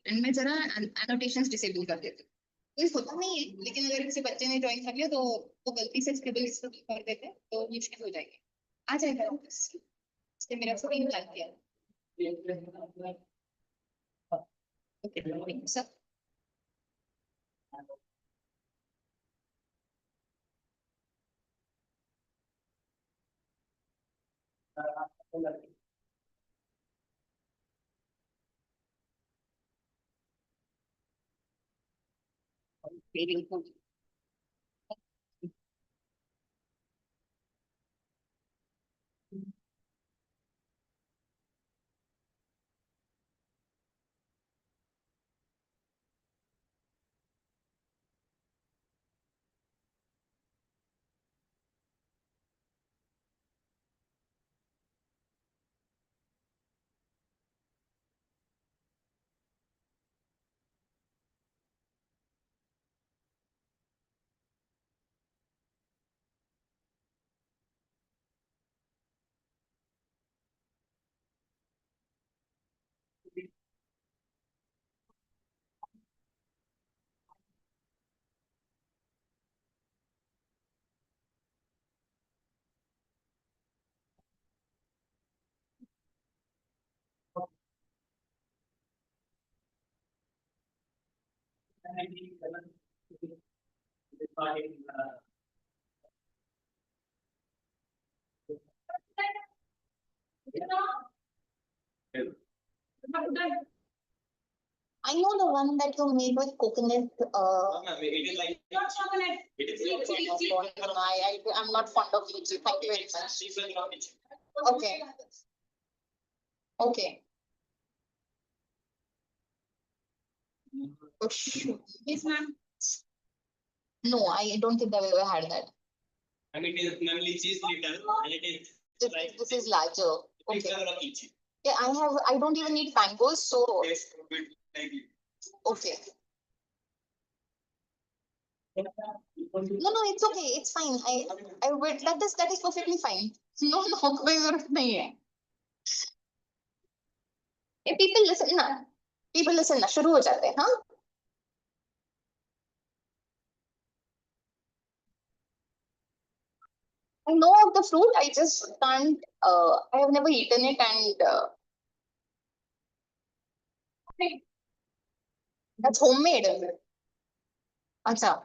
And मैं जरा annotations disable कर देती हूँ। कोई होता नहीं है, लेकिन अगर किसी बच्चे ने ज्वाइन कर लिया तो वो गलती से स्क्रिबल कर देते हैं तो मुश्किल हो जाएगी। आ जाएगा वापस। इसलिए मेरा स्क्रीन प्लान किया। Okay sir. Very good. I know the one that you made with coconut. It is like not chocolate. It is I'm not fond of lychee. Thank you very much. Okay. Okay. Yes, ma'am. No, I don't think I've ever had that. I mean, it is lychee is little, and it is like this is larger. Okay. Yeah, I don't even need mangoes, so. Okay. No, it's okay. It's fine. I will. That is perfectly fine. No, कोई जरूरत नहीं है. Hey, people listen ना. People listen ना. शुरू हो जाते हैं, हाँ? I know of the fruit. I just can't. I have never eaten it, and that's homemade. अच्छा.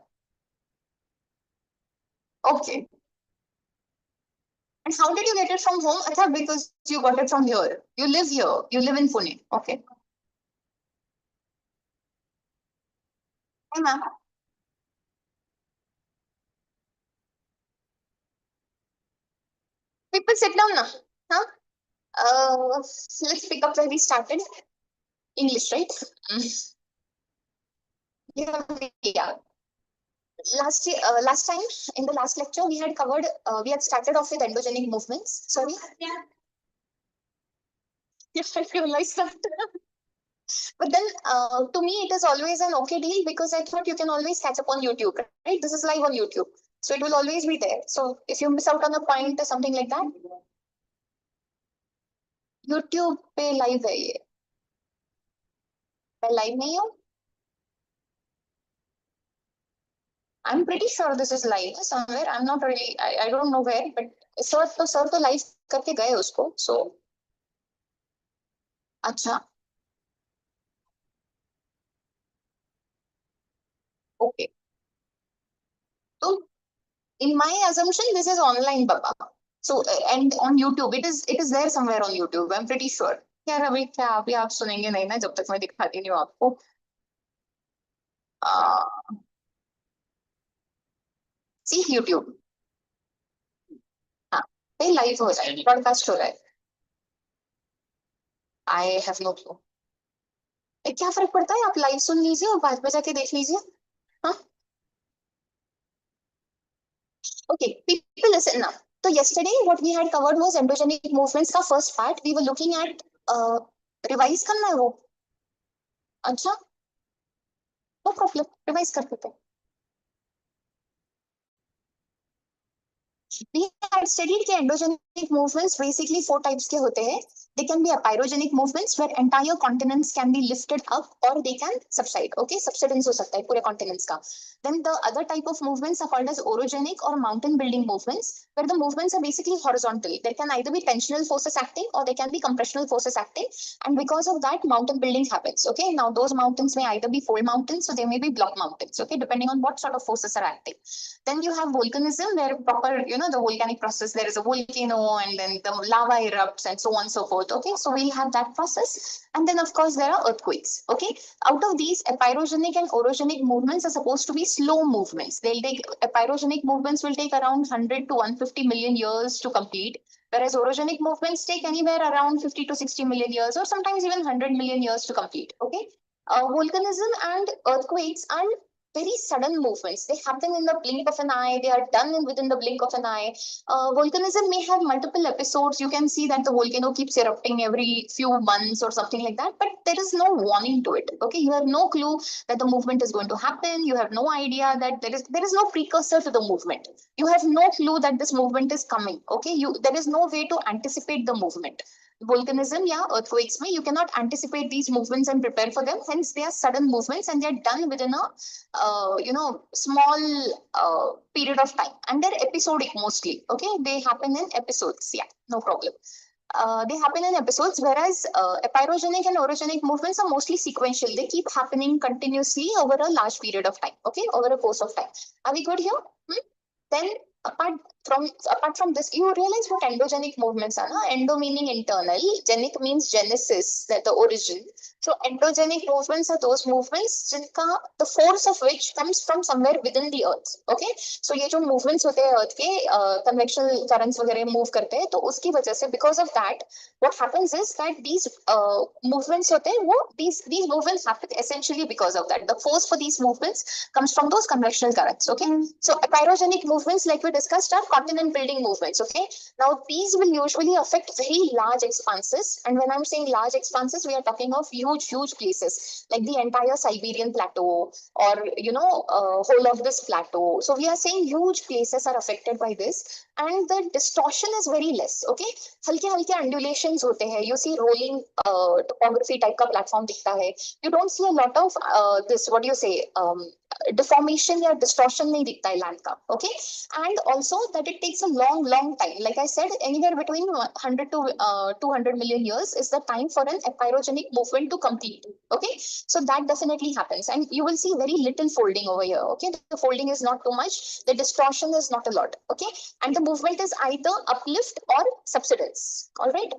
Okay. And how did you get it from home? अच्छा, because you got it from here. You live here. You live in Pune. Okay. Hey, ma'am. People sit down now. Huh? Let's pick up where we started. English, right? Yeah. Last time in the last lecture we had covered. We had started off with endogenic movements. Sorry. Yeah. Yes, I realized that. But then, to me, it is always an okay deal because I thought you can always catch up on YouTube, right? This is live on YouTube, so it will always be there. So if you miss out on a point or something like that, YouTube पे live है ये. मैं live नहीं हूँ. I'm pretty sure this is live somewhere. I'm not really. I don't know where, but sir तो live करके गए उसको. So अच्छा. Okay. So in my assumption, this is online, Baba. So and on YouTube, it is there somewhere on YouTube. I'm pretty sure. यार अभी क्या अभी आप सुनेंगे नहीं ना जब तक मैं दिखाती नहीं हूँ आपको. See YouTube. हाँ, ये लाइव हो रहा है, ब्रॉडकास्ट हो रहा है. I have no clue. क्या फर्क पड़ता है, आप लाइव सुन लीजिए और बाद में जाके देख लीजिए. हाँ. Okay, people listen now. So yesterday what we had covered was endogenic movements का first part. We were looking at revise करना है वो. अच्छा. No problem. Revise कर देते हैं. We had studied कि endogenic movements basically 4 types के होते हैं. They can be apyrogenic movements where entire continents can be lifted up or they can subside. Okay, subsidence हो सकता है पूरे continents का. Then the other type of movements are called as orogenic or mountain building movements, where the movements are basically horizontal. There can either be tensional forces acting or they can be compressional forces acting. And because of that, mountain building happens. Okay, now those mountains may either be fold mountains or they may be block mountains. Okay, depending on what sort of forces are acting. Then you have volcanism, where proper, the volcanic process, there is a volcano and then the lava erupts and so on and so forth. Okay, so we'll have that process. And then, of course, there are earthquakes. Okay, out of these, apyrogenic and orogenic movements are supposed to be slow movements. Apyrogenic movements will take around 100 to 150 million years to complete, whereas orogenic movements take anywhere around 50 to 60 million years, or sometimes even 100 million years to complete. Okay, volcanism and earthquakes are very sudden movements. They happen in the blink of an eye. They are done within the blink of an eye. Volcanism may have multiple episodes. You can see that the volcano keeps erupting every few months or something like that, but there is no warning to it. Okay, you have no clue that the movement is going to happen. You have no idea that there is no precursor to the movement. You have no clue that this movement is coming. Okay, there is no way to anticipate the movement. Volcanism, yeah, earthquakes, you cannot anticipate these movements and prepare for them. Hence, they are sudden movements and they are done within a small period of time, and they're episodic mostly. Okay, they happen in episodes. Yeah, no problem. They happen in episodes, whereas apyrogenic and orogenic movements are mostly sequential. They keep happening continuously over a large period of time. Okay, over a course of time. Are we good here? Then apart from this, you realize what endogenic movements are. Endo meaning internal, genic means genesis, that the origin. So endogenic movements are those movements the force of which comes from somewhere within the earth. Okay, so ये जो movements होते हैं earth के convectional currents वगैरह move करते हैं, तो उसकी वजह से, because of that, what happens is that these movements होते हैं, these movements happen essentially because of that. The force for these movements comes from those convectional currents. Okay, so apyrogenic movements, like we discussed, are continent building movements. Okay, now these will usually affect very large expanses, and when I'm saying large expanses, we are talking of huge places like the entire Siberian plateau, or whole of this plateau. So we are saying huge places are affected by this, and the distortion is very less. Okay, हल्के undulations होते हैं. You see rolling topography type का platform दिखता है. You don't see a lot of this, what do you say, deformation or distortion नहीं दिखता है land का. Okay, and also that it takes a long time. Like I said, anywhere between 100 to 200 million years is the time for an apyrogenic movement to complete. Okay, so that definitely happens, and you will see very little folding over here. Okay, the folding is not too much, the distortion is not a lot. Okay, and the movement is either uplift or subsidence. All right,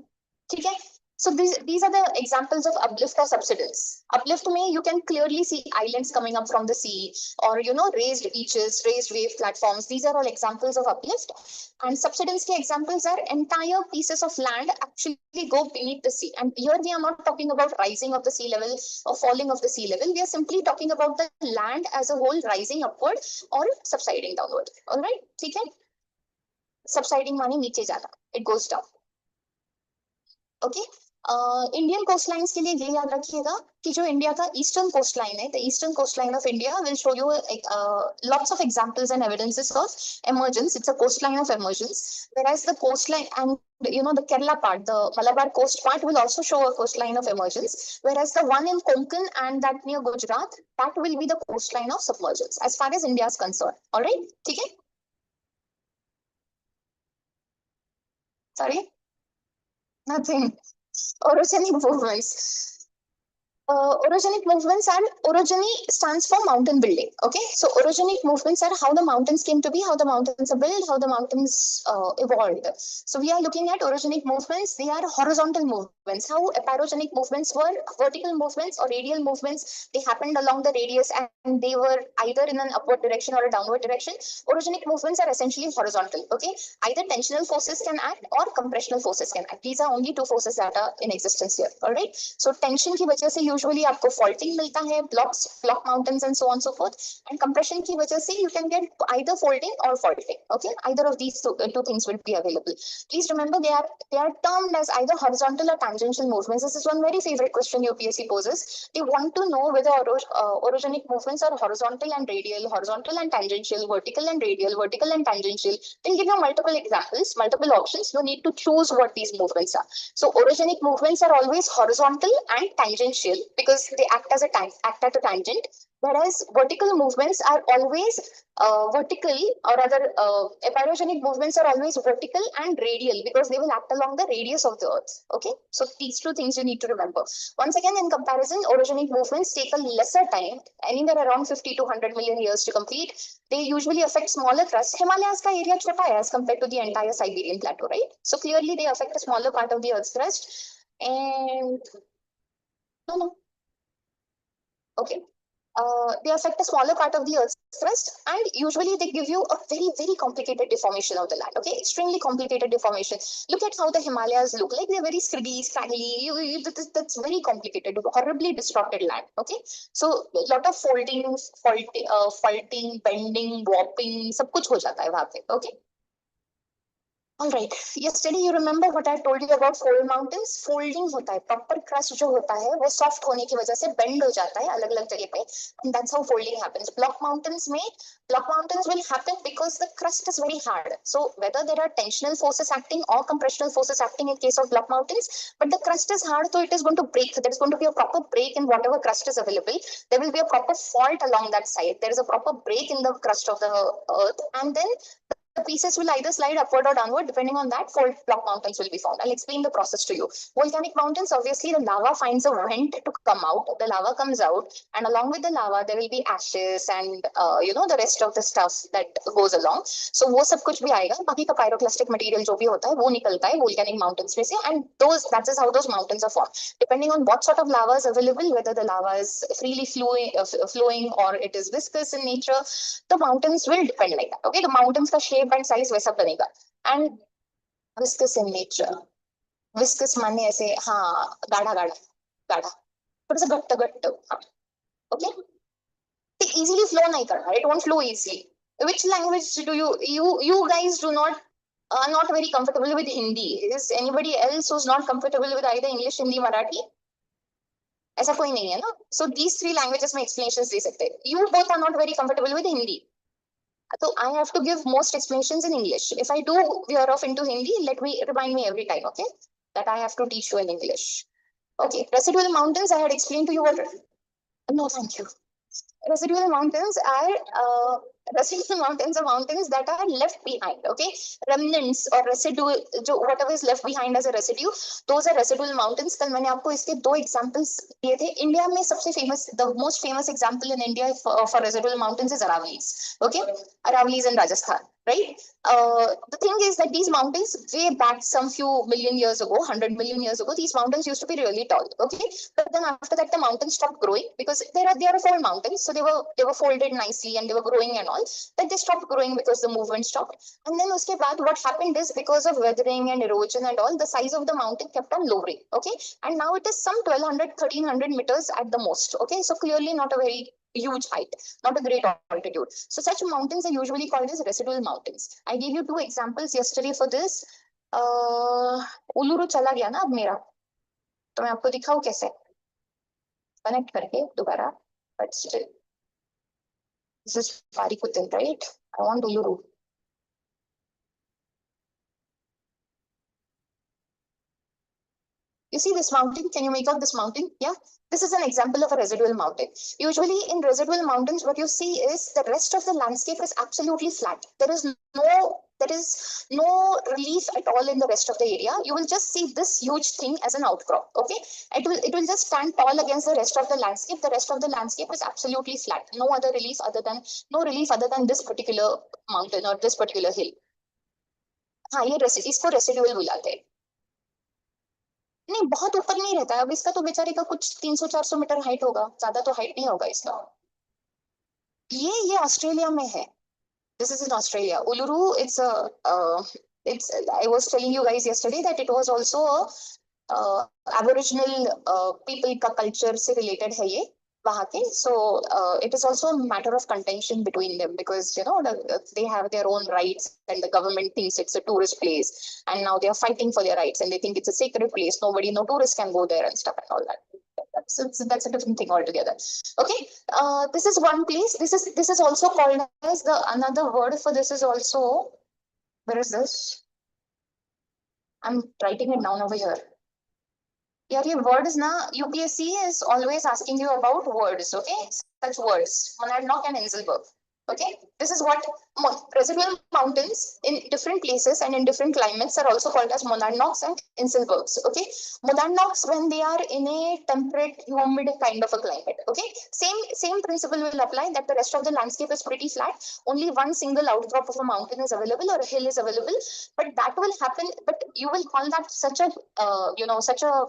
okay. So these are the examples of uplift or subsidence. Uplift means you can clearly see islands coming up from the sea, or raised beaches, raised wave platforms. These are all examples of uplift. And subsidence ke examples are entire pieces of land actually go beneath the sea. And here we are not talking about rising of the sea level or falling of the sea level. We are simply talking about the land as a whole rising upward or subsiding downward. All right, ठीक है? Subsiding माने नीचे जाना. It goes down. Okay. Indian coast lines के लिए ये याद रखिएगा कि जो इंडिया का ईस्टर्न कोस्ट लाइन है, the eastern coast line of India will show you lots of examples and evidences of emergence. It's a coastline of emergence, whereas the coastline and the Kerala part, the Malabar coast part, will also show a coastline of emergence, whereas the one in Konkan and that near Gujarat, that will be the coastline of submergence as far as India is concerned. All right, ठीक है? Sorry, nothing. Orogenic movements. Orogenic movements are, orogeny stands for mountain building. Okay, so orogenic movements are how the mountains came to be, how the mountains are built, how the mountains evolved. So we are looking at orogenic movements. They are horizontal movements. How apyrogenic movements were vertical movements or radial movements. They happened along the radius and they were either in an upward direction or a downward direction. Orogenic movements are essentially horizontal. Okay, either tensional forces can act or compressional forces can act. These are only two forces that are in existence here. All right, so tension की वजह से usually आपको faulting मिलता है, block mountains and so on so forth, and compression की वजह से you can get either folding और faulting. Okay, either of these two things will be available. Please remember they are termed as either horizontal or tangential movements. This is one very favorite question UPSC poses. They want to know whether orogenic movements are horizontal and radial, horizontal and tangential, vertical and radial, vertical and tangential. Then give you multiple examples, multiple options. You need to choose what these movements are. So orogenic movements are always horizontal and tangential because they act as act at a tangent. Whereas vertical movements are always vertical, or rather epirogenic movements are always vertical and radial because they will act along the radius of the earth. Okay, so these two things you need to remember. Once again, in comparison, orogenic movements take a lesser time, anywhere around 50 to 100 million years to complete. They usually affect smaller crusts. Himalayas ka area chota hai as compared to the entire Siberian plateau, right? So clearly they affect a smaller part of the earth's crust. And no. Okay. They affect a smaller part of the earth's crust, and usually they give you a very complicated deformation of the land. Okay, extremely complicated deformation. Look at how the Himalayas look like. They're very scraggly. That's very complicated, horribly distorted land. Okay, so a lot of faulting, bending, warping, सब कुछ हो जाता है वहाँ पे. Okay. All right. Yesterday, you remember what I told you about fold mountains? Folding होता है, proper crust जो होता है वो soft होने की वजह से bend हो जाता है अलग-अलग जगह पे, and that's how folding happens. Block mountains will happen because the crust is very hard. So whether there are tensional forces acting or compressional forces acting in case of block mountains, but the crust is hard, so it is going to break. There is going to be a proper break in whatever crust is available. There will be a proper fault along that side. There is a proper break in the crust of the earth, and then the pieces will either slide upward or downward. Depending on that, fold block mountains will be found. I'll explain the process to you. Volcanic mountains, obviously the lava finds a vent to come out. The lava comes out, and along with the lava there will be ashes and the rest of the stuff that goes along. So वो सब कुछ भी आएगा. बाकी का pyroclastic material जो भी होता है वो निकलता है volcanic mountains में से, and that is how those mountains are formed. Depending on what sort of lava is available, whether the lava is freely flowing or it is viscous in nature, the mountains will depend like that. Okay, the mountains का shape and size वैसा बनेगा. And viscous in nature, viscous माने ऐसे हाँ गाढ़ा थोड़ा सा गट्ट हाँ. Okay, it easily flow नहीं करना, it won't flow easily. Which language do you guys do not are not very comfortable with Hindi? Is anybody else who's not comfortable with either English, Hindi, Marathi? ऐसा कोई नहीं है ना? So these three languages में explanations दे सकते हैं. You both are not very comfortable with Hindi. So I have to give most explanations in English. If I do veer off into Hindi, remind me every time, okay? That I have to teach you in English. Okay, residual mountains, I had explained to you what. No, thank you. Residual mountains are mountains that are left behind. Okay, remnants or residue, whatever is left behind as a residue, those are residual mountains. कल मैंने आपको इसके दो examples दिए थे. India में सबसे the most famous example in India for residual mountains is Aravallis. Okay, Aravallis in Rajasthan, right? The thing is that these mountains, way back some few million years ago, 100 million years ago, these mountains used to be really tall. Okay, but then after that the mountains stopped growing because they are fold mountains, so they were folded nicely and they were growing and all. Then they stopped growing because the movement stopped. And then uske baad what happened is, because of weathering and erosion and all, the size of the mountain kept on lowering. Okay, and now it is some 1200, 1300 meters at the most. Okay, so clearly not a very huge height, not a great altitude. So such mountains are usually called as residual mountains. I gave you two examples yesterday for this. उल्लुरु चला गया ना अब मेरा, तो मैं आपको दिखाऊं कैसे कनेक्ट करके दोबारा. But still, this is Parikutin, right? I want Uluru. You see this mountain? Can you make out this mountain? Yeah. This is an example of a residual mountain. Usually in residual mountains, what you see is the rest of the landscape is absolutely flat. There is no relief at all in the rest of the area. You will just see this huge thing as an outcrop. Okay, it will just stand tall against the rest of the landscape. The rest of the landscape is absolutely flat. No relief other than this particular mountain or this particular hill. हाँ, ये इसको residual बुलाते हैं. नहीं, बहुत ऊपर नहीं रहता है. अब इसका तो बेचारे का कुछ 300-400 मीटर हाइट होगा, ज्यादा तो हाइट नहीं होगा इसका. ये ऑस्ट्रेलिया में है. This is in Australia. Uluru, I was telling you guys yesterday that it was also aboriginal people का कल्चर से रिलेटेड है ये वहाँ के. So it is also a matter of contention between them because you know they have their own rights and the government thinks it's a tourist place and now they are fighting for their rights and they think it's a sacred place. Nobody, no tourists can go there and stuff and all that. That's a different thing altogether. Okay, this is one place. This is also called as the another word for this is also, where is this? I'm writing it down over here. यार ये words ना UPSC is always asking you about words, okay? Such words, monadnock and Inselberg. Okay, this is what residual mountains in different places and in different climates are also called as monadnocks and Inselbergs. Okay, monadnocks when they are in a temperate, humid kind of a climate. Okay, same principle will apply that the rest of the landscape is pretty flat. Only one single outcrop of a mountain is available or a hill is available, but that will happen. But you will call that such a such a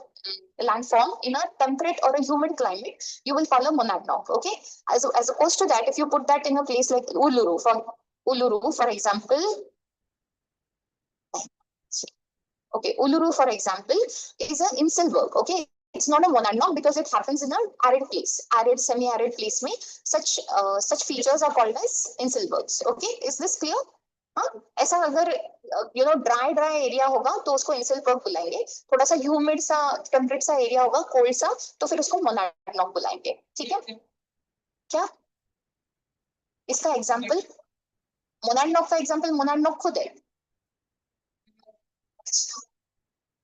landform in a temperate or a humid climate. You will call a monadnock. Okay, as opposed to that, if you put that in a place like Uluru, for example. Okay, Uluru, for example, is an Inselberg. Okay, it's not a monadnock because it happens in an arid place, arid, semi-arid place. Mein such features are called as Inselbergs. Okay, is this clear? हाँ, ऐसा अगर dry area होगा तो उसको inselberg बुलाएंगे. थोड़ा सा humid सा टेम्परेट सा एरिया होगा, कोल्ड सा, तो फिर उसको मोनाडनॉक बुलाएंगे. ठीक है क्या? इसका एग्जांपल, मोनाडनॉक का एग्जांपल मोनाडनॉक खुद है.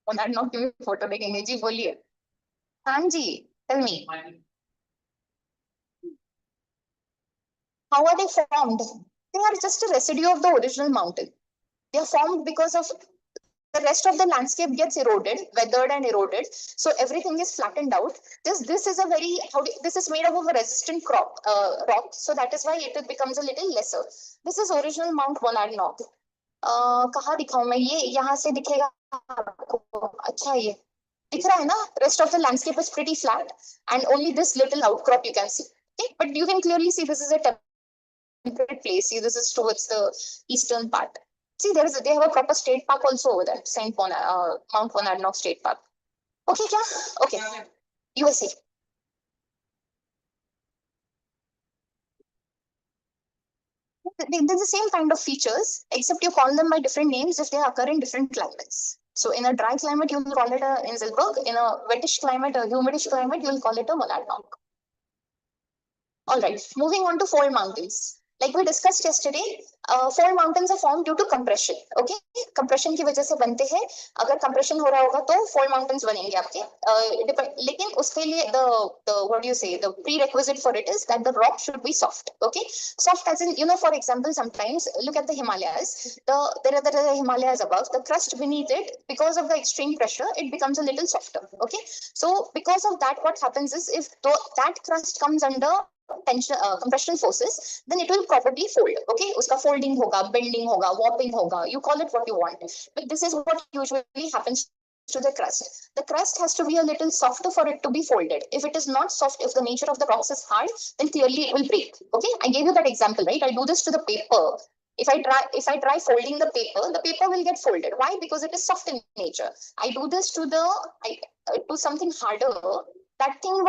मोनाडनॉक की फोटो देखेंगे जी. बोलिए. हाँ जी, tell me. How are they formed? They are just a residue of the original mountain. They are formed because of the rest of the landscape gets eroded, weathered and eroded. So everything is flattened out. This is a very, this is made up of a resistant rock. So that is why it becomes a little lesser. This is original Mount Monadnock. कहाँ दिखाऊं मैं? ये यहाँ से दिखेगा आपको. अच्छा, ये दिख रहा है ना? Rest of the landscape is pretty flat and only this little outcrop you can see. Okay, but you can clearly see this is a temperate place. See, this is towards the eastern part. See, they have a proper state park also over there, Mount Monadnock State Park. Okay, kya? Okay, USA. They're the same kind of features, except you call them by different names if they occur in different climates. So in a dry climate, you will call it a Inselberg. In a wettish climate, a humidish climate, you will call it a Monadnock. All right, moving on to fold mountains. Like we discussed yesterday, fold mountains are formed due to compression. Okay, compression की वजह से बनते हैं. अगर compression हो रहा होगा तो fold mountains बनेंगे आपके. लेकिन उसके लिए the what do you say, the prerequisite for it is that the rock should be soft. Okay, soft as in, for example, sometimes look at the Himalayas. There are the Himalayas above. The crust beneath it, because of the extreme pressure, it becomes a little softer. Okay, so because of that, what happens is if that crust comes under tension, compressional forces, then it will probably fold. Okay, uska folding hoga, bending hoga, warping hoga. You call it what you want, but this is what usually happens to the crust. The crust has to be a little softer for it to be folded. If it is not soft, if the nature of the rocks is hard, then clearly it will break. Okay, I gave you that example, right? I'll do this to the paper. If I try folding the paper will get folded. Why? Because it is soft in nature. I do this to to something harder, that thing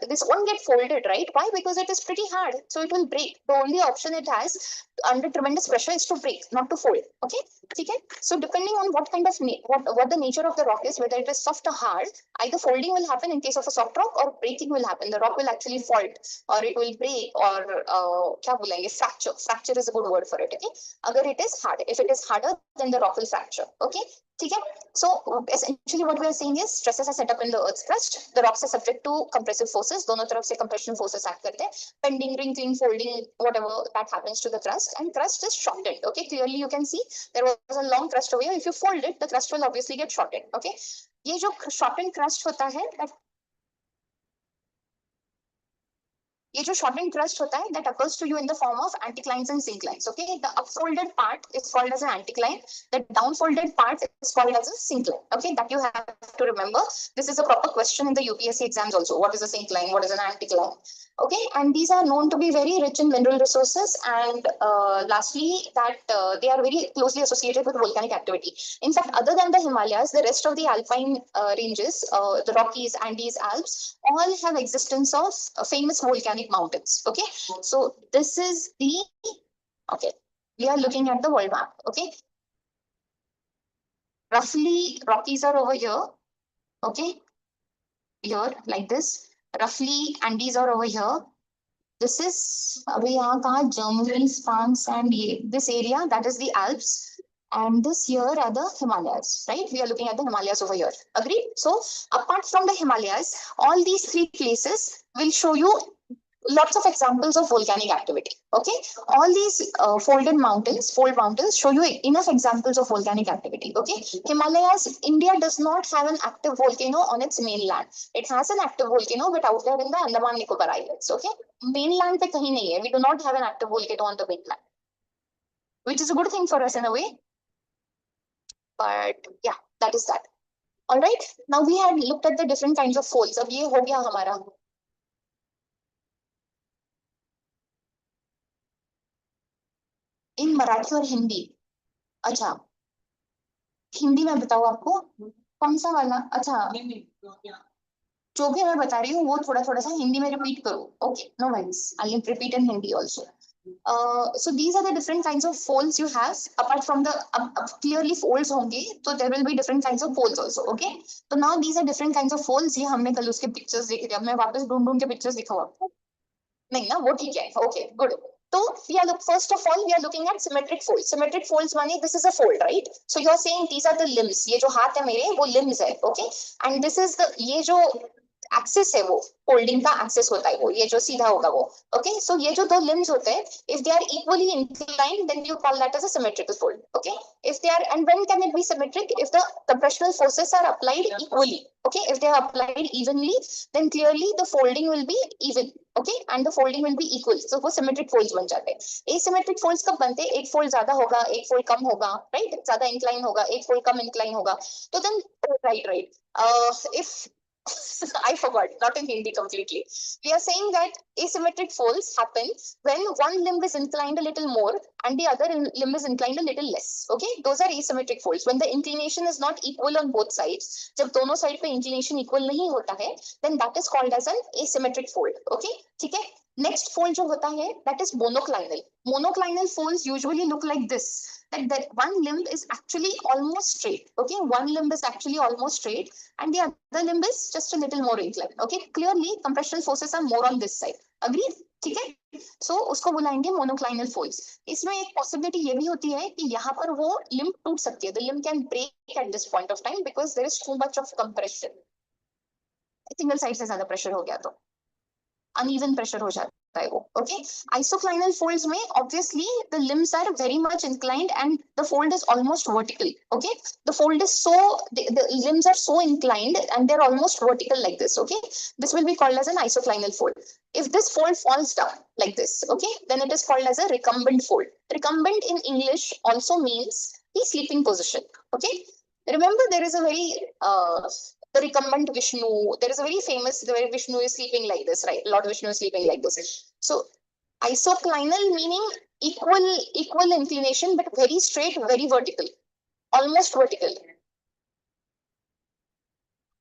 this won't get folded, right? Why? Because it is pretty hard, so it will break. The only option it has under tremendous pressure is to break, not to fold. Okay, okay. So depending on what kind of what the nature of the rock is, whether it is soft or hard, either folding will happen in case of a soft rock or breaking will happen. The rock will actually fault or it will break or क्या बोलेंगे, fracture. Fracture is a good word for it. Okay, अगर it is hard, if it is harder, then the rock will fracture. Okay. ठीक है. So essentially what we are saying is stresses are set up in the earth's crust. The rocks are subject to compressive forces. दोनों तरफ से compression forces act करते हैं. Bending, wrinkling, folding, whatever that happens to the crust, and crust is shortened. Okay, clearly you can see there was a long crust over here. If you fold it, the crust will obviously get shortened. Okay, ये जो shortened crust होता है, ये जो shortened crust होता है, that occurs to you in the form of anticlines and synclines. Okay, the upfolded part is called as an anticline. The downfolded part is called as a syncline. Okay, that you have to remember. This is a proper question in the UPSC exams also. What is a syncline? What is an anticline? Okay, and these are known to be very rich in mineral resources, and lastly, that they are very closely associated with volcanic activity. In fact, other than the Himalayas, the rest of the alpine ranges, the Rockies, Andes, Alps, all have existence of famous volcanic mountains. Okay, so this is the, okay, we are looking at the world map. Okay, roughly Rockies are over here. Okay, here like this. Roughly Andes are over here. This is, अभी यहाँ कहाँ, Germany, France, and this area, that is the Alps. And this here are the Himalayas, right? We are looking at the Himalayas over here. Agreed? So apart from the Himalayas, all these three places will show you lots of examples of volcanic activity. Okay, all these fold mountains show you enough examples of volcanic activity. Okay, Himalayas, India does not have an active volcano on its mainland. It has an active volcano, but out there in the Andaman Nicobar Islands. Okay, mainland पे कहीं नहीं है. We do not have an active volcano on the mainland, which is a good thing for us in a way. But yeah, that is that. All right. Now we had looked at the different kinds of folds. अब ये हो गया हमारा. इन मराठी और हिंदी. अच्छा, हिंदी में बताओ आपको कौन सा वाला. अच्छा, जो भी मैं बता रही हूँ वो थोड़ा थोड़ा सा हिंदी में रिपीट करो. Okay, no worries, I will repeat in Hindi also. So these are the different kinds of folds you have apart from the clearly folds होंगे, so there will be different kinds of folds also. Okay, so now these are different kinds of folds. ये हमने कल उसके pictures देखे थे. अब मैं वापस ढूंढ ढूंढ के पिक्चर्स दिखाऊँ आपको. नहीं ना, वो ठीक है. Okay, good. So we are first of all we are looking at symmetric folds. Symmetric folds माने this is a fold, right? So you are saying these are the limbs. ये जो हाथ है मेरे वो limbs है. Okay, and this is the, ये जो एक्सिस है वो फोल्डिंग का एक्सिस होता है, वो ये जो सीधा होगा वो. ओके, सो ये जो दो लिम्स होते हैं, if they are equally inclined then you call that as a symmetrical fold. Okay, if they are, and when can it be symmetric? If the compressional forces are applied equally. Okay, if they are applied evenly, then clearly the folding will be even. Okay, and the folding will be equal. So वो symmetric folds बन जाते हैं. Asymmetric folds कब बनते हैं? एक fold ज्यादा होगा, एक fold कम होगा, right? ज्यादा incline होगा, एक fold कम incline होगा. तो then, right. If I forgot, not in Hindi completely. We are saying that asymmetric folds happen when one limb is inclined a little more and the other limb is inclined a little less. Okay, those are asymmetric folds. When the inclination is not equal on both sides, जब दोनों side पे inclination equal नहीं होता है, then that is called as an asymmetric fold. Okay, ठीक है. Next fold जो होता है, that is monoclinal. Monoclinal folds usually look like this. That one limb is actually almost straight. Okay, one limb is actually almost straight and the other limb is just a little more inclined. Okay, clearly compressional forces are more on this side. Agreed? ठीक है. So उसको बुलाएंगे monoclinal folds. इसमें एक possibility ये भी होती है कि यहाँ पर वो limb टूट सकती है. The limb can break at this point of time because there is too much of compression. Single side से ज्यादा प्रेशर हो गया तो uneven pressure हो जाता है वो. Okay, isoclinal folds में obviously the limbs are very much inclined and the fold is almost vertical. Okay, the fold is so, the limbs are so inclined and they're almost vertical like this. Okay, this will be called as an isoclinal fold. If this fold falls down like this, okay, then it is called as a recumbent fold. Recumbent in English also means the sleeping position. Okay, remember there is a very the recumbent Vishnu. There is a very famous, the way Vishnu is sleeping like this, right? Lord Vishnu is sleeping like this. So isoclinal meaning equal inclination, but very straight, very vertical, almost vertical.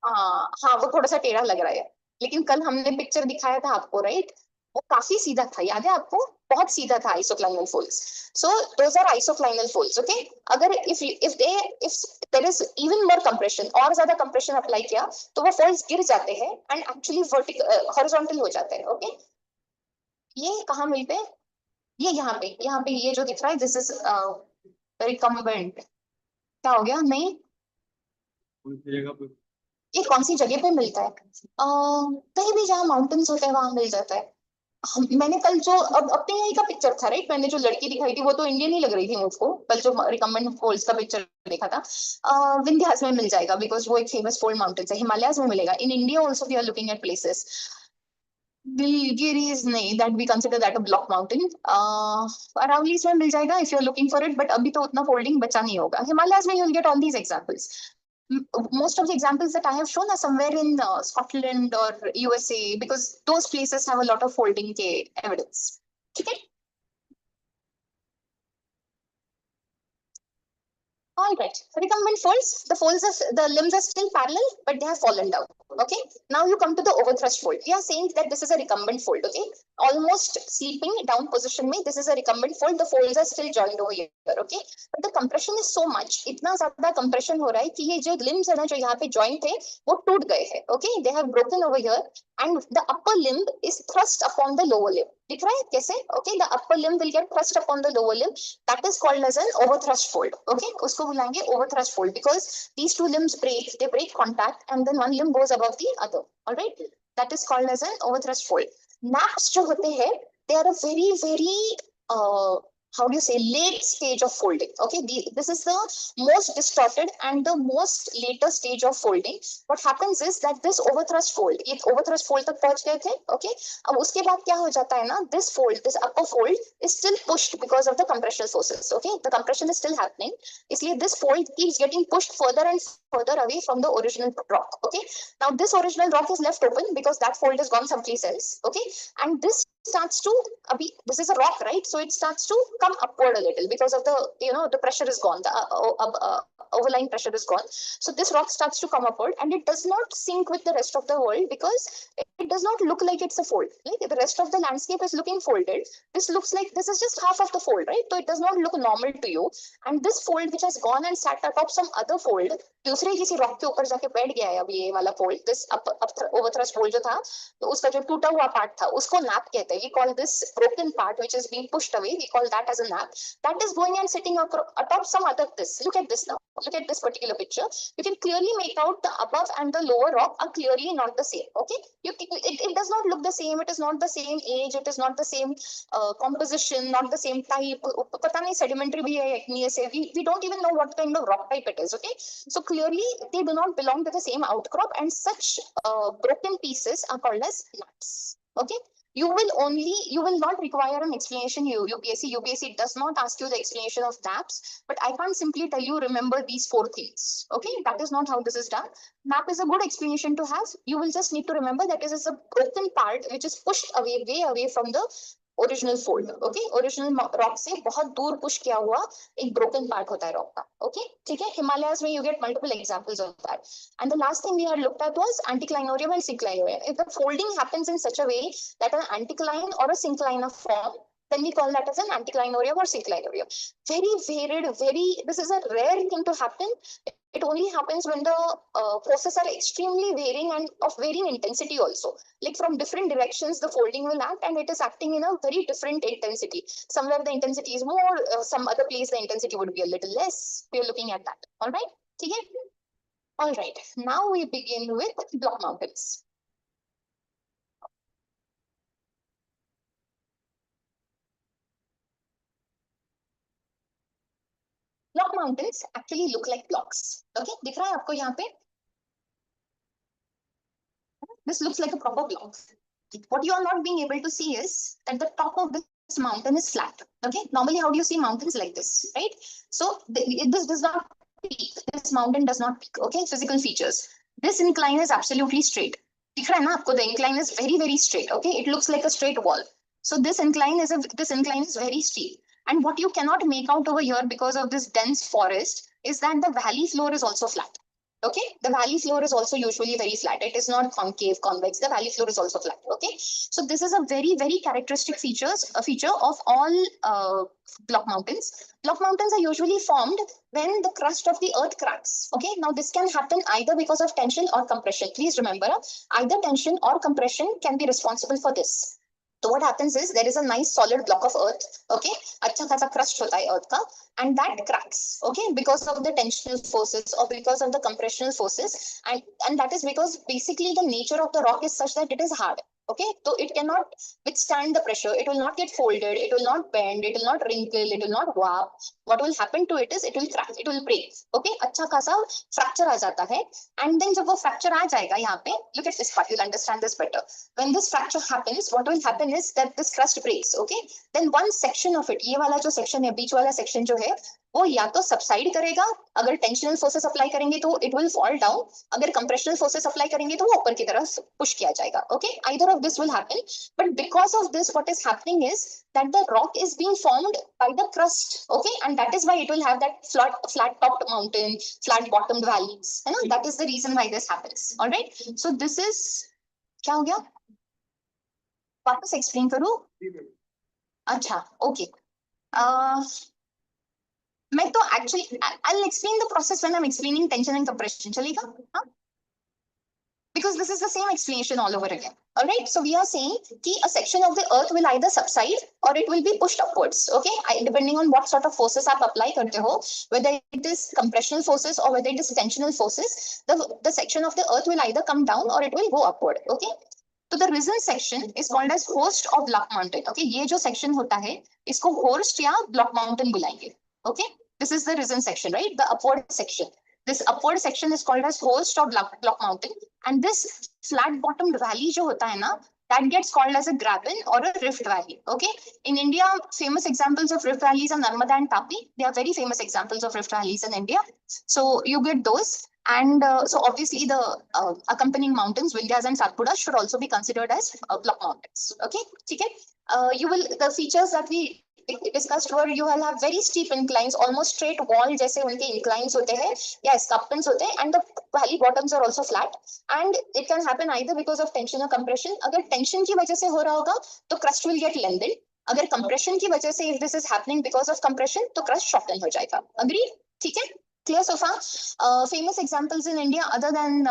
हाँ, वो थोड़ा सा टेढ़ा लग रहा है, लेकिन कल हमने पिक्चर दिखाया था आपको, राइट? वो काफी सीधा था, याद है आपको? बहुत सीधा था isoclinal folds. So those are isoclinal folds. Okay, अगर if there is even more compression, और ज्यादा compression अप्लाई किया तो वो folds गिर जाते हैं and actually vertical horizontal हो जाते हैं. Okay, ये कहाँ मिलते हैं? ये यहाँ पे ये जो दिख रहा है, this is recumbent. क्या हो गया? नहीं, ये कौन सी जगह पे मिलता है? कहीं भी जहाँ माउंटेन्स होते हैं वहां मिल जाता है. मैंने कल जो अपने यही का पिक्चर था, राइट? मैंने जो लड़की दिखाई थी वो तो इंडियन ही लग रही थी मुझको. कल जो रिकमेंड फोल्ड्स का पिक्चर देखा था, विंध्यास में मिल जाएगा बिकॉज वो एक फेमस फोल्ड माउंटेन है. हिमालयाज में मिलेगा. In India also we are looking at places. गिलगिरीज नहीं, that we consider that a block mountain. Aravali's में मिल जाएगा if you're looking for it, but अभी तो उतना folding बचा नहीं होगा. Himalayas में you'll get all these examples. Most of the examples that I have shown are somewhere in Scotland or USA, because those places have a lot of folding के evidence. ठीक है? All right. Recumbent folds. The limbs are still parallel, but they have fallen down. Okay. Now you come to the overthrust fold. We are saying that this is a recumbent fold. Okay. Almost sleeping down position में, this is a recumbent fold. The folds are still joined over here. Okay. But the compression is so much. इतना ज़्यादा compression हो रहा है कि ये जो limbs है ना, जो यहाँ पे joint थे, वो टूट गए हैं. Okay. They have broken over here, and the upper limb is thrust upon the lower limb. दिख रहा है कैसे? Okay. The upper limb will get thrust upon the lower limb. That is called as an overthrust fold. Okay. उसको बुलाएंगे overthrust fold, because these two limbs break, they break contact, and then one limb goes above the other. All right. That is called as an overthrust fold. Naps जो होते हैं, they are a very, very how do you say, late stage of folding. Okay, this is the most distorted and the most later stage of folding. What happens is that this overthrust fold, ये overthrust fold तक पहुंच गए थे. Okay, अब उसके बाद क्या हो जाता है ना, this fold, this upper fold is still pushed because of the compressional forces. Okay, the compression is still happening, इसलिए this fold keeps getting pushed further and further away from the original rock. Okay, now this original rock is left open because that fold has gone someplace else. Okay, and this starts to, this is a rock, right? So it starts to come upward a little because of the, the pressure is gone, the overlying pressure is gone. So this rock starts to come upward, and it does not sync with the rest of the world because it does not look like it's a fold. Like the rest of the landscape is looking folded. This looks like this is just half of the fold, right? So it does not look normal to you. And this fold which has gone and sat atop some other fold, दूसरे किसी rock के ऊपर जाके बैठ गया है, अभी ये वाला फोल्ड, दिस overthrust fold जो था, तो उसका जो टूटा हुआ पार्ट था, उसको नैप कहते हैं. We call this broken part which is being pushed away, we call that as a nap. That is going and sitting atop some other this. Look at this now. Look at this particular picture. You can clearly make out the above and the lower rock are clearly not the same. Okay, it does not look the same. It is not the same age. It is not the same composition, not the same type. पता नहीं sedimentary भी है igneous है. We don't even know what kind of rock type it is. Okay, so clearly they do not belong to the same outcrop, and such broken pieces are called as naps. Okay. You will not require an explanation. UPSC does not ask you the explanation of naps, but I can't simply tell you remember these 4 things. Okay, that is not how this is done. Nap is a good explanation to have. You will just need to remember that it is a broken part which is pushed away, way away from the original fold. Okay, original rock से बहुत दूर push किया हुआ एक broken part होता है rock का. Okay, ठीक है. हिमालयाज में you get multiple examples of that. And the last thing we had looked at was anticlinorium and synclinorium. If the folding happens in such a way that an anticline or a syncline of form, then we call that as an anticlinorium or synclinorium. Very varied, this is a rare thing to happen. It only happens when the forces are extremely varying and of varying intensity also. Like from different directions, the folding will act, and it is acting in a very different intensity. Somewhere the intensity is more, some other place the intensity would be a little less. We are looking at that. All right? Okay? All right. Now we begin with block mountains. Block mountains actually look like blocks. Okay? दिख रहा है आपको यहाँ पे? This looks like a proper block. What you are not being able to see is that the top of this mountain is flat. Okay, normally how do you see mountains like this, right? So this does not peak. This mountain does not peak. Okay, physical features. This incline is absolutely straight. दिख रहा है ना आपको? The incline is very straight. Okay, it looks like a straight wall. So this incline is very steep. And what you cannot make out over here because of this dense forest is that the valley floor is also flat. Okay, the valley floor is also usually very flat. It is not concave, convex. The valley floor is also flat. Okay, so this is a very characteristic feature of all block mountains. Block mountains are usually formed when the crust of the earth cracks. Okay, now this can happen either because of tension or compression. Please remember, either tension or compression can be responsible for this. So what happens is there is a nice solid block of earth. Okay, अच्छा खासा crust होता है earth का, and that cracks. Okay, because of the tensional forces or because of the compressional forces, and that is because basically the nature of the rock is such that it is hard. Okay, so it cannot withstand the pressure. It will not get folded. It will not bend. It will not wrinkle. It will not warp. What will happen to it is it will crack. It will break. Okay, अच्छा खासा fracture आ जाता है. And then जब वो fracture आ जाएगा यहाँ पे, look at this part. You'll understand this better. When this fracture happens, what will happen is that this crust breaks. Okay, then one section of it, ये वाला जो section है, बीच वाला section जो है, वो या तो सबसाइड करेगा. अगर टेंशनल फोर्सेस अप्लाई करेंगे तो इट विल फॉल डाउन. अगर कंप्रेशनल फोर्सेस अप्लाई करेंगे तो वो ऊपर की तरफ पुश किया जाएगा. Okay, either of this will happen. But because of this what is happening is that the rock is being formed by the crust. Okay, and that is why it will have that flat topped mountain, flat bottomed valleys, you know. That is the reason why this happens. All right, so this is क्या हो गया, वापस explain करूं? अच्छा, okay. मैं तो actually I'll explain the process when I'm explaining tension and compression. चलेगा? हाँ? Because this is the same explanation all over again. All right, so we are saying कि a section of the earth will either subside or it will be pushed upwards. Okay, depending on what sort of forces आप apply करते हो, whether it is compressional forces or whether it is tensional forces, the section of the earth will either come down or it will go upward. Okay, so the risen section is called as host or block mountain. Okay, ये जो section होता है इसको host या block mountain बुलाएंगे. Okay, this is the risen section, right? The upward section. This upward section is called as host or block mountain, and this flat bottomed valley जो होता है ना, that gets called as a graben or a rift valley. Okay, in India, famous examples of rift valleys are Narmada and Tapi. They are very famous examples of rift valleys in India. So you get those, and so obviously the accompanying mountains, Vindhyas and Satpuras, should also be considered as block mountains. Okay, okay. You will, the features that we discussed were you will have very steep inclines, almost straight wall जैसे उनके inclines होते हैं या escarpments होते हैं, and the valley bottoms are also flat, and it can happen either because of tension or compression. अगर tension की वजह से हो रहा होगा तो crust will get lengthened. अगर compression की वजह से, if this is happening because of compression, तो crust shorten हो जाएगा. Agree? ठीक है? Clear so far? Famous examples in India other than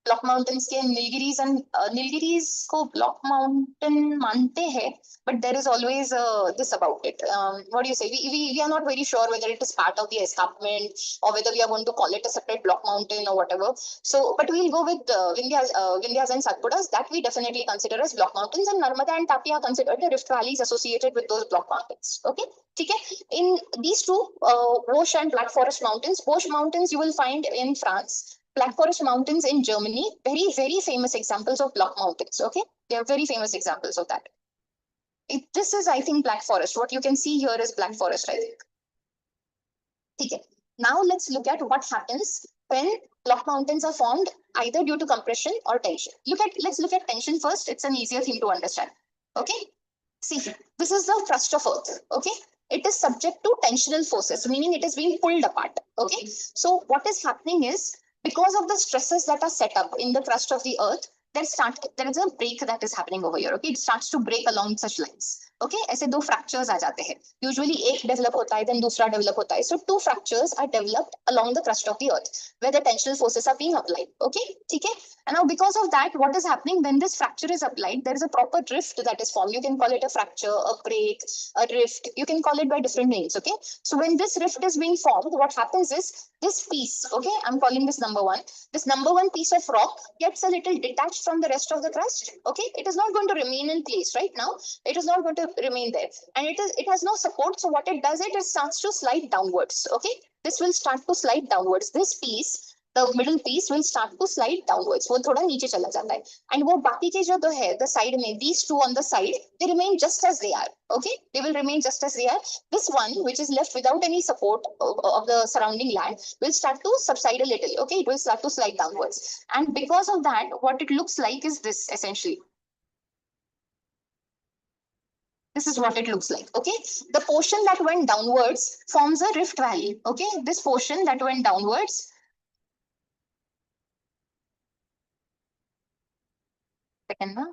block mountains के नीलगिरीज एंड नीलगिरीज को ब्लॉक माउंटेन मानते हैं, but there is always this about it. What do you say? We are not very sure whether it is part of the escarpment or whether we are going to call it a separate block mountain or whatever. So, but we'll go with Vindhyas and Satpuras, that we definitely consider as block mountains, and Narmada and Tapi are considered the rift valleys associated with those block mountains. Okay, ठीक है. In these two, Vosges and Black Forest mountains, Vosges mountains you will find in France. Black Forest mountains in Germany, very, very famous examples of block mountains. Okay, they are very famous examples of that. This is, I think, Black Forest. What you can see here is Black Forest, I think. Okay. Now let's look at what happens when block mountains are formed either due to compression or tension. Let's look at tension first. It's an easier thing to understand. Okay. See, this is the crust of Earth. Okay. It is subject to tensional forces, meaning it is being pulled apart. Okay. So what is happening is, because of the stresses that are set up in the crust of the earth, there is a break that is happening over here. Okay, it starts to break along such lines. Okay, ऐसे दो fractures आ जाते हैं. Usually एक develop होता है, then दूसरा develop होता है. So two fractures are developed along the crust of the earth where the tensional forces are being applied. Okay, ठीक है. And now because of that, what is happening when this fracture is applied? There is a proper drift that is formed. You can call it a fracture, a break, a rift. You can call it by different names. Okay. So when this rift is being formed, what happens is this piece. Okay, I'm calling this number one. This number one piece of rock gets a little detached from the rest of the crust. Okay, it is not going to remain in place right now. It is not going to remain there, and it has no support. So what it does, it starts to slide downwards. Okay, this will start to slide downwards. This piece, the middle piece, will start to slide downwards. वो थोड़ा नीचे चला जाता है, and वो बाकी के जो है the side में, these two on the side, they remain just as they are. Okay, they will remain just as they are. This one, which is left without any support of the surrounding land, will start to subside a little. Okay, it will start to slide downwards, and because of that, what it looks like is this essentially. This is what it looks like. Okay, the portion that went downwards forms a rift valley. Okay, this portion that went downwards, second now.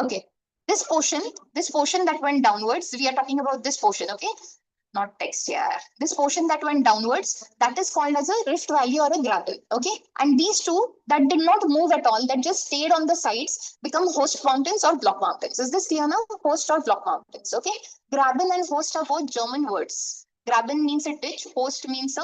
Okay, this portion that went downwards, we are talking about this portion. Okay, not text here. This portion that went downwards, that is called as a rift valley or a graben. Okay, and these two that did not move at all, that just stayed on the sides, become host mountains or block mountains. Is this clear now? Host or block mountains. Okay, graben and host are both German words. Graben means a ditch, host means a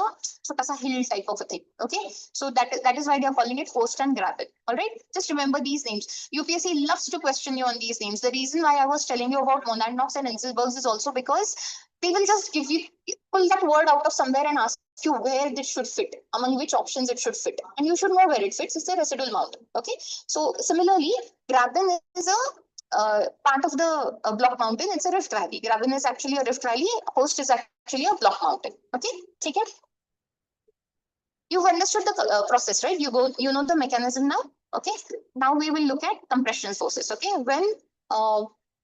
छोटा सा hill type of a thing. Okay, so that is why they are calling it host and graben. All right, just remember these names. UPSC loves to question you on these names. The reason why I was telling you about monadnocks and Inselbergs is also because they will just give you, pull that word out of somewhere and ask you where this should fit, among which options it should fit, and you should know where it fits. It's a residual mount. Okay, so similarly, graben is a part of the block mountain. It's a rift valley. Graben is actually a rift valley. Host is actually a block mountain. Okay, take it. You've understood the process, right? You know the mechanism now. Okay, now we will look at compression forces. Okay, when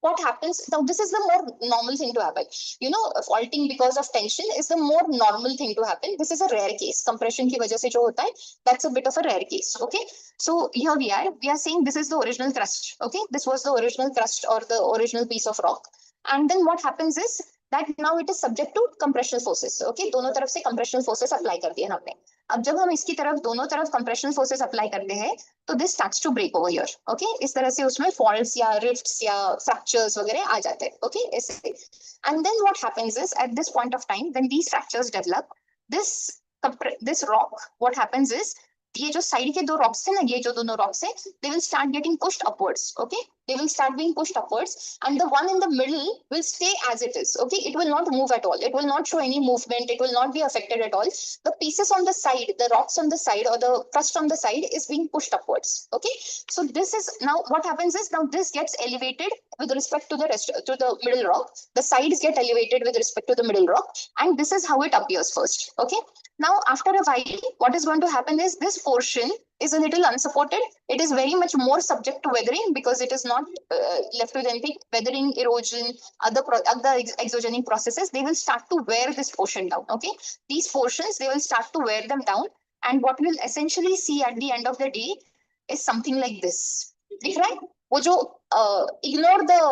what happens now, this is the more normal thing to happen. You know, faulting because of tension is the more normal thing to happen. This is a rare case. Compression की वजह से जो होता है, that's a bit of a rare case. Okay, so here we are saying this is the original crust. Okay, this was the original crust or the original piece of rock, and then what happens is that now it is subject to compressional forces. Okay, दोनों तरफ से compressional forces apply कर दिए हमने. अब जब हम इसकी तरफ दोनों तरफ कंप्रेशन फोर्सेस अप्लाई करते हैं तो this starts to break over here. Okay, इस तरह से उसमें फॉल्ट्स या रिफ्ट्स या फ्रैक्चर्स वगैरह आ जाते हैं. ओके, ऐसे. And then what happens is at this point of time when these fractures develop, this rock, what happens is, ये जो साइड के दो रॉक्स थे ना, ये जो दोनों रॉक्स है, they will start getting pushed upwards. Okay, they will start being pushed upwards, and the one in the middle will stay as it is. Okay, it will not move at all. It will not show any movement. It will not be affected at all. The pieces on the side, the rocks on the side, or the crust on the side is being pushed upwards. Okay, so this is now what happens is now this gets elevated with respect to the rest, to the middle rock. The sides get elevated with respect to the middle rock, and this is how it appears first. Okay, now after a while, what is going to happen is this portion is a little unsupported. It is very much more subject to weathering because it is not left with anything. Weathering, erosion, other exogenic processes, they will start to wear this portion down. Okay, these portions, they will start to wear them down, and what we'll essentially see at the end of the day is something like this. दिख रहा है? वो जो ignore the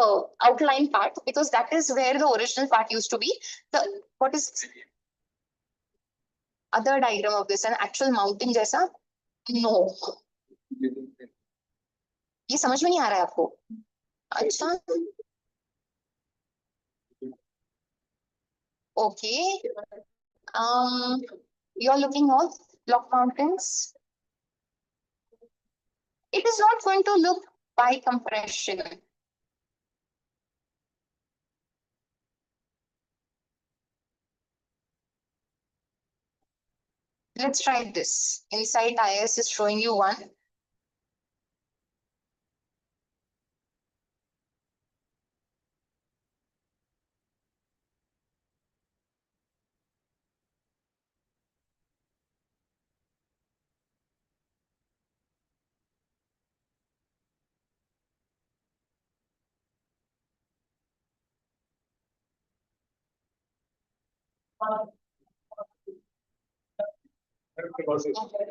outline part because that is where the original part used to be. The what is other diagram of this, an actual mountain जैसा? No, ये समझ में नहीं आ रहा है आपको? अच्छा, okay. You are looking all block mountains. It is not going to look by compression. Let's try this. Inside IS is showing you one.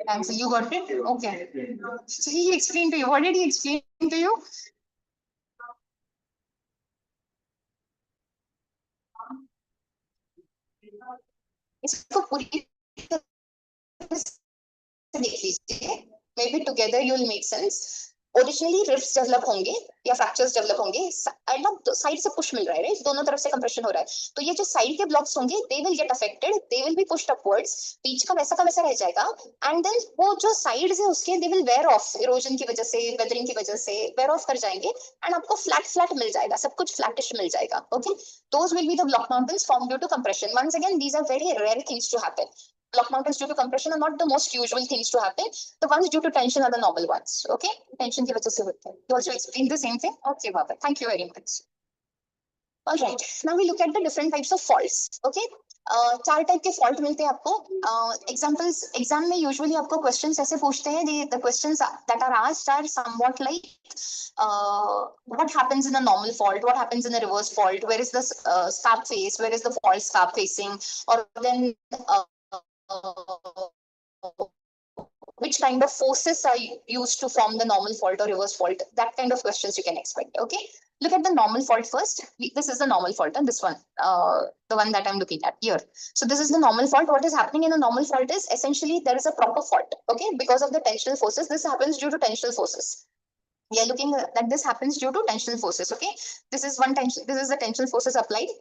Thanks. You got it? Okay. So he explained to you. What did he explain to you? इसको पूरी देख लीजिए. Maybe together you will make sense. Originally rifts develop होंगे या fractures develop होंगे, side से push मिल रहा है, राइट? दोनों तरफ से कंप्रेशन हो रहा है, तो ये जो साइड के ब्लॉक्स होंगे they will get affected, they will be pushed upwards, बीच का वैसा रह जाएगा, एंड देन वो जो साइड्स है उसके they will where of, erosion की वजह से, वेदरिंग की वजह से वेयर ऑफ कर जाएंगे, एंड आपको फ्लैट मिल जाएगा, सब कुछ फ्लैटिश मिल जाएगा. Okay, those will be the block mountains form due to compression. Once again, these are very rare things to happen. Block mountains due to compression are not the most usual things to happen. The ones due to tension are the normal ones. Okay, tension की वजह से होता है. You also explained the same thing. Okay, Baba. Thank you very much. All right. Now we look at the different types of faults. Okay. चार type के fault मिलते हैं आपको. एग्जाम्पल्स एग्जाम में यूजुअली आपको क्वेश्चंस ऐसे पूछते हैं. The questions that are asked are somewhat like what happens in a normal fault, what happens in a reverse fault, where is the scarp face, where is the fault scarp facing, or then which kind of forces are used to form the normal fault or reverse fault. That kind of questions you can expect. Okay, look at the normal fault first. This is the normal fault, and this one, the one that I'm looking at here. So this is the normal fault. What is happening in a normal fault is essentially there is a proper fault. Okay, because of the tensional forces, this happens due to tensional forces. We are looking that this happens due to tensional forces. Okay, this is one tension. This is the tensional forces applied.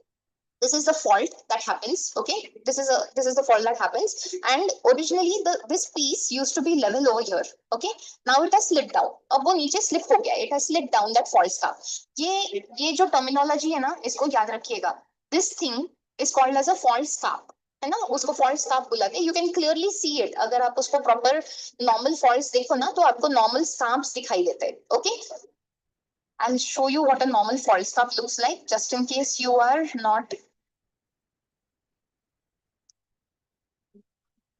This is the fault that happens. Okay, this is the fault that happens. And originally this piece used to be level over here. Okay, now it has slipped down. अब वो नीचे slip हो गया. It has slipped down that fault scarp. ये जो terminology है ना, इसको याद रखिएगा. This thing is called as a fault scarp. है ना, उसको fault scarp बुलाते हैं. You can clearly see it. अगर आप उसको proper normal faults देखो ना, तो आपको normal scarps दिखाई देते हैं. Okay, I'll show you what a normal fault scarp looks like, just in case you are not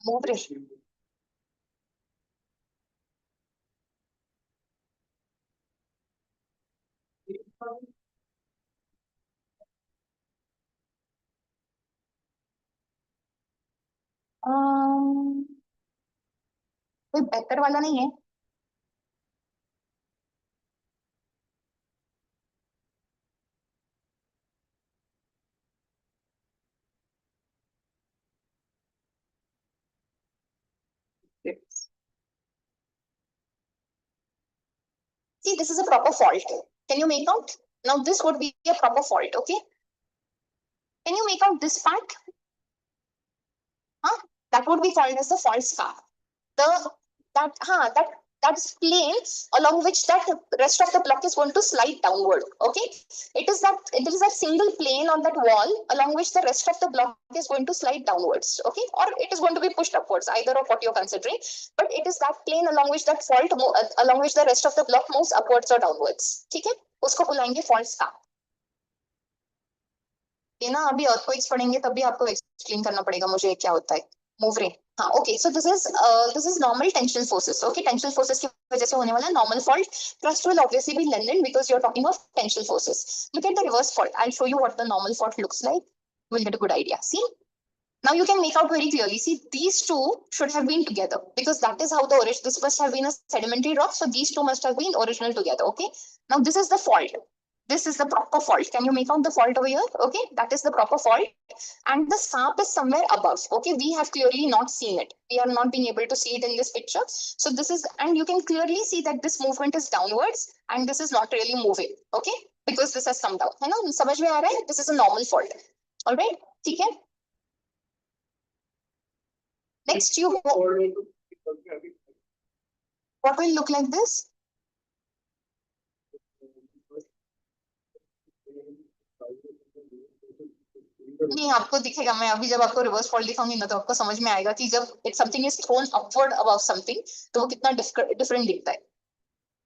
moving. कोई बेहतर वाला नहीं है. See, this is a proper fault. Can you make out? Now this would be a proper fault. Okay. Can you make out this part? Huh? That would be called as the fault scar. That's plane along which that rest of the block is going to slide downward. Okay, it is that single plane on that wall along which the rest of the block is going to slide downwards. Okay, or it is going to be pushed upwards, either of what you're considering, but it is that plane along which that fault along which the rest of the block moves upwards or downwards. ठीक है, उसको बुलाएंगे fault scar. ये ना अभी earthquakes पढ़ेंगे तब भी आपको explain करना पड़ेगा मुझे क्या होता है. Move रे. हाँ, okay, so this is normal tension forces. Okay, tension forces की वजह से होने वाला normal fault. Thrust will obviously be lengthened because you're talking of tension forces. Look at the reverse fault. I'll show you what the normal fault looks like. We'll get a good idea. See, now you can make out very clearly. See, these two should have been together because that is how this must have been a sedimentary rock. So these two must have been original together. Okay, now this is the fault. This is the proper fault. Can you make out the fault over here? Okay, that is the proper fault. And the scarp is somewhere above. Okay, we have clearly not seen it. We are not being able to see it in this picture. So this is, and you can clearly see that this movement is downwards and this is not really moving. Okay, because this has come down. है ना, समझ में आ रहा है? This is a normal fault. All right, ठीक है? Next, what will look like this? नहीं, आपको दिखेगा. मैं अभी जब आपको रिवर्स फॉल्ट दिखाऊंगी ना, तो आपको समझ में आएगा कि जब something is throne upward above something, तो वो कितना डिफरेंट दिखता है.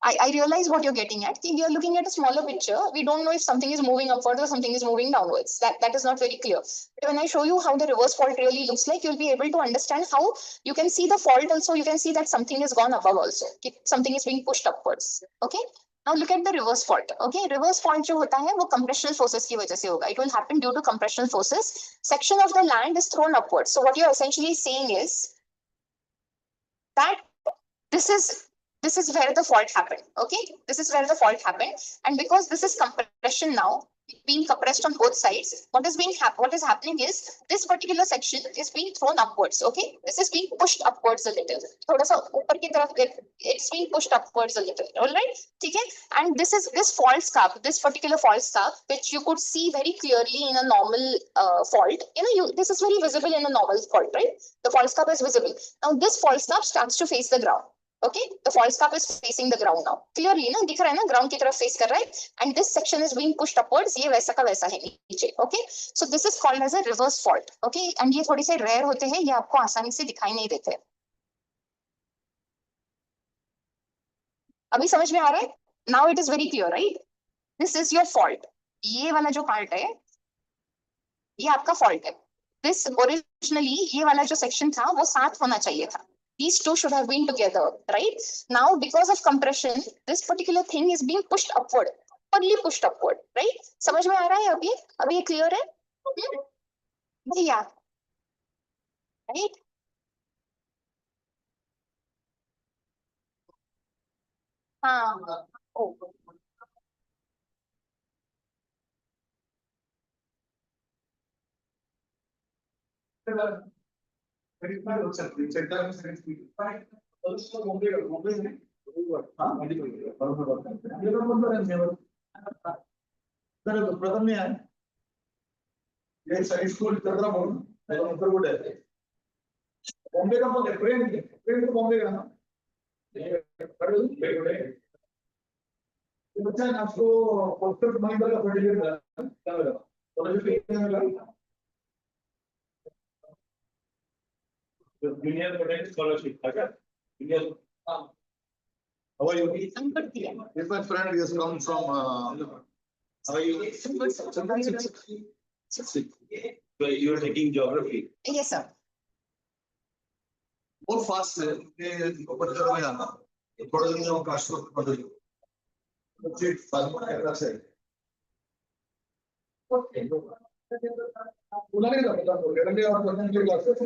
I realize what you're getting at. You're looking at a smaller picture. We don't know if something is moving upwards or something is moving downwards. That is not very clear. But when I show you how the reverse fault really looks like, you'll be able to understand how you can see the fault also. You can see that something has gone above also. Something is being pushed upwards. Okay. Now look at the reverse fault. Okay, reverse fault जो होता है वो compressional forces की वजह से होगा. It will happen due to compressional forces. Section of the land is thrown upwards. So what you're essentially saying is that this is where the fault happened. Okay, this is where the fault happened, and because this is compression now, being compressed on both sides, what is happening is this particular section is being thrown upwards. Okay, this is being pushed upwards a little. थोड़ा सा ऊपर की तरफ, it's being pushed upwards a little. All right, ठीक है? And this fault scarp, this particular fault scarp, which you could see very clearly in a normal fault. This is very visible in a normal fault, right? The fault scarp is visible. Now this fault scarp starts to face the ground. Okay, the fault scarp is facing the ground now. Clearly, ना दिख रहा है ना, ground की तरफ face कर रहा है, and this section is being pushed upwards. ये वैसा का वैसा है नीचे. Okay, so this is called as a reverse fault. Okay, and ये थोड़ी से rare होते हैं, ये आपको आसानी से दिखाई नहीं देते. अभी समझ में आ रहा है? Now it is very clear, right? This is your fault. ये वाला जो part है, ये आपका fault है. This originally ये वाला जो section था, वो साथ होना चाहिए था. These two should have been together, right? Now, because of compression, this particular thing is being pushed upward, upwardly pushed upward, right? समझ में आ रहा है अभी? अभी ये clear है? भैया, right? हाँ. Oh. ये साइड स्कूल चल रहा हूँ मैं तो अंतर बोल रहे बॉम्बे का बोल ट्रेन ट्रेन तो बॉम्बे का ना बच्चा आपको पोस्टर माइंड का सर्टिफिकेट क्या मिला दुनिया में स्कॉलरशिप था क्या दुनिया how are you? I'm good. Yes, my friend has come from how are you? So you are taking geography. Yes, sir. बहुत फास्ट है ये पढ़ते रहो यहाँ थोड़ा दिन में काश को पढ़ते रहो बच्चे फास्ट करना चाहिए उन्होंने तो पता हो गया लगे और पढ़ने के क्लासेस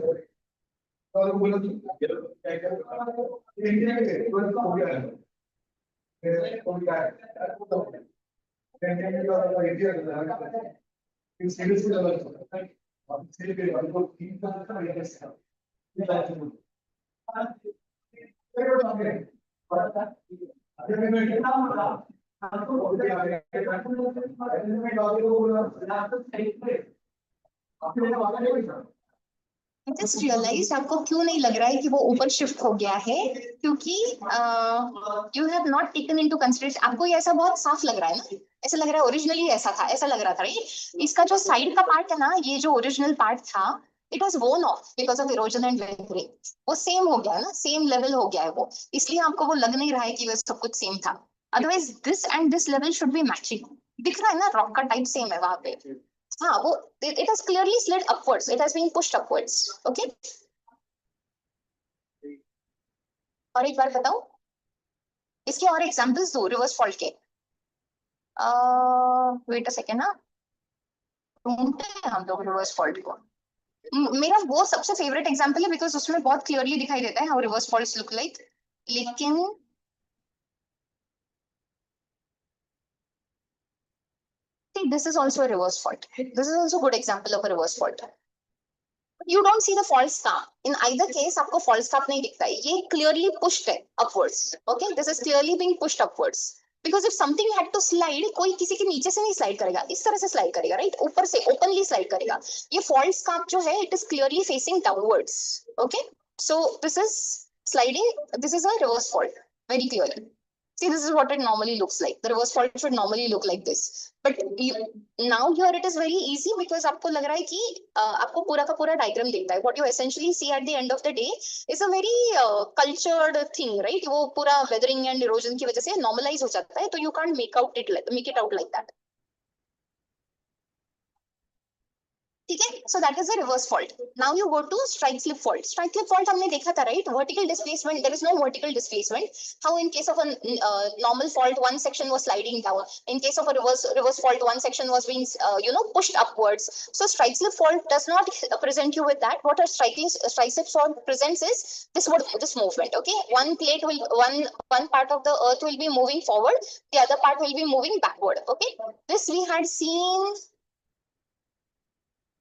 और बोला कि इंडिया के हो गया है कौन का है इंडिया का इन सीरीज के लेवल अब सीरीज के लेवल को तीन का ये जस्ट रियलाइज आपको क्यों नहीं लग रहा है कि वो ऊपर शिफ्ट हो गया है क्योंकि you have not taken into consideration आपको ये ऐसा बहुत साफ लग रहा है ना ऐसा लग रहा है ओरिजिनली ऐसा था ऐसा लग रहा था राइट इसका जो साइड का पार्ट है ना ये जो ओरिजिनल पार्ट था इट वॉज वोन of because of erosion and weathering वो सेम हो गया है ना सेम लेवल हो गया है वो इसलिए आपको वो लग नहीं रहा है कि वो सब कुछ सेम था otherwise this and this level should be matching दिख रहा है ना रॉक का टाइप सेम है वहां पे हाँ वो it has clearly slid upwards it has been pushed upwards okay और एक बार बताओ इसके और एग्जांपल्स दो रिवर्स फॉल्ट के वेट अ सेकेंड ना ढूंढते हैं हम लोग रिवर्स फॉल्ट को मेरा वो सबसे फेवरेट एग्जांपल है बिकॉज उसमें बहुत क्लियरली दिखाई देता है how reverse faults look like लेकिन this is also a reverse fault this is also a good example of a reverse fault you don't see the false scarp in either case आपको false scarp नहीं दिखता है ये clearly pushed है upwards okay this is clearly being pushed upwards because if something had to slide कोई किसी के नीचे से नहीं slide करेगा इस तरह से slide करेगा right ऊपर से openly slide करेगा ये false scarp जो है it is clearly facing downwards okay so this is sliding this is a reverse fault very clearly see this is what it normally looks like the reverse fault should normally look like this but now here it is very easy because आपको लग रहा है कि आपको पूरा का पूरा diagram दिखता है what you essentially see at the end of the day is a very cultured thing right वो पूरा weathering and erosion की वजह से normalize हो जाता है तो you can't make it out like that ठीक है so that is a reverse fault now you go to strike slip fault हमने देखा था right vertical displacement there is no vertical displacement how in case of a normal fault one section was sliding down in case of a reverse fault one section was being pushed upwards so strike slip fault does not present you with that what a strike slip fault presents is this movement okay one part of the earth will be moving forward the other part will be moving backward okay this we had seen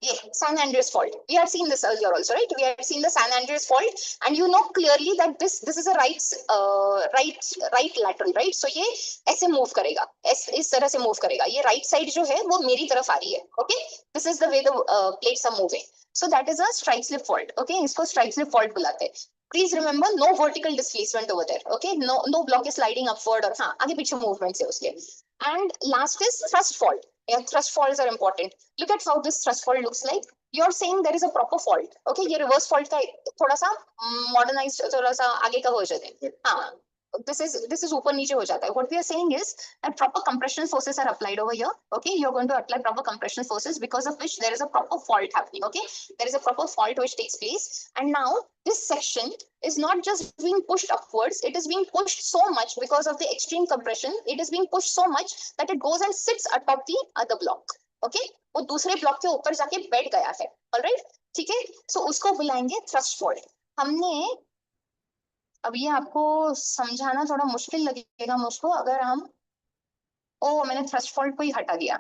yeah, San Andreas fault. We have seen this earlier also, right? We have seen the San Andreas fault, and you know clearly that this is a right lateral, right? So ये ऐसे move करेगा, इस तरह से move करेगा. ये right side जो है वो मेरी तरफ आ रही है, okay? This is the way the plates are moving. So that is a strike slip fault, okay? इसको strike slip fault बुलाते हैं. Please remember no vertical displacement over there, okay? No block is sliding upward और हाँ आगे पीछे movements है उसके. And last is thrust fault. Yeah, thrust faults are important. Look at how this thrust fault looks like. You're saying there is a proper fault. Okay, ये reverse fault का थोड़ा सा modernized थोड़ा सा आगे का version है. हाँ, this is ऊपर नीचे हो जाता है. What we are saying is that proper compressional forces are applied over here. Okay, you're going to apply proper compressional forces because of which there is a proper fault happening. Okay, there is a proper fault which takes place, and now this section is not just being pushed upwards, it is being pushed so much because of the extreme compression. It is being pushed so much that it goes and sits atop the other block. Okay, वो दूसरे block के ऊपर जाके बैठ गया है. Alright, ठीक है. सो उसको बुलाएंगे थ्रस्ट फॉल्ट. हमने अब ये आपको समझाना थोड़ा मुश्किल लगेगा मुझको अगर हम मैंने थ्रस्ट फॉल्ट को ही हटा दिया.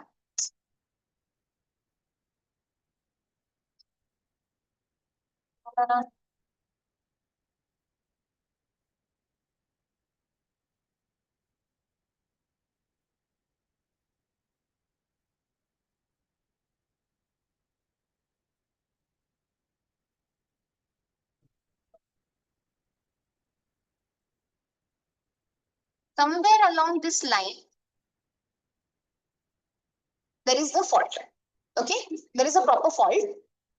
somewhere along this line, there is the fault. Okay, there is a proper fault,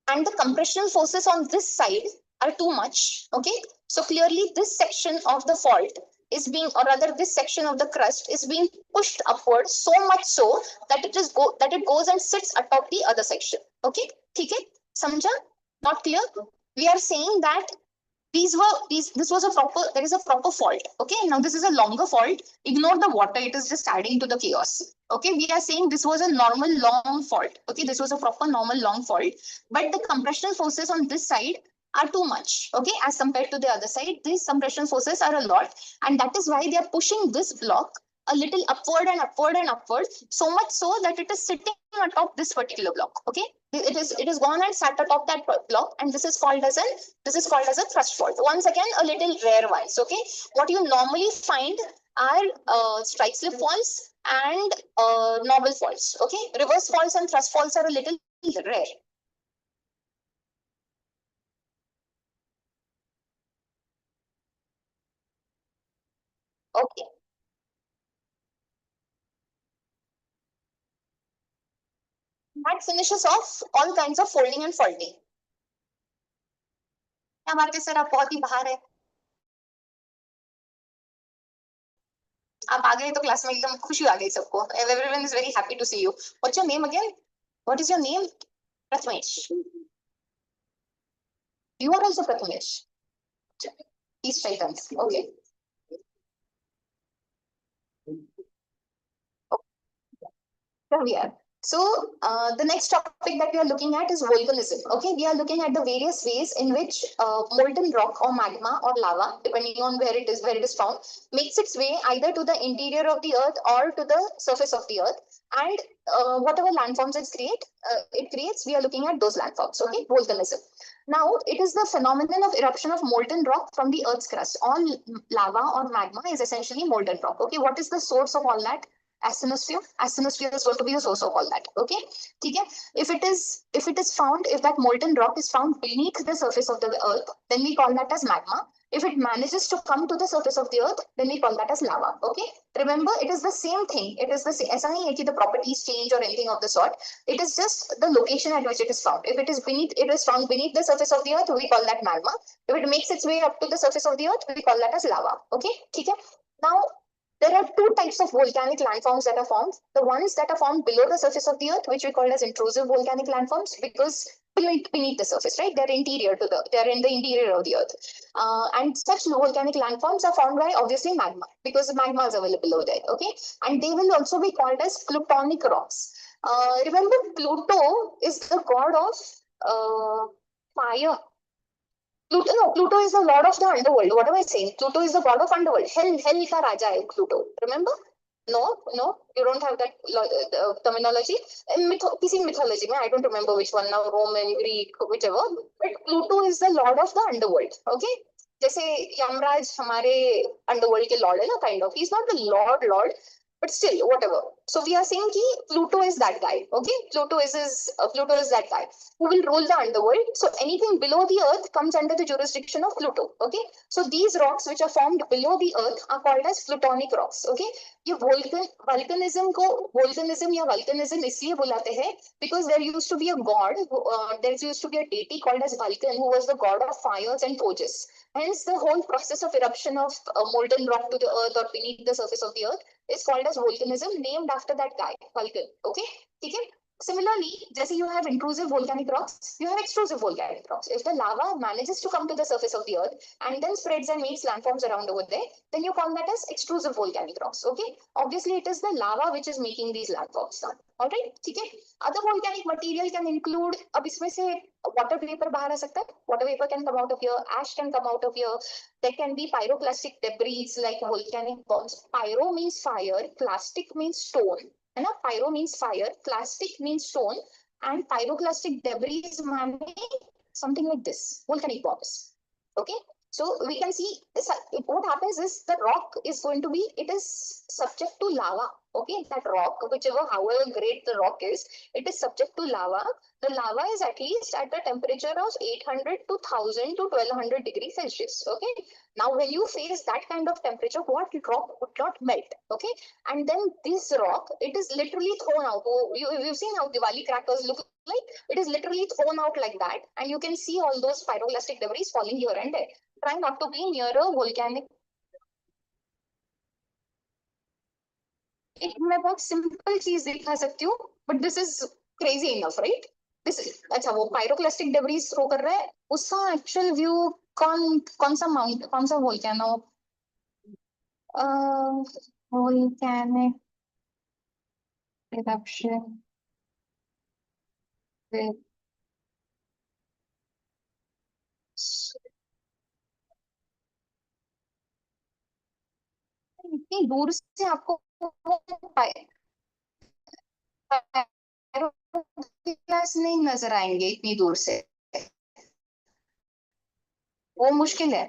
and the compressional forces on this side are too much. Okay, so clearly this section of the fault is being, or rather this section of the crust is being pushed upward so much so that it goes and sits atop the other section. Okay, ठीक है, समझा? Not clear? We are saying that this was a proper, there is a proper fault. Okay, now this is a longer fault. Ignore the water, it is just adding to the chaos. Okay, we are saying this was a normal long fault. Okay, this was a proper normal long fault, but the compressional forces on this side are too much. Okay, as compared to the other side, these compression forces are a lot, and that is why they are pushing this block a little upward and upward and upward, so much so that it is sitting atop this particular block. Okay, it is gone and sat atop that block, and this is called as a thrust fault. Once again, a little rare ones. Okay, what you normally find are strike slip faults and normal faults. Okay, reverse faults and thrust faults are a little rare. Okay. That finishes off all kinds of folding and faulting. क्या बात है sir, आप बहुत ही बाहर है. आप आ गए तो क्लास में एकदम खुशी आ गई सबको. Everyone is very happy to see you. What's your name again? What is your name? Prathamesh. You are also Prathamesh. East Titans. Okay. Here we are. So the next topic that we are looking at is volcanism. Okay, we are looking at the various ways in which molten rock or magma or lava, depending on where it is found, makes its way either to the interior of the earth or to the surface of the earth, and whatever landforms it creates, we are looking at those landforms. Okay, volcanism. Now, it is the phenomenon of eruption of molten rock from the earth's crust. All lava or magma is essentially molten rock. Okay, what is the source of all that? Asthenosphere. Asthenosphere is going to be the source of all that. Okay, okay. If that molten rock is found beneath the surface of the earth, then we call that as magma. If it manages to come to the surface of the earth, then we call that as lava. Okay, remember, it is the same thing. It is the same. ऐसा नहीं है कि the properties change or anything of the sort. It is just the location at which it is found. If it is found beneath the surface of the earth, we call that magma. If it makes its way up to the surface of the earth, we call that as lava. Okay, ठीक है. Now, there are two types of volcanic landforms that are formed. The ones that are formed below the surface of the earth, which we call as intrusive volcanic landforms, because beneath the surface, right? They're in the interior of the earth. And such volcanic landforms are formed by obviously magma, because the magma is available over there. Okay, and they will also be called as plutonic rocks. Remember, Pluto is the god of fire. Pluto is the lord of the underworld. What am I saying? Pluto is the god of underworld. Hell ka raja hai Pluto. Remember? No, you don't have that terminology. Kisi mythology, I don't remember which one now, Roman, Greek, whichever. But Pluto is the lord of the underworld. Okay? जैसे यमराज हमारे underworld के Lord है ना, kind of. He is not the Lord, but still, whatever. So we are saying ki Pluto is that guy. Okay, Pluto is that guy who will rule the underworld. So anything below the earth comes under the jurisdiction of Pluto. Okay, so these rocks which are formed below the earth are called as plutonic rocks. Okay, ये volcanism या volcanism इसलिए बुलाते हैं because there used to be a god, there used to be a deity called as Vulcan, who was the god of fires and forges. Hence, the whole process of eruption of molten rock to the earth or beneath the surface of the earth is called as volcanism, named after that guy, Vulcan. Okay? Okay? Similarly, जैसे you have intrusive volcanic rocks, you have extrusive volcanic rocks. If the lava manages to come to the surface of the earth and then spreads and makes landforms around over there, then you call that as extrusive volcanic rocks. Okay? Obviously, it is the lava which is making these landforms now. All right? ठीक है? Other volcanic material can include, अब इसमें से water vapor बाहर आ सकता है. Water vapor can come out of here. Ash can come out of here. There can be pyroclastic debris like volcanic bombs. Pyro means fire. Clastic means stone. And pyro means fire. Plastic means stone. And pyroclastic debris is something like this. Volcanic bombs. Okay. So we can see what happens is the rock is going to be, it is subject to lava. Okay, that rock, whichever, however great the rock is, it is subject to lava. The lava is at least at a temperature of 800 to 1000 to 1200 degrees Celsius. Okay, now when you face that kind of temperature, what rock would not melt? Okay, and then this rock, it is literally thrown out. Oh, you've seen how Diwali crackers look like? It is literally thrown out like that, and you can see all those pyroclastic debris falling here and there. Try not to be near a volcanic. मैं बहुत simple चीज दिखा सकती हूँ, but this is crazy enough, right? This is, अच्छा वो pyroclastic debris throw कर रहा है, उसका actual view कौन सा माउंट, कौन सा volcano, volcanic eruption with, इतनी दूर से आपको पायरोग्लास नहीं नजर आएंगे इतनी दूर से, वो मुश्किल है।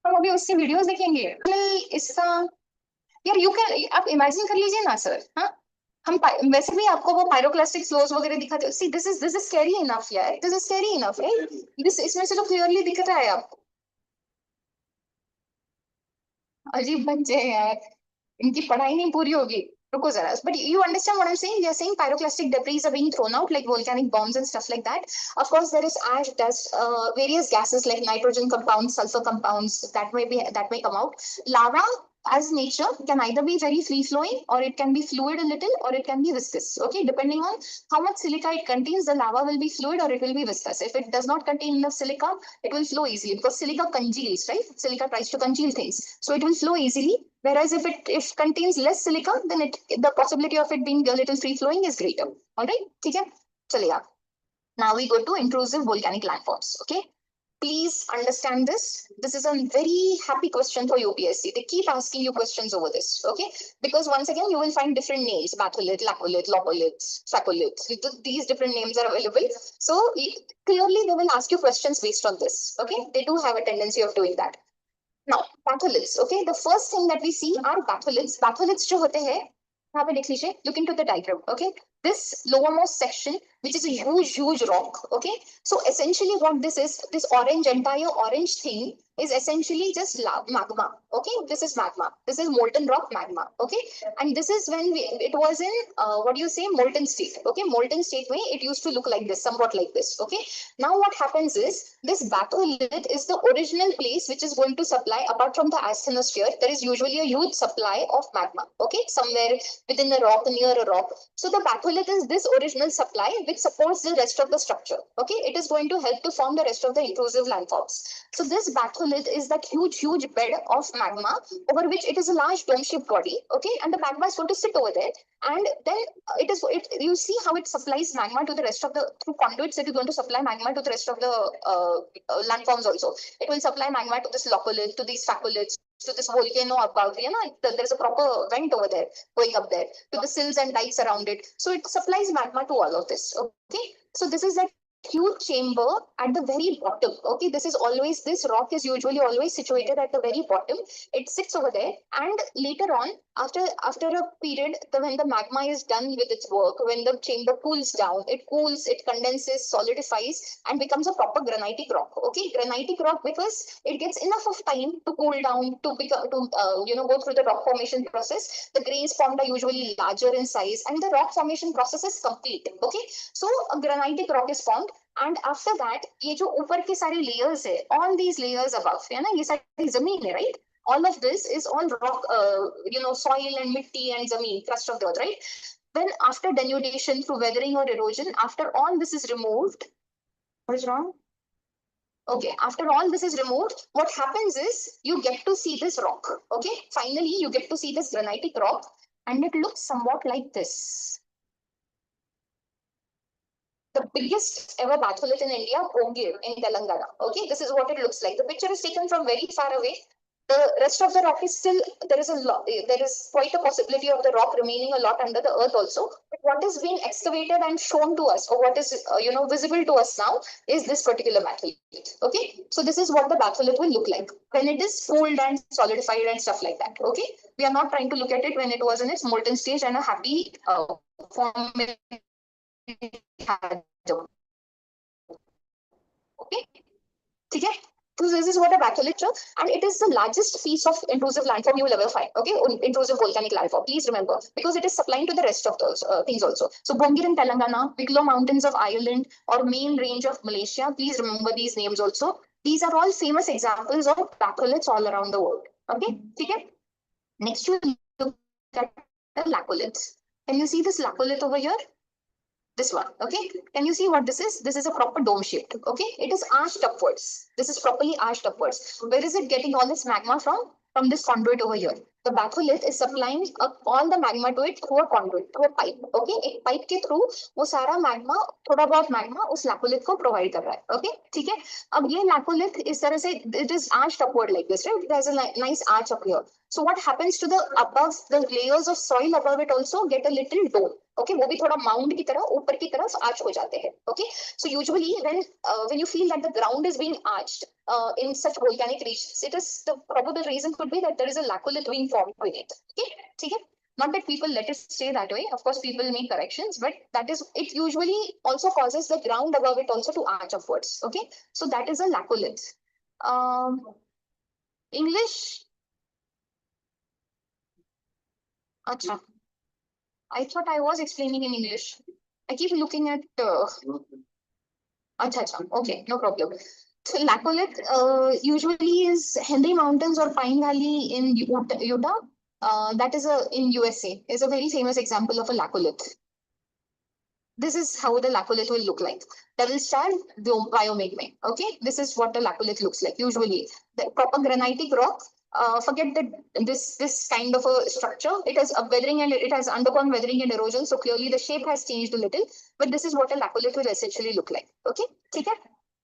हम अभी उसकी वीडियोस देखेंगे इसका, यार यू कैन, आप इमेजिन कर लीजिए ना सर। हाँ, हम वैसे भी आपको वो पायरोक्लास्टिक फ्लोज वगैरह दिखाते हैं। See this is scary enough यार, this is scary enough right, this इसमें से तो क्लियरली दिख रहा है आपको। अजीब बच्चे हैं यार, इनकी पढ़ाई नहीं पूरी होगी। रुको जरा, but you understand what I'm saying? You're saying pyroclastic debris are being thrown out like volcanic bombs and stuff like that. Of course, there is ash, dust, various gases like nitrogen compounds, sulfur compounds that may come out. Lava, as nature, can either be very free flowing, or it can be fluid a little, or it can be viscous. Okay, depending on how much silica it contains, the lava will be fluid or it will be viscous. If it does not contain enough silica, it will flow easily because silica congeals, right? Silica tries to congeal things, so it will flow easily. Whereas if contains less silica, then the possibility of it being a little free flowing is greater. All right, okay, चलेगा. Now we go to intrusive volcanic landforms. Okay, please understand this. This is a very happy question for UPSC. They keep asking you questions over this. Okay, because once again you will find different names: batholith, lacolith, locolith, sacolith. These different names are available. So clearly they will ask you questions based on this. Okay, they do have a tendency of doing that. Now, batholiths. Okay, the first thing that we see are batholiths. Batholiths जो होते हैं, यहाँ पे देख लीजिए. Look into the diagram. Okay, this lowermost section, which is a huge rock. Okay, so essentially what this is, this entire orange thing is essentially just magma. Okay, this is magma. This is molten rock magma. Okay, and this is when it was in what do you say, molten state. Okay, molten state way it used to look like this, somewhat like this. Okay, now what happens is this batholith is the original place which is going to supply, apart from the asthenosphere, there is usually a huge supply of magma. Okay, somewhere within the rock, near a rock. So the batholith is this original supply which supports the rest of the structure. Okay, it is going to help to form the rest of the intrusive landforms. So this batholith is that huge bed of magma over which it is a large dome-shaped body. Okay, and the magma is going to sit over there, and then you see how it supplies magma to the rest of the, through conduits. It is going to supply magma to the rest of the landforms also. It will supply magma to this locolith, to these sacoliths, to this volcano above. You know, there's a proper vent over there going up there, to the sills and dikes around it. So it supplies magma to all of this. Okay, so this is that huge chamber at the very bottom. Okay, this rock is usually always situated at the very bottom. It sits over there, and later on, after a period, when the magma is done with its work, when the chamber cools down, it cools, it condenses, solidifies, and becomes a proper granitic rock. Okay, granitic rock because it gets enough of time to cool down, to become, to go through the rock formation process. The grains formed are usually larger in size, and the rock formation process is complete. Okay, so a granitic rock is formed. And after that, ये जो ऊपर के सारे layers है, all these layers above, है ना, ये सारी जमीन है, right? All of this is all rock, soil and mitti and zameen, crust of the earth, right? Then after denudation through weathering or erosion, after all this is removed, what is wrong? Okay, after all this is removed, what happens is you get to see this rock. Okay, finally you get to see this granitic rock, and it looks somewhat like this. The biggest ever batholith in India, Ongir in Telangana. Okay, this is what it looks like. The picture is taken from very far away. The rest of the rock is still, there is a lot, there is quite a possibility of the rock remaining a lot under the earth also. But what is being excavated and shown to us, or what is visible to us now, is this particular batholith. Okay, so this is what the batholith will look like when it is cooled and solidified and stuff like that. Okay, we are not trying to look at it when it was in its molten stage and a happy form it had. Okay. Okay. So this is what a batholith is, and it is the largest piece of intrusive landform you will ever find. Okay, intrusive volcanic landform. Please remember, because it is supplying to the rest of those things also. So Bongir in Telangana, Wicklow Mountains of Ireland, or main range of Malaysia. Please remember these names also. These are all famous examples of batholiths all around the world. Okay, okay. Next, we look at the laccoliths. Can you see this laccolith over here? This one. Okay, can you see what this is? This is a proper dome shaped. Okay, it is arched upwards. This is properly arched upwards. Where is it getting all this magma from? From this conduit over here. The batholith is supplying all the magma to it through a conduit, through a pipe. Okay, एक pipe के through वो सारा magma, थोड़ा बहुत magma उस laccolith को provide कर रहा है. Okay, ठीक है. अब ये laccolith इस तरह से, it is arched upward like this, right? There's a nice arch up here. So what happens to the above, the layers of soil above it also get a little dome. Okay, वो भी थोड़ा mound की तरह ऊपर की तरफ arch हो जाते हैं. Okay, so usually when you feel that the ground is being arched in such volcanic regions, it is, the probable reason could be that there is a laccolith being formed with it. Okay, okay. Not that people let it stay that way. Of course, people make corrections, but that is, it usually also causes the ground above it also to arch upwards. Okay, so that is a laccolith. English. Acha. I thought I was explaining in English. I keep looking at. Acha, acha. Okay, no problem. So laccolith usually is Henry Mountains or Pine Valley in Utah. That is in USA. Is a very famous example of a laccolith. This is how the laccolith will look like. Devil star biomagma. Okay, this is what the laccolith looks like. Usually, the proper granitic rock. Forget that this kind of a structure. It has a weathering and it has undergone weathering and erosion. So clearly, the shape has changed a little. But this is what a laccolith will essentially look like. Okay, okay.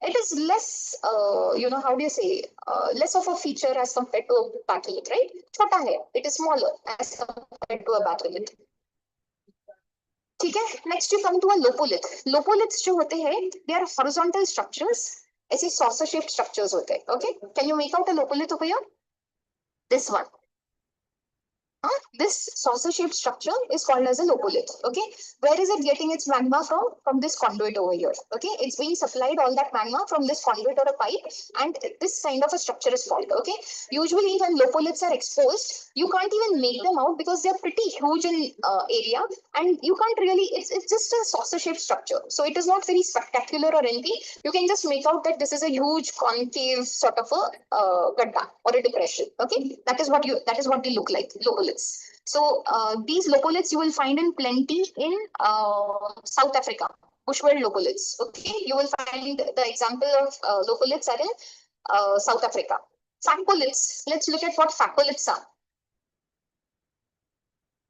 It is less, how do you say, less of a feature as compared to a batholith, right? Chota hai. It is smaller as compared to a batholith. ठीक है. Next you come to a lopolith. Lopoliths जो होते हैं, they are horizontal structures. ऐसे saucer shaped structures होते हैं. Okay, can you make out a lopolith over here? This one. This saucer-shaped structure is called as a locolith. Okay, where is it getting its magma from? From this conduit over here. Okay, it's being supplied all that magma from this conduit or a pipe, and this kind of a structure is formed. Okay, usually when locoliths are exposed, you can't even make them out because they are pretty huge in area, and you can't really. It's just a saucer-shaped structure, so it is not very spectacular or anything. You can just make out that this is a huge concave sort of a gadda or a depression. Okay, that is what they look like. Locoliths. So these locoliths you will find in plenty in South Africa, bushveld locoliths. Okay, you will find the example of locoliths are in South Africa. Phacoliths. Let's look at what phacoliths are.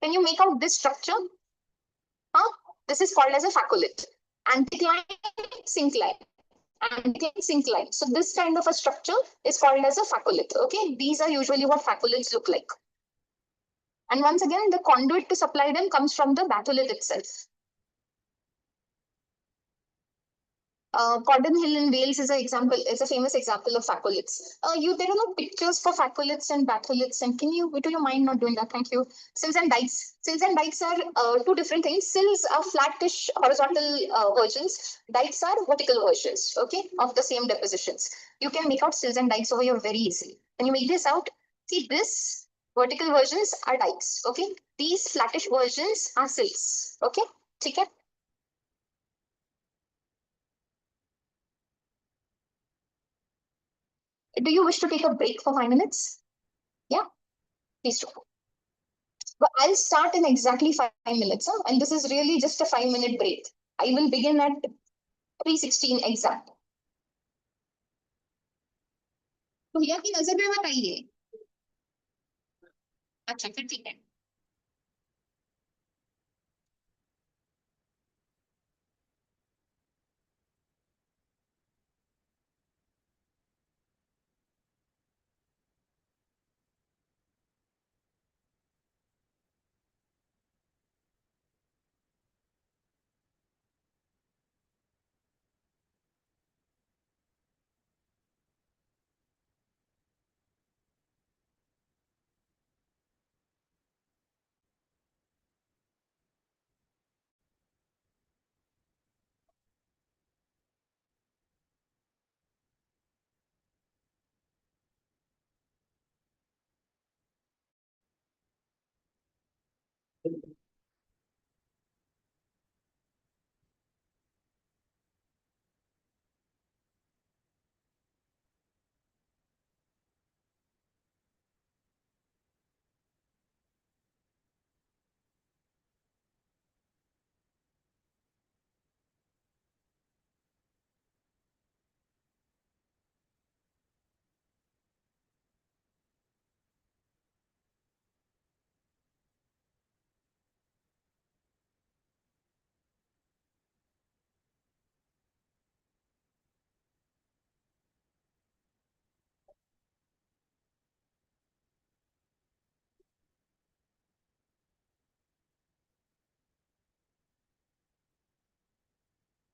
Can you make out this structure? This is called as a phacolith. Anticline, syncline. Anticline, syncline. So this kind of a structure is called as a phacolith. Okay, these are usually what phacoliths look like. And once again, the conduit to supply them comes from the batholith itself. Cordon Hill in Wales is a famous example of phacoliths. There are no pictures for phacoliths and batholiths. And do you mind not doing that? Thank you. Sills and dikes. Sills and dikes are two different things. Sills are flattish horizontal versions. Dikes are vertical versions, okay, of the same depositions. You can make out sills and dikes over here very easily. Can you make this out? See, this vertical versions are dikes, okay? These flattish versions are sills, okay? Okay? Do you wish to take a break for 5 minutes? Yeah, please do. But I'll start in exactly 5 minutes, and this is really just a 5-minute break. I will begin at 3:16 exact. तो भैया की नजर में मत आइए. अच्छा फिर ठीक है.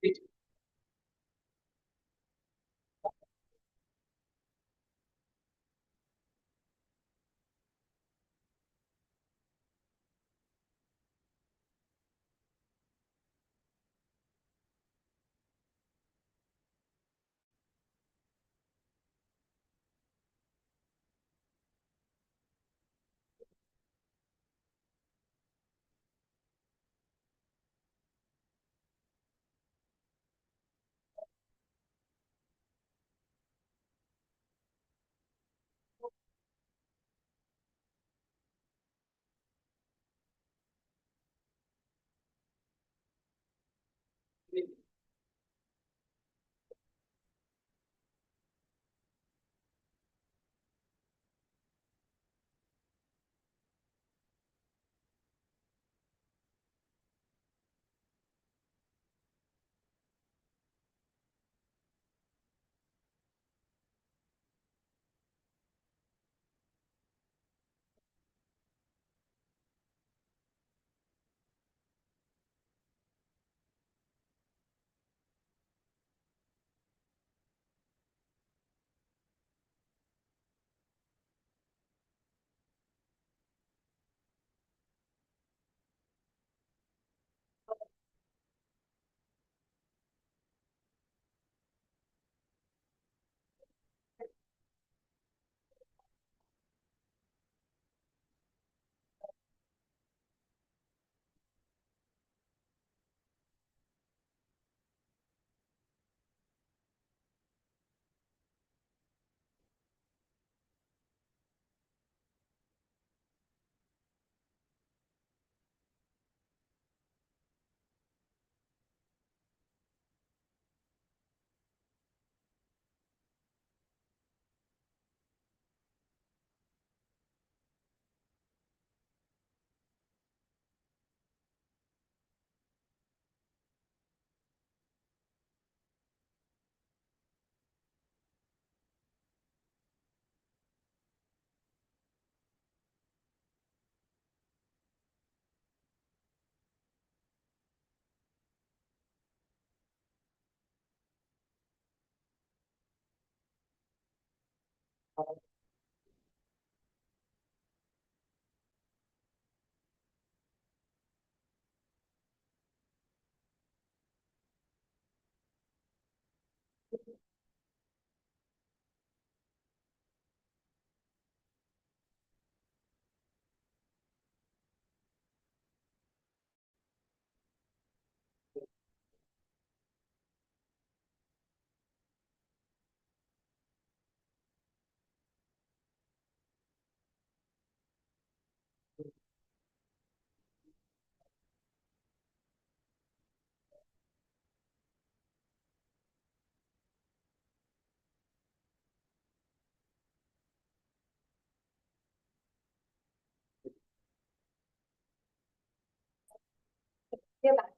We're back.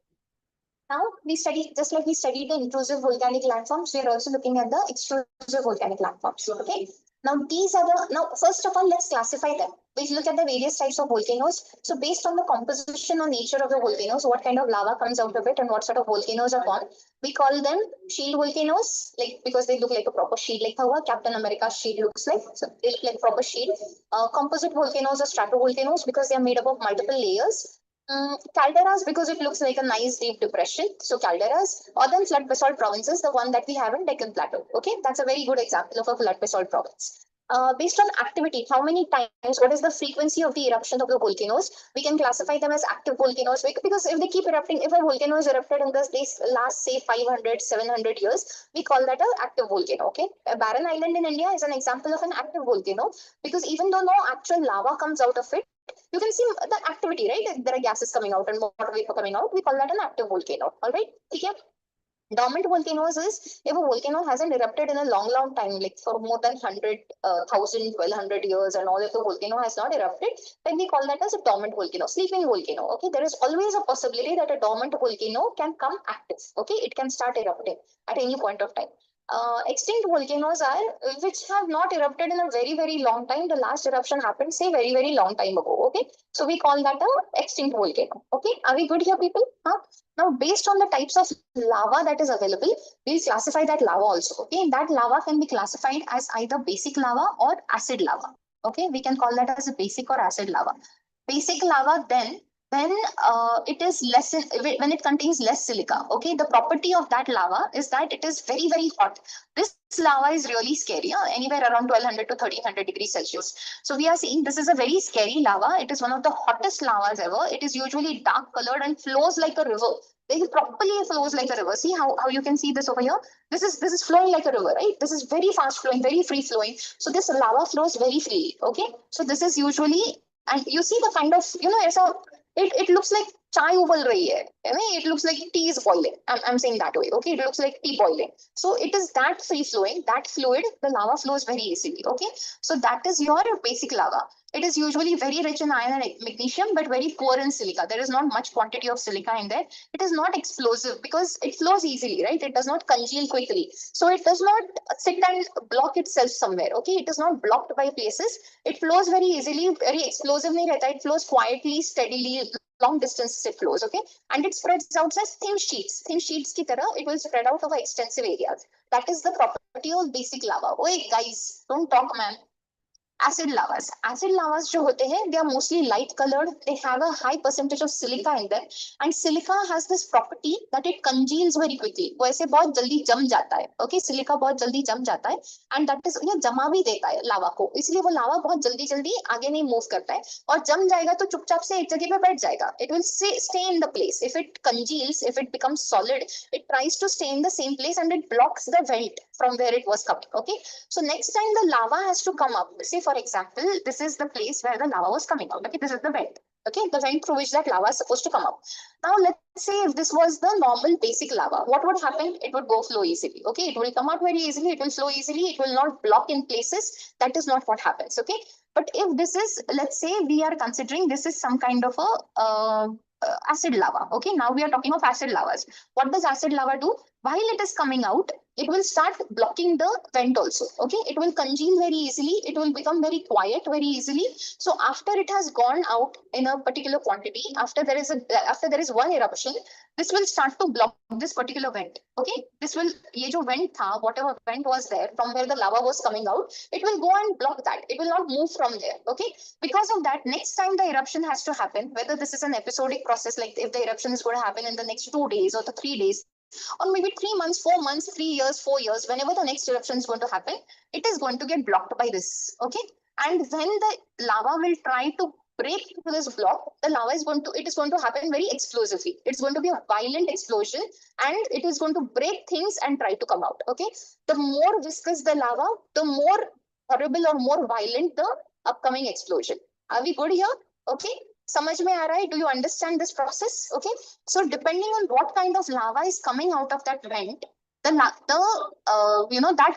Now we study, just like we studied the intrusive volcanic landforms, we are also looking at the extrusive volcanic landforms. Okay. Now these are the, now first of all, let's classify them. We look at the various types of volcanoes. So based on the composition or nature of the volcanoes, what kind of lava comes out of it and what sort of volcanoes are formed, we call them shield volcanoes, like because they look like a proper shield, like how a Captain America's shield looks like. So they look like proper shield. Composite volcanoes are stratovolcanoes because they are made up of multiple layers. Calderas because it looks like a nice deep depression. So calderas, or then flood basalt provinces, the one that we have in Deccan Plateau. Okay, that's a very good example of a flood basalt province. Based on activity, how many times, what is the frequency of the eruption of the volcanoes? We can classify them as active volcanoes because if they keep erupting, if a volcano is erupted in this last say 500, 700 years, we call that an active volcano. Okay, a barren island in India is an example of an active volcano because even though no actual lava comes out of it, you can see the activity, right? There are gases coming out and water vapor coming out. We call that an active volcano. All right. Okay. Dormant volcanoes is if a volcano hasn't erupted in a long, long time, like for more than 100, 1,000, 1,200 years, and all if the volcano has not erupted, then we call that as a dormant volcano, sleeping volcano. Okay, there is always a possibility that a dormant volcano can come active. Okay, it can start erupting at any point of time. extinct volcanoes are which have not erupted in a very, very long time. The last eruption happened, say, very, very long time ago. Okay, so we call that a extinct volcano. Okay, are we good here, people? Huh? Now, based on the types of lava that is available, we'll classify that lava also. Okay, that lava can be classified as either basic lava or acid lava. Okay, we can call that as a basic or acid lava. Basic lava, then when it is less when it contains less silica. Okay, the property of that lava is that it is very, very hot. This lava is really scary, anywhere around 1200 to 1300 degrees Celsius. So we are seeing this is a very scary lava. It is one of the hottest lavas ever. It is usually dark colored and flows like a river. It properly flows like a river. See how you can see this over here. This is flowing like a river, right? This is very fast flowing, very free flowing. So this lava flows very freely. Okay, so this is usually, and you see the kind of, it looks like chai ubal rahi hai. It looks like tea is boiling. I'm saying that way. Okay, it looks like tea boiling. So it is that free flowing, that fluid, the lava flows very easily. Okay, so that is your basic lava. It is usually very rich in iron and magnesium, but very poor in silica. There is not much quantity of silica in there. It is not explosive because it flows easily, right? It does not congeal quickly. So it does not sit and block itself somewhere. Okay, it is not blocked by places. It flows very easily, very explosive nahi rehta. It flows quietly, steadily, long distances it flows. Okay, and it spreads out as thin sheets. Thin sheets ki tarah, it will spread out over extensive areas. That is the property of basic lava. Oi, guys, don't talk, man. Acid lavas जो होते हैं, they are mostly light colored. They have a high percentage of silica in them, and silica has this property that it congeals very quickly. वो ऐसे बहुत जल्दी जम जाता है. Okay, silica बहुत जल्दी जम जाता है, and that is ये जमा भी देता है लावा को. इसलिए वो लावा बहुत जल्दी जल्दी आगे नहीं मूव करता है, और जम जाएगा तो चुपचाप से एक जगह पे बैठ जाएगा. It will stay in the place. If it congeals, if it becomes solid, it tries to stay in the same place and it blocks the vent from where it was coming. Okay, so next time the lava has to come up, say for example, this is the place where the lava was coming out. Okay, this is the vent. Okay, the vent through which that lava is supposed to come up. Now let's say if this was the normal basic lava, what would happen? It would go flow easily. Okay, it will come out very easily, it will flow easily, it will not block in places. That is not what happens. Okay, but if this is, let's say we are considering this is some kind of a acid lava. Okay, now we are talking of acid lavas. What does acid lava do? While it is coming out, it will start blocking the vent also. Okay, it will congeal very easily, it will become very quiet very easily. So after it has gone out in a particular quantity, after there is one eruption, this will start to block this particular vent. Okay, this will, ye jo vent tha, whatever vent was there from where the lava was coming out, it will go and block that. It will not move from there. Okay, because of that, next time the eruption has to happen, whether this is an episodic process, like if the eruption is going to happen in the next 2 days or the 3 days, or maybe 3 months, 4 months, 3 years, 4 years, whenever the next eruption is going to happen, it is going to get blocked by this. Okay, and when the lava will try to break through this block, the lava is going to, it is going to happen very explosively. It's going to be a violent explosion, and it is going to break things and try to come out. Okay, the more viscous the lava, the more horrible or more violent the upcoming explosion. Are we good here? Okay, समझ में आ रहा है? Do you understand this process? Okay, so depending on what kind of lava is coming out of that vent, that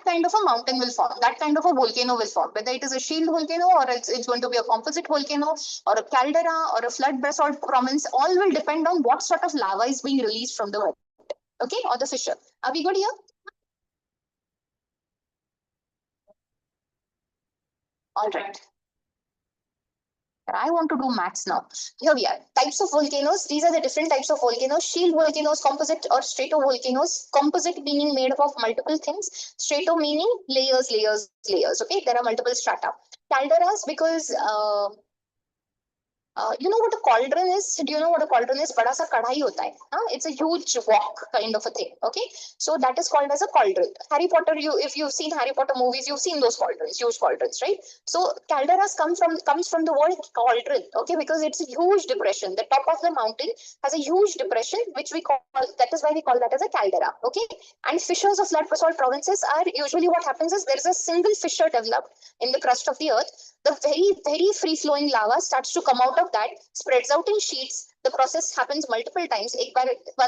kind of a mountain will form, that kind of a volcano will form, whether it is a shield volcano or it's going to be a composite volcano or a caldera or a flood basalt province. All will depend on what sort of lava is being released from the vent. Okay, or the fissure. Are we good here? All right. I want to do maths now. Here we are. Types of volcanoes. These are the different types of volcanoes. Shield volcanoes, composite or stratovolcanoes. Composite meaning made up of multiple things. Strato meaning layers, layers, layers. Okay, there are multiple strata. Calderas because you know what a cauldron is? Do you know what a cauldron is? बड़ा सा कढ़ाई होता है. It's a huge wok kind of a thing. Okay, so that is called as a cauldron. Harry Potter, if you've seen Harry Potter movies, you've seen those cauldrons, huge cauldrons, right? So calderas comes from the word cauldron. Okay, because it's a huge depression. The top of the mountain has a huge depression, which we call, that is why we call that as a caldera. Okay, and fissures of flood basalt provinces are usually, what happens is there is a single fissure developed in the crust of the earth. The very, very free flowing lava starts to come out of that, spreads out in sheets. The process happens multiple times.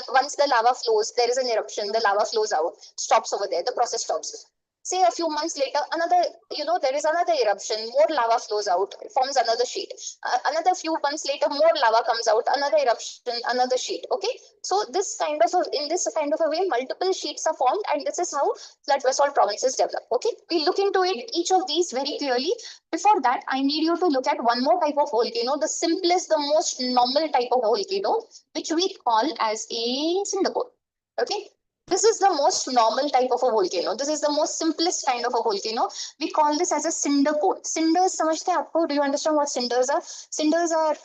Once the lava flows, there is an eruption, the lava flows out, stops over there, the process stops. Say a few months later, another, there is another eruption, more lava flows out, forms another sheet. Another few months later, more lava comes out, another eruption, another sheet. Okay, so in this kind of a way, multiple sheets are formed, and this is how flood basalt provinces develop. Okay, we look into it, each of these very clearly. Before that, I need you to look at one more type of volcano, the simplest, the most normal type of volcano, which we call as a cinder cone. Okay, this is the most normal type of a volcano. This is the most simplest kind of a volcano. We call this as a cinder cone. Cinders, समझते हैं आपको? Do you understand what cinders are? Cinders are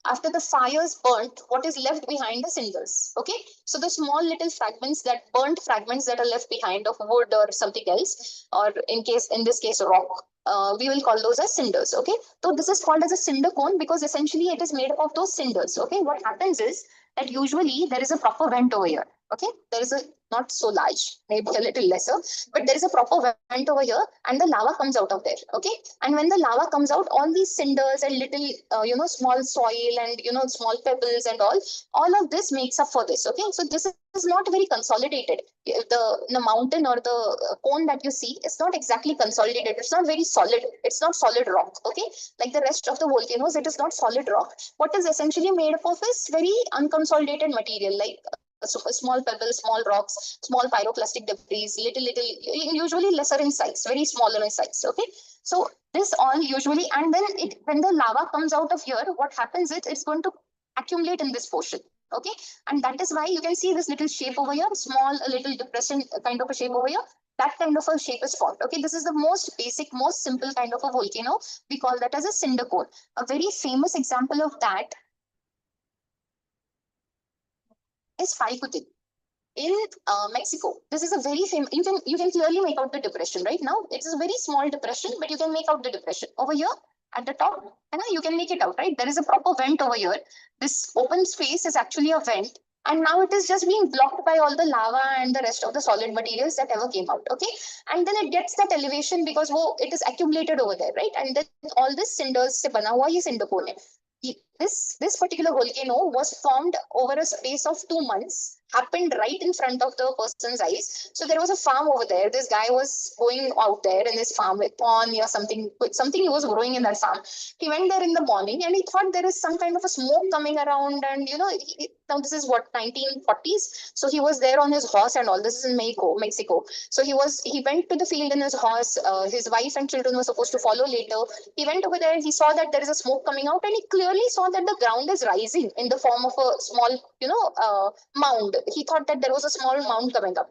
after the fires burnt, what is left behind the cinders. Okay, so the small little fragments, that burnt fragments that are left behind of wood or something else, or in this case rock. We will call those as cinders. Okay, so this is called as a cinder cone because essentially it is made up of those cinders. Okay, what happens is that usually there is a proper vent over here. Okay, there is a not so large, maybe a little lesser, but there is a proper vent over here, and the lava comes out of there. Okay, and when the lava comes out, all these cinders and little, small soil and small pebbles and all of this makes up for this. Okay, so this is not very consolidated. The mountain or the cone that you see is not exactly consolidated. It's not very solid. It's not solid rock. Okay, like the rest of the volcanoes, it is not solid rock. What is essentially made up of is very unconsolidated material, like small pebbles, small rocks, small pyroclastic debris, little, usually lesser in size, very smaller in size. Okay, so this all usually, and then when the lava comes out of here, what happens is it's going to accumulate in this portion. Okay, and that is why you can see this little shape over here, small, a little depression kind of a shape over here. That kind of a shape is formed. Okay, this is the most basic, most simple kind of a volcano. We call that as a cinder cone. A very famous example of that is Paricutin in Mexico. This is a very famous. You can clearly make out the depression right now. It is a very small depression, but you can make out the depression over here at the top, and you can make it out. Right, there is a proper vent over here. This open space is actually a vent, and now it is just being blocked by all the lava and the rest of the solid materials that ever came out. Okay, and then it gets that elevation because it is accumulated over there, right? And then all this cinders se bana hua ye cinder cone hai. This particular volcano was formed over a space of 2 months, happened right in front of the person's eyes. So there was a farm over there. This guy was going out there in his farm with corn or something he was growing in that farm. He went there in the morning and he thought there is some kind of a smoke coming around, and now this is what, 1940s. So he was there on his horse and all. This is in Mexico. So he went to the field in his horse. His wife and children were supposed to follow later. He went over there. He saw that there is a smoke coming out, and he clearly saw that the ground is rising in the form of a small, mound. He thought that there was a small mound coming up.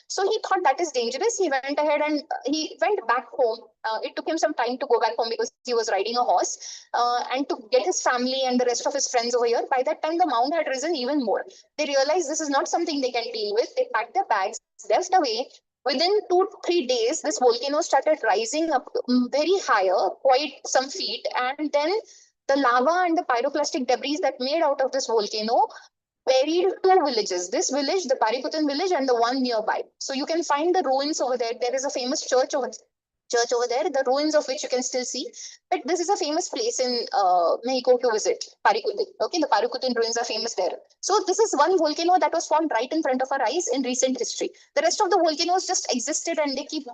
So he thought that is dangerous. He went ahead and he went back home. It took him some time to go back home because he was riding a horse, and to get his family and the rest of his friends over here. By that time, the mound had risen even more. They realized this is not something they can deal with. They packed their bags, left away. Within 2-3 days, this volcano started rising up very higher, quite some feet, and then the lava and the pyroclastic debris that made out of this volcano buried 2 villages. This village, the Parikutan village, and the one nearby. So you can find the ruins over there. There is a famous church over there, the ruins of which you can still see. But this is a famous place in Mexico to visit, Parikutan. Okay, the Parikutan ruins are famous there. So this is one volcano that was formed right in front of our eyes in recent history. The rest of the volcanoes just existed and they keep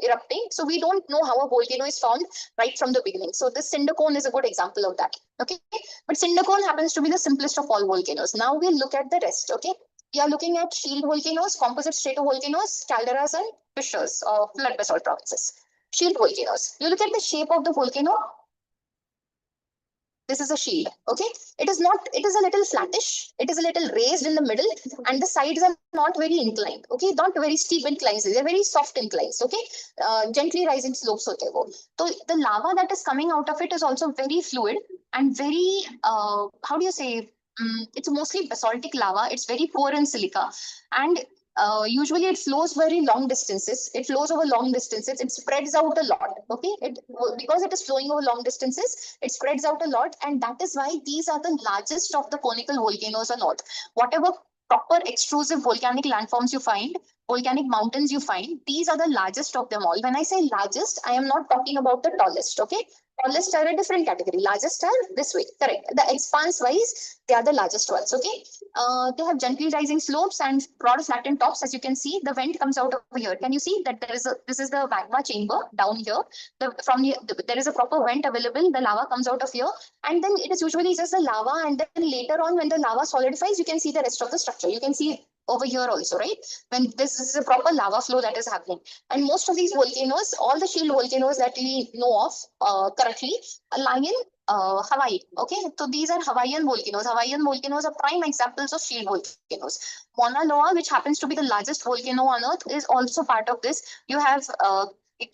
erupting. So we don't know how a volcano is formed right from the beginning. So this cinder cone is a good example of that. Okay, but cinder cone happens to be the simplest of all volcanoes. Now we'll look at the rest. Okay, we are looking at shield volcanoes, composite stratovolcanoes, calderas, and fissures or flood basalt provinces. Shield volcanoes. You look at the shape of the volcano. This is a shield. Okay, it is a little flattish. It is a little raised in the middle, and the sides are not very inclined. Okay, not very steep inclines. They're very soft inclines. Okay, gently rising slopes. So the lava that is coming out of it is also very fluid and very how do you say? It's mostly basaltic lava. It's very poor in silica, and usually it flows very long distances. It flows over long distances. It spreads out a lot. Okay, because it is flowing over long distances, it spreads out a lot, and that is why these are the largest of the conical volcanoes on Earth. Whatever proper extrusive volcanic landforms you find, volcanic mountains you find, these are the largest of them all. When I say largest, I am not talking about the tallest. Okay, Tallest are a different category. Largest are this way. Correct. The expanse wise, they are the largest ones. Okay. They have gently rising slopes and broad flattened tops. As you can see, the vent comes out over here. Can you see that this is the magma chamber down here. There is a proper vent available. The lava comes out of here, and then it is usually just the lava. And then later on, when the lava solidifies, you can see the rest of the structure. You can see over here also, right? When this is a proper lava flow that is happening. And most of these volcanoes, all the shield volcanoes that we know of currently, lie in Hawaii. Okay, so these are Hawaiian volcanoes. Hawaiian volcanoes are prime examples of shield volcanoes. Mauna Loa, which happens to be the largest volcano on Earth, is also part of this. You have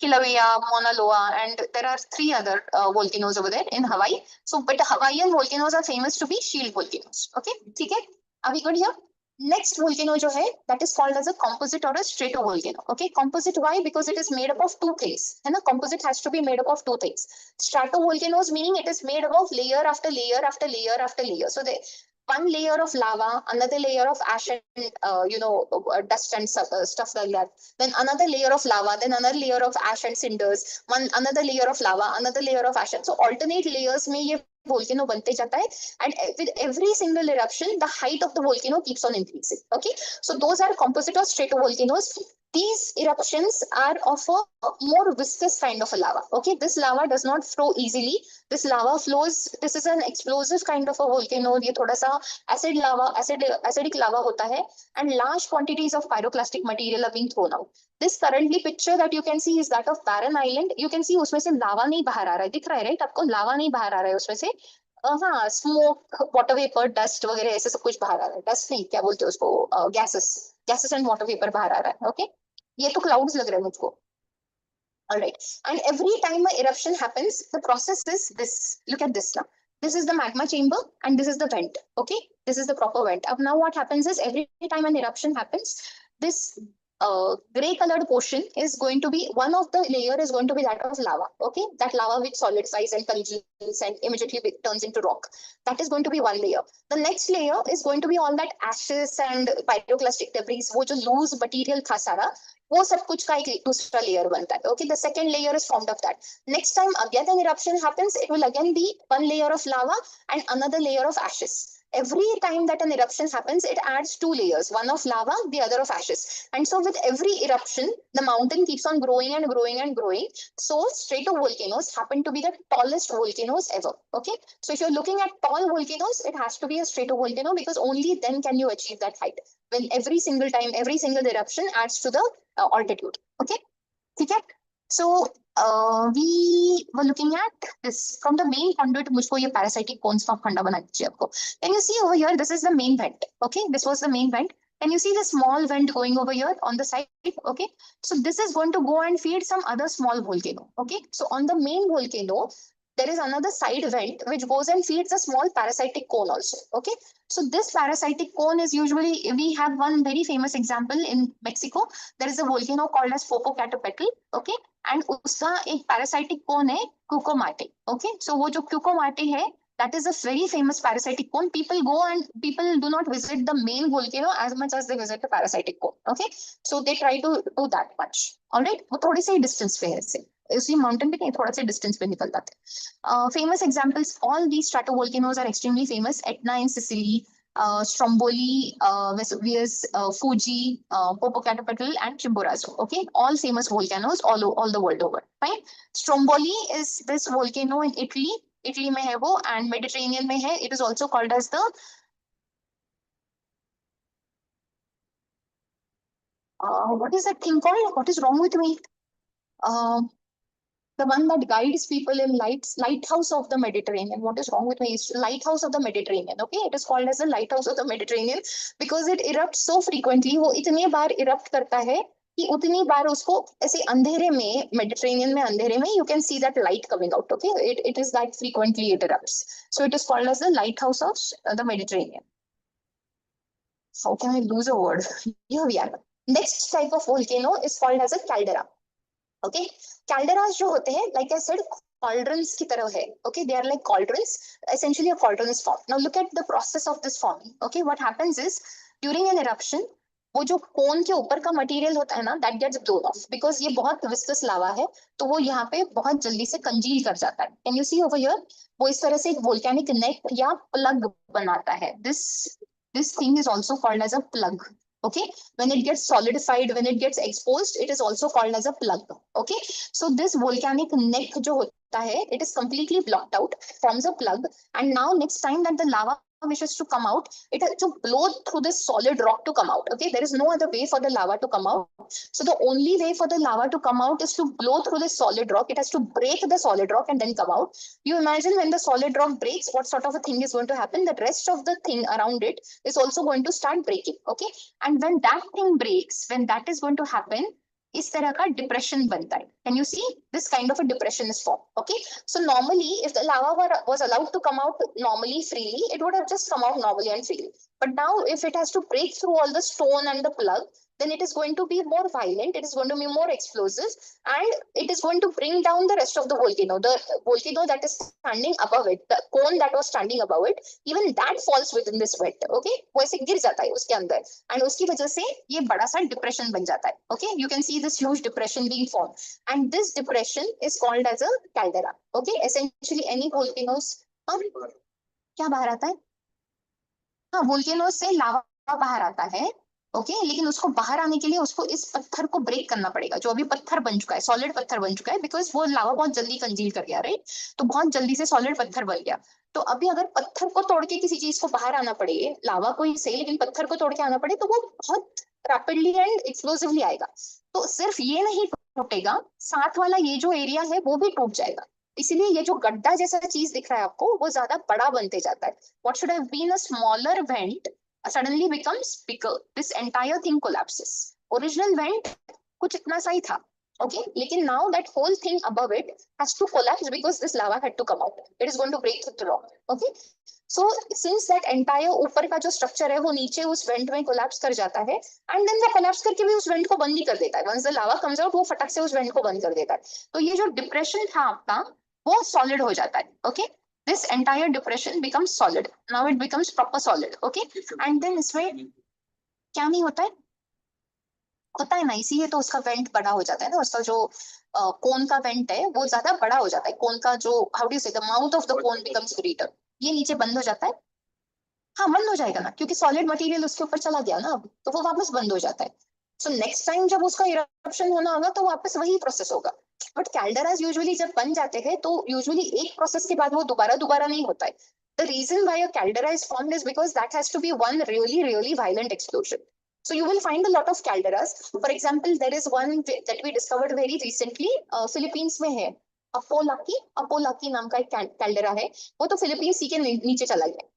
Kilauea, Mauna Loa, and there are three other volcanoes over there in Hawaii. So, but the Hawaiian volcanoes are famous to be shield volcanoes. Okay, okay, are we good here? Next volcano जो है, that is called as a composite or a stratovolcano. Okay, composite why? Because it is made up of two things. है ना? Composite has to be made up of two things. Stratovolcanoes meaning it is made up of layer after layer after layer after layer. So the one layer of lava, another layer of ash and dust and stuff like that. Then another layer of lava, then another layer of ash and cinders. Another layer of lava, another layer of ash. So alternate layers में ये volcano बनते जाता है, and with every single eruption the height of the volcano keeps on increasing. Okay, so those are composite or stratovolcanoes. These eruptions are of a more viscous kind of a lava. Okay, this lava does not flow easily. This lava flows, this is an explosive kind of a volcano. ये थोड़ा सा acidic lava होता है, and large quantities of pyroclastic material are being thrown out. This currently picture that you can see is that of Barren Island. You can see उसमें से lava नहीं बाहर आ रहा है, दिख रहा है राइट आपको? lava नहीं बाहर आ रहा है उसमें से. हाँ, स्मोक, वाटर वेपर, डस्ट वगैरह ऐसे सब कुछ बाहर आ रहा है. डस्ट नहीं, क्या बोलते हैं उसको, गैसेस एंड वाटर वेपर बाहर आ रहा है. ओके, ये तो क्लाउड्स लग रहे हैं मुझको. All right, and every time an eruption happens, the process is this. Look at this now. This is the magma chamber and this is the vent. Okay, this is the proper vent. Now what happens is every time an eruption happens, this gray colored portion is going to be, one of the layer is going to be that of lava. Okay, that lava which solidifies and congeals and immediately turns into rock. That is going to be one layer. The next layer is going to be all that ashes and pyroclastic debris, वो जो loose material था सारा, वो सब कुछ का एक दूसरा लेयर बनता है. Okay, the second layer is formed of that. Next time again an eruption happens, it will again be one layer of lava and another layer of ashes. Every time that an eruption happens, it adds two layers, one of lava, the other of ashes. And so with every eruption, the mountain keeps on growing and growing and growing. So stratovolcanoes happen to be the tallest volcanoes ever. Okay, so if you're looking at tall volcanoes, it has to be a stratovolcano because only then can you achieve that height. When every single time, every single eruption adds to the altitude. Okay, ठीक है? So we were looking at this from the main conduit. मुझको ये parasitic cones का खंडा बना दीजिए आपको. Can you see over here? This is the main vent. Okay, this was the main vent. Can you see the small vent going over here on the side? Okay, so this is going to go and feed some other small volcano. Okay, so on the main volcano, there is another side vent which goes and feeds a small parasitic cone also. Okay, so this parasitic cone is usually, we have one very famous example in Mexico. There is a volcano called as Popocatépetl. Okay, and उसका एक parasitic cone है Cucumate. Okay, so वो जो Cucumate है, that is a very famous parasitic cone. People go and people do not visit the main volcano as much as they visit the parasitic cone. Okay, so they try to do that much. All right, वो थोड़ी सी distance पे है इससे. उसी mountain पे नहीं, थोड़ा सा distance पे निकल जाते हैं. Famous examples, all these stratovolcanoes are extremely famous. Etna in Sicily, Stromboli, Vesuvius, Fuji, Popocatépetl, and Chimborazo. Okay, all famous volcanoes all the world over. Fine. Stromboli is this volcano in Italy. Italy में है वो, and Mediterranean में है. It is also called as the what is that thing called? What is wrong with me? The one that guides people in lighthouse of the Mediterranean. What is wrong with me? Is lighthouse of the Mediterranean. Okay, it is called as the lighthouse of the Mediterranean because it erupts so frequently. वो इतने बार erupt करता है कि उतनी बार उसको ऐसे अंधेरे में, Mediterranean में अंधेरे में, you can see that light coming out. Okay, it is that frequently it erupts. So it is called as the lighthouse of the Mediterranean. How can I lose a word? Here we are. Next type of volcano is called as a caldera. Okay, calderas जो होते हैं, like I said, cauldrons की तरह है. Okay, they are like cauldrons. Essentially, a cauldron is formed. Now look at the process of this forming. Okay, what happens is during an eruption, वो जो कोन के ऊपर का मटेरियल होता है ना, that gets blown off, because ये बहुत विस्कस लावा है, तो वो यहाँ पे बहुत जल्दी से कंजील कर जाता है। Can you see over here? वो इस तरह से एक वोल्केनिक नेक या प्लग बनाता है। This thing is also called as a plug. Okay, when it gets solidified, when it gets exposed, it is also called as a plug. Okay, so this volcanic neck जो होता है, it is completely blocked out, forms a plug, and now next time that the lava wishes to come out, it has to blow through this solid rock to come out. Okay, there is no other way for the lava to come out. So the only way for the lava to come out is to blow through this solid rock. It has to break the solid rock and then come out. You imagine when the solid rock breaks, what sort of a thing is going to happen? The rest of the thing around it is also going to start breaking. Okay, and when that thing breaks, when that is going to happen, इस तरह का depression बनता है. Can you see? This kind of a depression is formed. Okay, so normally if the lava was allowed to come out normally freely, it would have just come out normally and freely. But now if it has to break through all the stone and the plug, then it is going to be more violent, it is going to be more explosive, and it is going to bring down the rest of the volcano that is standing above it, the cone that was standing above it, even that falls within this vent. Okay, वो ऐसे गिर जाता है उसके अंदर, and उसकी वजह से ये बड़ा सा डिप्रेशन बन जाता है. Okay, you can see this huge depression being formed, and this depression is called as a caldera. Okay, essentially any volcanoes, क्या बाहर आता है? हाँ, वोल्केनोज से लावा बाहर आता है. ओके, लेकिन उसको बाहर आने के लिए उसको इस पत्थर को ब्रेक करना पड़ेगा, जो अभी पत्थर बन चुका है, सॉलिड पत्थर बन चुका है, बिकॉज वो लावा बहुत जल्दी कंजील कर गया, राइट? तो बहुत जल्दी से सॉलिड पत्थर बन गया. तो अभी अगर पत्थर को तोड़ के किसी चीज को बाहर आना पड़े, लावा को ही सही, लेकिन पत्थर को तोड़ के आना पड़े, तो वो बहुत रैपिडली एंड एक्सप्लोसिवली आएगा. तो सिर्फ ये नहीं टूटेगा, साथ वाला ये जो एरिया है वो भी टूट जाएगा. इसलिए ये जो गड्ढा जैसा चीज दिख रहा है आपको, वो ज्यादा बड़ा बनते जाता है. What should have been a smaller vent suddenly becomes bigger. This entire thing collapses. Original vent कुछ इतना सा ही था, okay? लेकिन now that whole thing above it has to collapse because this lava had to come out. It is going to break through the rock. Okay? So since that entire ऊपर का जो structure है वो नीचे उस went में collapse कर जाता है, एंड देन वो कोलैप्स करके भी उस वेंट को बंद ही कर देता है. Once the lava comes out, वो फटक से उस वेंट को बंद कर देता है. तो ये जो डिप्रेशन था आपका, वो सॉलिड हो जाता है. Okay, this entire depression becomes solid. Now it becomes proper solid. Okay, and then इसमें क्या नहीं होता है? होता है ना, इसीलिए तो उसका वेंट बड़ा हो जाता है ना. उसका जो कोन का वेंट है वो ज्यादा बड़ा हो जाता है. कोन का जो, हाउ डू यू से, the mouth of the cone becomes greater. ये नीचे बंद हो जाता है. हाँ, बंद हो जाएगा ना, क्योंकि सॉलिड मटेरियल उसके ऊपर चला गया ना अब, तो वो वापस बंद हो जाता है. सो नेक्स्ट टाइम जब उसका इरप्शन होना होगा तो वापस वही प्रोसेस होगा. बट कैल्डरास यूजुअली जब बन जाते हैं तो यूजुअली एक प्रोसेस के बाद वो दोबारा नहीं होता है. The reason why a caldera is formed is because that has to be one really violent explosion. So you will find a lot of calderas. For example, there is one that we discovered very recently. Philippines में है, अपोलाकी नाम का एक caldera है. वो तो Philippines सी के नीचे चला गया.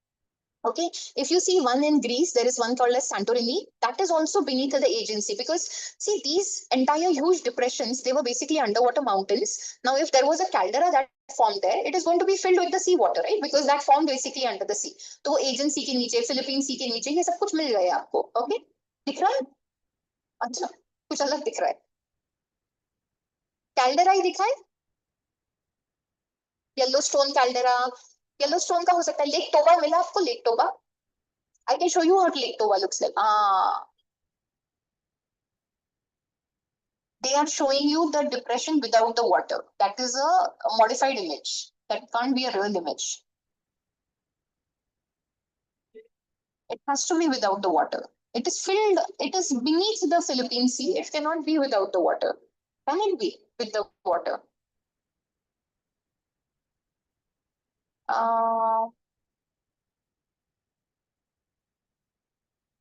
Okay, if you see one in Greece, there is one called as Santorini. That is also beneath the agency, because see, these entire huge depressions, they were basically underwater mountains. Now, if there was a caldera that formed there, it is going to be filled with the sea water, right? Because that formed basically under the sea. तो agency के नीचे, Philippines sea के नीचे, ये सब कुछ मिल गया है आपको. Okay, दिख रहा है? अच्छा, कुछ अलग दिख रहा है. कैल्डेरा ही दिखा है. येलोस्टोन कैल्डेरा, येलोस्टोन का हो सकता है. लेक टोबा मिला आपको? Lake Toba, I can show you how Lake Toba looks like. They are showing you the depression without the water. That is a modified image. That can't be a real image. It has to be without the water. It is filled, it is beneath the Philippine Sea. It cannot be without the water. Can it be with the water?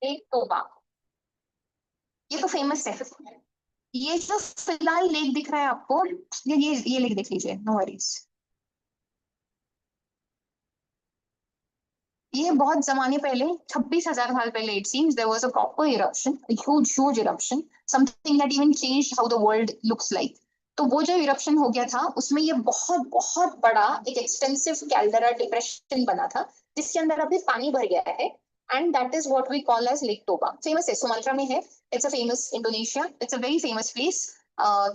Lake Toba. ये तो famous है. ये जो फिलहाल lake दिख रहा है आपको, ये लेक देख लीजिए, नो वरीज. ये बहुत जमाने पहले, 26,000 साल पहले, it seems there was a proper eruption, a huge eruption, something that even changed how the world looks like. तो वो जो eruption हो गया था, उसमें ये बहुत बड़ा एक extensive caldera depression बना था, जिसके अंदर अभी पानी भर गया है, and that is what we call as Lake Toba. Famous है, सुमात्रा में है. It's a famous Indonesia. It's a very famous place.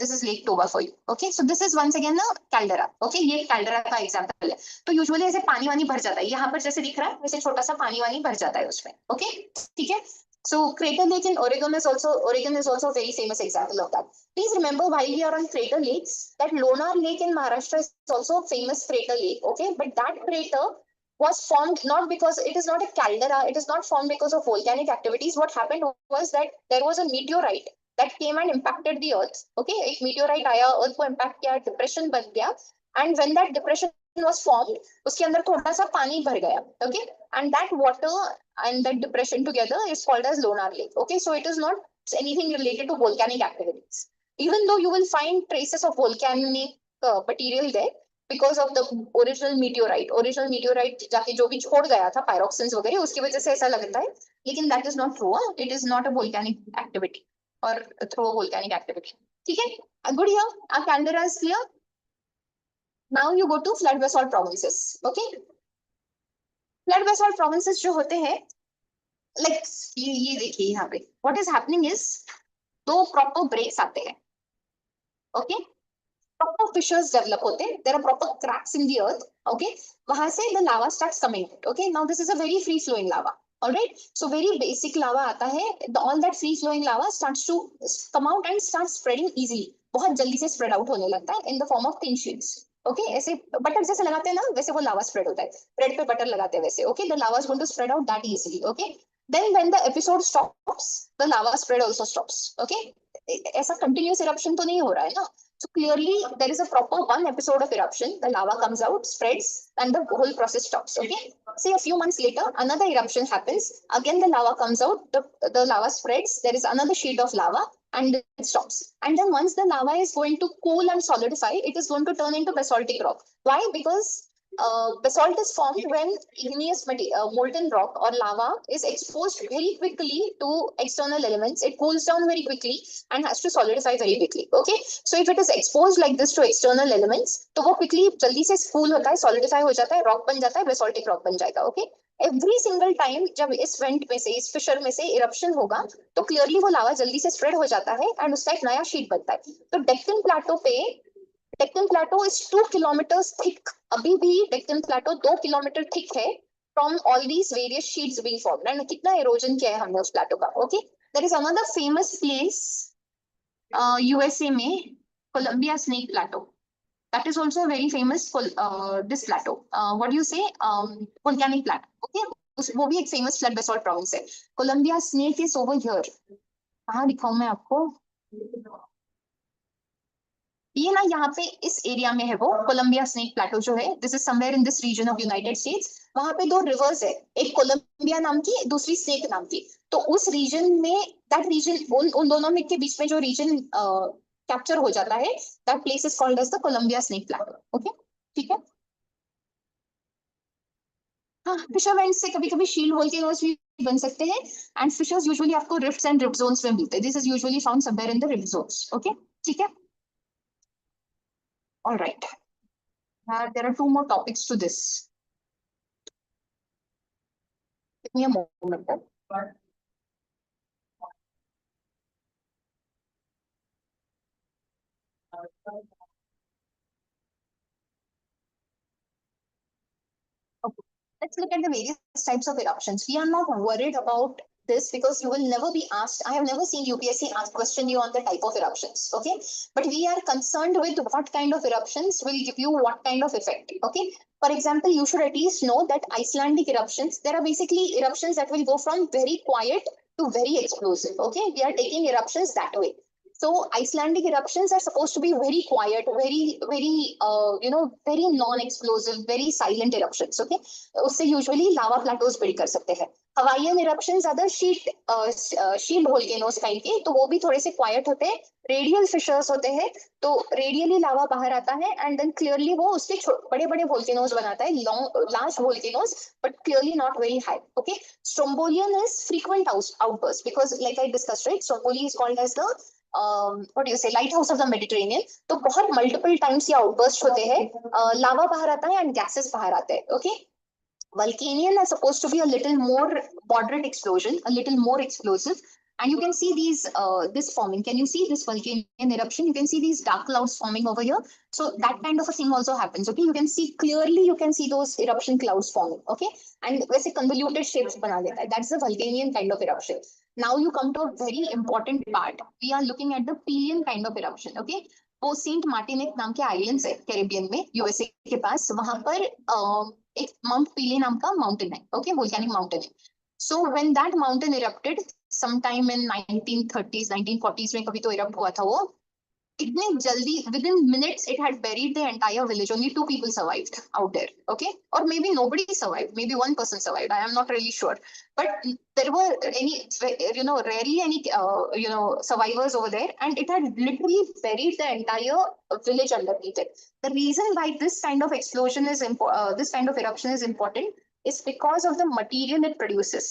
This is Lake Toba for you. Okay, so this is once again a caldera. Okay, ये caldera का example है. तो usually ऐसे पानी वानी भर जाता है. यहाँ पर जैसे दिख रहा है, वैसे छोटा सा पानी वानी भर जाता है उसमें. ओके, ठीक है. So Crater Lake in Oregon is also a very famous example of that. Please remember, while we are on crater lakes, that Lonar Lake in Maharashtra is also a famous crater lake. Okay, but that crater was formed not because it is not a caldera. It is not formed because of volcanic activities. What happened was that there was a meteorite that came and impacted the earth. Okay, एक meteorite आया, earth को impact किया, depression बन गया, and when that depression was formed, उसके अंदर थोड़ा सा पानी भर गया. Okay, and that water and that depression together is called as Lonar Lake. Okay, so it is not anything related to volcanic activities. Even though you will find traces of volcanic material there because of the original meteorite जाके जो भी छोड़ गया था pyroxenes वगैरह, उसकी वजह से ऐसा लगता है, लेकिन that is not true. It is not a volcanic activity or through a volcanic activity. ठीक है, good here. Our caldera is clear. Now you go to flood basalt provinces. Okay, flood basalt provinces जो होते हैं, like ये देखिए यहाँ पे what is happening is दो proper breaks आते हैं. Okay, proper fissures develop होते हैं, there are proper cracks in the earth. Okay, वहां से the lava starts coming out. Okay, now this is a very free flowing lava. All right, so very basic lava आता है, all that free flowing lava starts to come out and start spreading easily. बहुत जल्दी से spread out होने लगता है in the form of thin sheets. Okay, ऐसे butter जैसे लगाते हैं ना, वैसे वो लावा स्प्रेड होता है, ब्रेड पे बटर लगाते हैं वैसे. Okay, the lava is going to spread out that easily. Okay, then when the episode stops, the lava spread also stops. Okay, ऐसा continuous eruption तो नहीं हो रहा है ना. So clearly there is a proper one episode of eruption, the lava comes out, spreads, and the whole process stops. Okay, say a few months later another eruption happens, again the lava comes out, the lava spreads, there is another sheet of lava, and it stops. And then once the lava is going to cool and solidify, it is going to turn into basaltic rock. Why? Because basalt is formed when igneous molten rock or lava is exposed very quickly to external elements. It cools down very quickly and has to solidify very quickly. Okay, so if it is exposed like this to external elements, तो वो quickly जल्दी से cool होता है, solidify हो जाता है, rock बन जाता है, basaltic rock बन जाएगा. Okay, every single time जब इस vent में से, इस fissure में से eruption होगा, तो clearly वो lava जल्दी से spread हो जाता है and उसका एक नया sheet बनता है. तो Deccan Plateau पे, Deccan Plateau is 2 kilometers thick. अभी भी Deccan Plateau 2 kilometer thick है from all these various sheets being formed. And कितना erosion किया है हमने उस plateau का. Okay, there is another famous place USA में, Columbia Snake Plateau. That is also a very famous this plateau. What do you say? Volcanic plateau. Okay, वो भी एक famous flood basalt province है. Columbia Snake is over here. कहाँ दिखाऊं मैं आपको? ये ना यहाँ पे इस एरिया में है वो कोलंबिया स्नेक प्लेटो जो है. This is somewhere in this region of United States. वहां पे दो रिवर्स है, एक कोलंबिया नाम की, दूसरी स्नेक नाम की. तो उस रीजन में, दैट रीजन, उन दोनों में के बीच में जो रीजन कैप्चर हो जाता है, that place is called as the Columbia snake plateau. Okay, ठीक है. हाँ, फिशर वेंट्स से कभी कभी शील्ड वोल्केनोस भी बन सकते हैं. एंड फिशर्स यूजुअली आपको रिफ्ट्स एंड रिफ्ट जोन्स में मिलते हैं. This is usually found somewhere in the rift zones. Okay, ठीक है. All right. There are 2 more topics to this. Give me a moment. Okay. Let's look at the various types of eruptions. We are not worried about this because you will never be asked. I have never seen UPSC question you on the type of eruptions. Okay, but we are concerned with what kind of eruptions will give you what kind of effect. Okay, for example, you should at least know that Icelandic eruptions, there are basically eruptions that will go from very quiet to very explosive. Okay, we are taking eruptions that way. So Icelandic eruptions are supposed to be very quiet, very very non-explosive, very silent eruptions. Okay, उससे usually lava plateaus build कर सकते हैं. Hawaiian eruptions other shield volcanoes kind के, तो वो भी थोड़े से quiet होते हैं. Radial fissures होते हैं, तो radially lava बाहर आता है and then clearly वो उसके बड़े बड़े volcanoes बनाता है, large volcanoes, but clearly not very high. Okay, Strombolian is frequent outbursts because like I discussed, right, Stromboli is called as the what do you say, lighthouse of the Mediterranean. तो बहुत multiple times ये outburst होते हैं, lava बाहर आता है and gases बाहर आते हैं. Okay, Vulcanian are supposed to be a little more moderate explosion, a little more explosive. And you can see these this forming. Can you see this Vulcanian eruption? You can see these dark clouds forming over here. So that kind of a thing also happens. Okay, you can see clearly. You can see those eruption clouds forming. Okay, and वैसे convoluted shapes बना देता है. That's the Vulcanian kind of eruption. Now you come to a very important part. We are looking at the Pelian kind of eruption. Okay, वो Saint Martin एक नाम के islands है Caribbean में यूएसए के पास. वहां पर एक माउंट पीले नाम का माउंटेन है. ओके, वोल्केनिक माउंटेन है. So when that mountain erupted sometime in 1930s 1940s में कभी तो इरप्ट हुआ था वो. इतने जल्दी within minutes it had buried the entire village. Only 2 people survived out there. Okay, or maybe nobody survived, maybe one person survived, I am not really sure. But there were any rarely any survivors over there, and it had literally buried the entire village underneath it. The reason why this kind of explosion is this kind of eruption is important is because of the material it produces.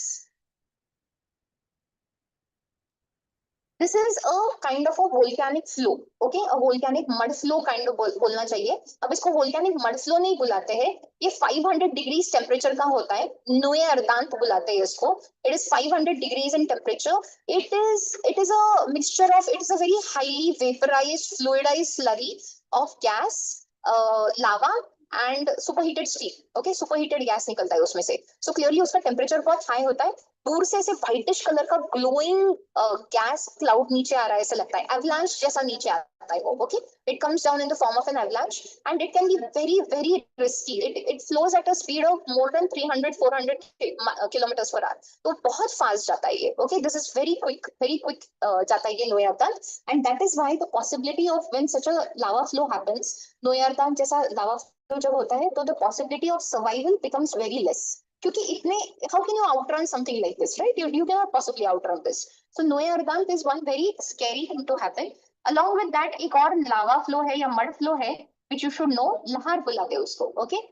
This is a kind of a volcanic flow, okay? A volcanic mud flow kind of बोलना चाहिए. अब इसको volcanic mud flow नहीं बुलाते हैं. ये 500 degrees temperature का होता है. नोए अर्दांत बुलाते हैं इसको. It is 500 degrees in temperature. It is a mixture of, it is a very highly vaporized, fluidized slurry of gas, lava and superheated steam. Okay, superheated gas निकलता है उसमें से. So clearly उसका temperature बहुत high होता है. दूर से ऐसे व्हाइटिश कलर का ग्लोइंग गैस क्लाउड नीचे आ रहा है ऐसा लगता है. एवलांच जैसा नीचे आता है वो. Okay, it comes down in the form of an avalanche and it can be very very risky. It flows at a speed of more than 300-400 kilometres per hour. तो बहुत फास्ट जाता है ये. Okay, this is very quick जाता है ये नोयार्दान. And that is why the possibility of when such a lava flow happens, नोयार्दान जैसा लावा फ्लो जब होता है तो the possibility of survival becomes very less. क्योंकि इतने, how can you outrun something like this, right? You cannot possibly outrun this. So Noe Ardant is one very scary thing to happen. Along with that, एक और lava flow है या mud flow है, which you should know, Lahar बुलाते हैं उसको. Okay,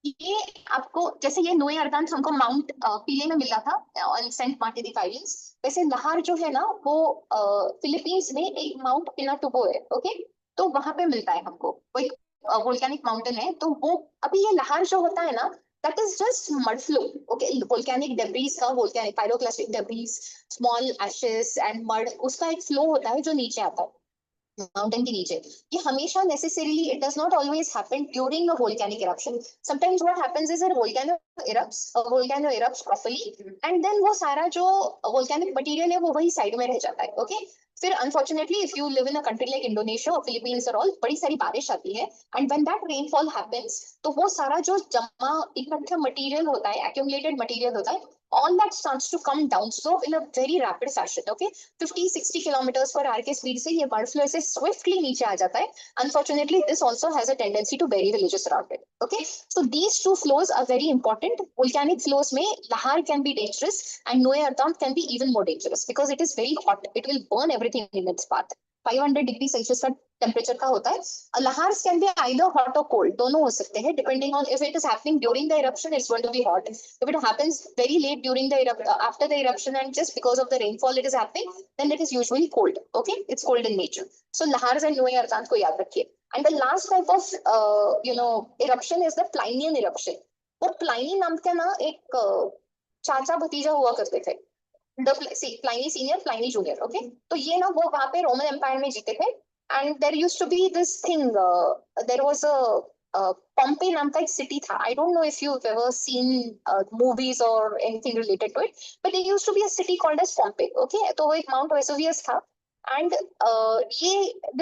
ये आपको जैसे ये नोए अर्दांत हमको माउंट पीले में मिला था ऑन सेंट मार्टिन आइलैंड्स, वैसे लहार जो है ना वो फिलीपींस में एक माउंट पिनाटुबो है. ओके, तो वहां पे मिलता है हमको. वो एक वोल्केनिक माउंटेन है. तो वो अभी ये लहार जो होता है ना, that is just mud flow. Okay, volcanic debris का, volcanic pyroclastic debris, small ashes and mud, उसका एक flow होता है जो नीचे आता है माउंटेन के नीचे. ये हमेशा necessarily, it does not always happen during a volcanic eruption. Sometimes what happens is a volcano erupts properly and then वो सारा जो volcanic material है वो वही साइड में रह जाता है. Okay, फिर unfortunately if you live in a country like Indonesia or Philippines or all, बड़ी सारी बारिश आती है and when that rainfall happens, तो वो सारा जो जमा इकट्ठा मटेरियल होता है, accumulated material होता है, all that starts to come down slope in a very rapid fashion. Okay, 50-60 kilometers per hour के स्पीड से ये बर्ड फ्लो ऐसे swiftly नीचे आ जाता है. Unfortunately, this also has a tendency to bury villages around it. Okay, so these two flows are very important. Volcanic flows में lahar can be dangerous and Noe Ardant can be even more dangerous because it is very hot. It will burn everything in its path. 500 degree Celsius का temperature का होता है. Lahars can be either hot और cold, दोनों हो सकते हैं depending on if it is happening during the eruption it's going to be hot. If it happens very late during the after the eruption and just because of the rainfall it is happening, then it is usually cold. Okay, it's cold in nature. So lahars and nuée अर्दांत को याद रखिए. And the last type of eruption is the Plinian eruption. वो Pliny नाम का ना एक चाचा भतीजा हुआ करते थे, प्लाइनी सीनियर प्लाइनी जूनियर. ओके, तो ये ना वो वहां पे रोमन एम्पायर में जीते थे. And there used to be this thing, there was a Pompeii नाम का एक सिटी था. I don't know if you've ever seen movies or anything related to it, but there used to be a city called as Pompeii. Okay, तो वो एक Mount Vesuvius था. And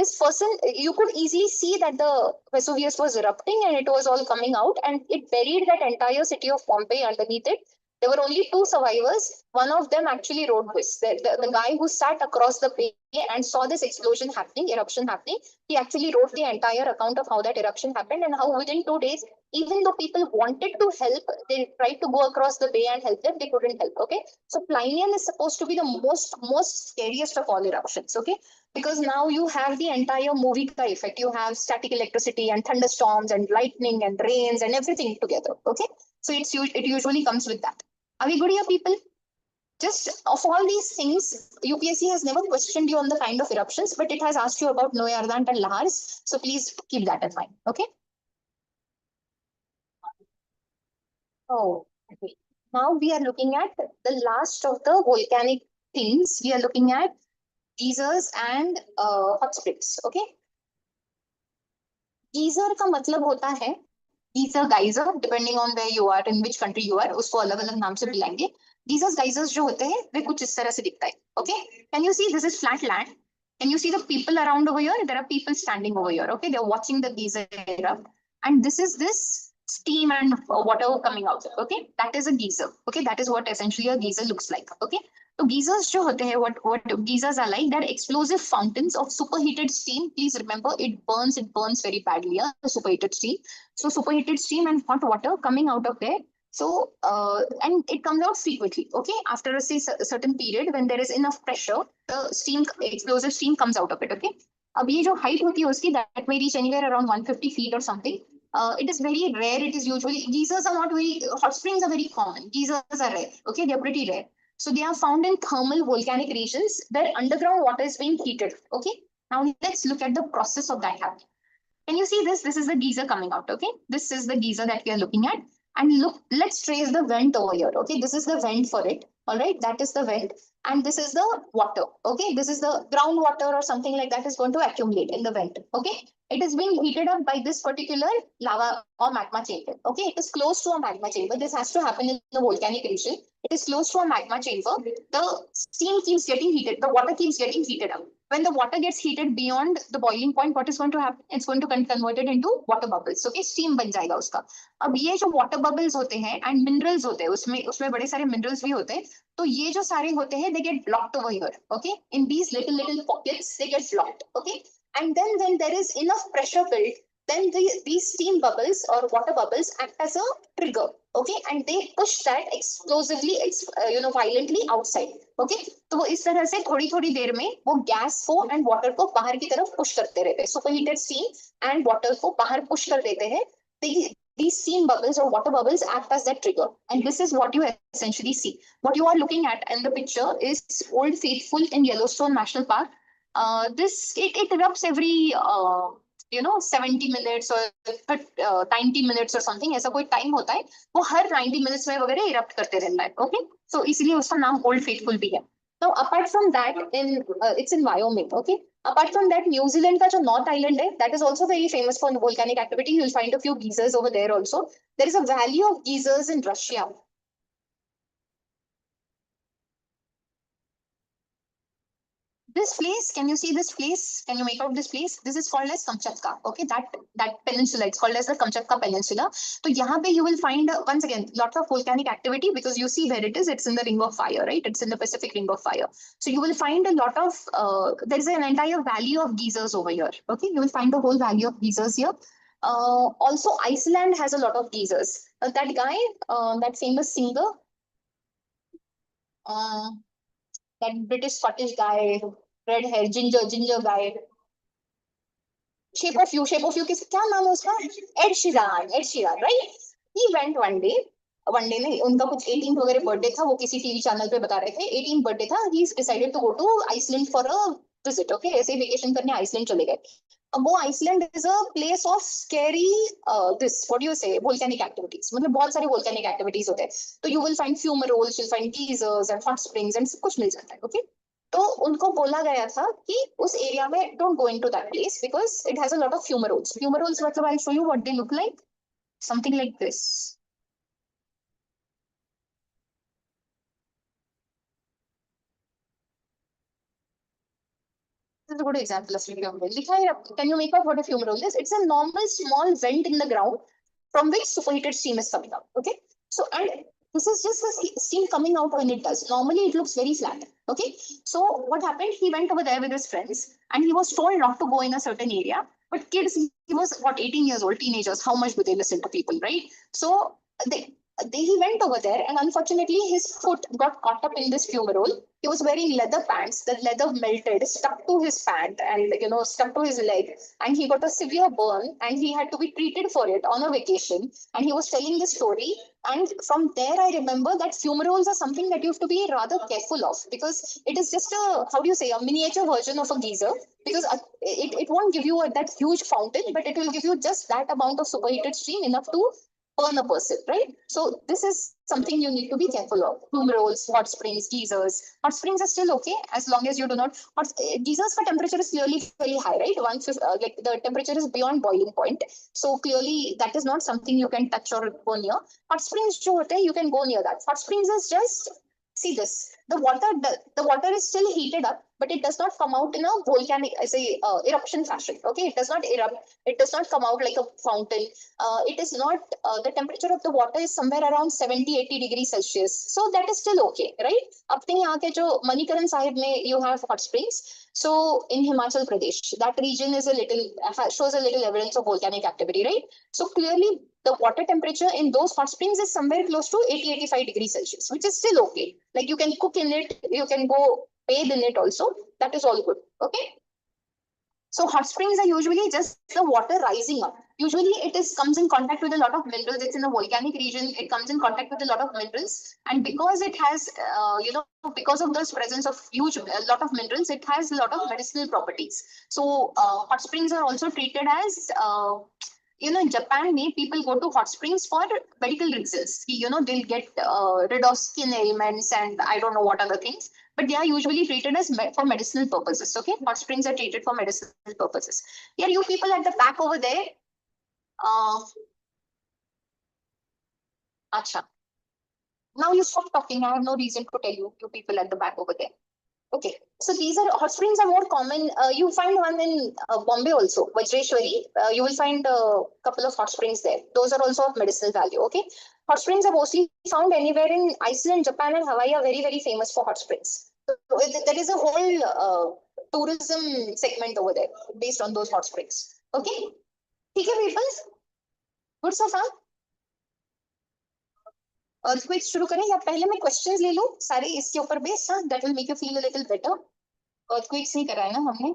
this person, you could easily see that the Vesuvius was erupting and it was all coming out and it buried that entire city of Pompeii underneath it. There were only 2 survivors. One of them actually wrote this. The guy who sat across the bay and saw this explosion happening, eruption happening, he actually wrote the entire account of how that eruption happened and how within 2 days, even though people wanted to help, they tried to go across the bay and help them, they couldn't help. Okay, so Plinian is supposed to be the most scariest of all eruptions. Okay, because now you have the entire movie effect. You have static electricity and thunderstorms and lightning and rains and everything together. Okay, so it usually comes with that. Are we good here, people? Just of all these things, UPSC has never questioned you on the kind of eruptions, but it has asked you about Noe Ardant and Lahars. So please keep that in mind. Okay. Oh, okay. Now we are looking at the last of the volcanic things, we are looking at geysers and hot springs. Okay, geyser का मतलब होता है geyser geyser, depending on where you are, in which country you are, उसको अलग अलग नाम से बुलाएंगे. गीजर्स गाइजर्स जो होते हैं वे कुछ इस तरह से दिखता है. Okay, can you C this is flat land. Can you see the people around over here? There are people standing over here. Okay, they're watching the geyser erupt, and this steam and water coming out. Okay, that is a geyser. Okay, that is what essentially a geyser looks like. Okay, so geysers जो होते हैं, what geysers are like, they're explosive fountains of superheated steam. Please remember, it burns very badly. Superheated steam. So superheated steam and hot water coming out of there. So, and it comes out frequently, okay? After a certain period, when there is enough pressure, the steam, explosive steam comes out of it, okay? अब ये जो height होती है उसकी, that may reach anywhere around 150 feet or something. It is very rare. It is usually, geysers are not very, hot springs are very common. Geysers are rare, okay? They are pretty rare. So they are found in thermal volcanic regions where underground water is being heated, okay? Now let's look at the process of that happening. Can you see this? This is the geyser coming out, okay? This is the geyser that we are looking at. And look, let's trace the vent over here, okay? This is the vent for it, all right? That is the vent. And this is the water, okay? This is the groundwater or something like that is going to accumulate in the vent, okay? It is being heated up by this particular lava or magma chamber, okay? It is close to a magma chamber. This has to happen in the volcanic region. It is close to a magma chamber. The steam keeps getting heated. The water keeps getting heated up. When the water gets heated beyond the boiling point, what is going to happen? It's going to get converted into water bubbles. Okay, steam बन जाएगा उसका. अब ये जो water bubbles होते हैं and minerals होते हैं, उसमें बड़े सारे minerals भी होते हैं. तो ये जो सारे होते हैं, they get blocked over here. Okay, in these little pockets, they get blocked. Okay, and then when there is enough pressure built, then these steam bubbles or water bubbles act as a trigger. Okay, and they push that explosively, violently outside. Okay, तो वो इस तरह से थोड़ी थोड़ी देर में वो gas को एंड वाटर को बाहर की तरफ पुश करते रहते हैं. सुपरहीटेड स्टीम एंड वाटर को बाहर पुश कर देते हैं. These steam bubbles or water bubbles act as that trigger, and this is what you essentially see. What you are looking at in the picture is Old Faithful in Yellowstone National Park. It erupts every 70 minutes or 90 minutes or something. ऐसा कोई time होता है, वो हर 90 minutes में वगैरह erupt करते रहता है. ओके, so इसलिए उसका नाम ओल्ड फेथफुल भी है. Now apart from that, it's in Wyoming. Okay, apart from that, New Zealand का जो North Island है, that is also very famous for volcanic activity. You'll find a few geysers over there also. There is a valley of geysers in Russia. This place, can you see this place? Can you make out this place? This is called as Kamchatka. Okay, that peninsula, it's called as the Kamchatka Peninsula. So यहाँ पे you will find once again lot of volcanic activity, because you see where it is. It's in the Ring of Fire, right? It's in the Pacific Ring of Fire. So you will find a lot of there is an entire valley of geysers over here. Okay, you will find a whole valley of geysers here. Also, Iceland has a lot of geysers. That guy, that famous singer, that British Scottish guy, red hair, ginger guy. Shape of You किस क्या नाम है उसका? Ed Sheeran, right? He went one day नहीं, उनका कुछ 18th वगैरह birthday था, वो किसी टीवी चैनल पे बता रहे थे. 18th बर्थडे था. He decided to go to Iceland for a visit. Okay, ऐसे वेकेशन करने आइसलैंड चले गए. अब वो Iceland is a place of scary this what do you say volcanic activities. मतलब बहुत सारे वोल्केनिक एक्टिविटीज होते हैं. तो you will find fumaroles, you find geysers and hot springs and सब कुछ मिल जाता है. ओके, तो उनको बोला गया था कि उस एरिया में don't go into that place because it has a lot of fumaroles. Fumaroles मतलब I show you what they look like, something like this. This is a good example of fumerole. Can you make out what a fumerole is? It's a normal small vent in the ground from which superheated steam is coming out. Okay, so and this is just the steam coming out when it does. Normally it looks very flat. Okay, so what happened? He went over there with his friends and he was told not to go in a certain area. But kids, he was what, 18 years old, teenagers. How much do they listen to people, right? So he went over there, and unfortunately his foot got caught up in this fumerole. He was wearing leather pants. The leather melted, stuck to his pant, and stuck to his leg, and he got a severe burn, and he had to be treated for it on a vacation. And he was telling this story, and from there I remember that fumaroles are something that you have to be rather careful of, because it is just a, how do you say, a miniature version of a geyser, because it won't give you that huge fountain, but it will give you just that amount of superheated steam enough to burn a person, right? So this is something you need to be careful of. Plume rolls, hot springs, geysers. Hot springs are still okay as long as you do not. Geysers for temperature is clearly very high, right? Once like the temperature is beyond boiling point, so clearly that is not something you can touch or go near. Hot springs, jo hote, you can go near that. Hot springs is just see this. The water is still heated up, but it does not come out in a volcanic, as a eruption fashion. Okay, it does not erupt. It does not come out like a fountain. It is not, the temperature of the water is somewhere around 70-80 degrees Celsius. So that is still okay, right? अपने यहाँ के जो मणिकरण साहिब में you have hot springs. So in Himachal Pradesh, that region is a little, shows a little evidence of volcanic activity, right? So clearly the water temperature in those hot springs is somewhere close to 80-85 degrees Celsius, which is still okay. Like you can cook in it, you can go bathe in it also. That is all good, okay? So hot springs are usually just the water rising up. Usually comes in contact with a lot of minerals. It's in a volcanic region. It comes in contact with a lot of minerals. And because it has, because of this presence of a lot of minerals, it has a lot of medicinal properties. So hot springs are also treated as, in Japan, people go to hot springs for medical reasons. They'll get rid of skin ailments and I don't know what other things, but they are usually treated as for medicinal purposes. Okay, hot springs are treated for medicinal purposes. Yeah, you people at the back over there. Acha. Now you stop talking. I have no reason to tell you, you people at the back over there. Okay, so these are hot springs are more common. You find one in Bombay also, Vajreshwari. You will find a couple of hot springs there. Those are also of medicinal value. Okay, hot springs are mostly found anywhere in Iceland, Japan, and Hawaii are very, very famous for hot springs. So there is a whole tourism segment over there based on those hot springs. Okay, ठीक है people? Good so far? Earthquakes शुरू करें या पहले मैं questions ले लूं सारे इसके ऊपर बेस्ड, हाँ, that will make you feel a little better. Earthquakes नहीं कराए ना हमने.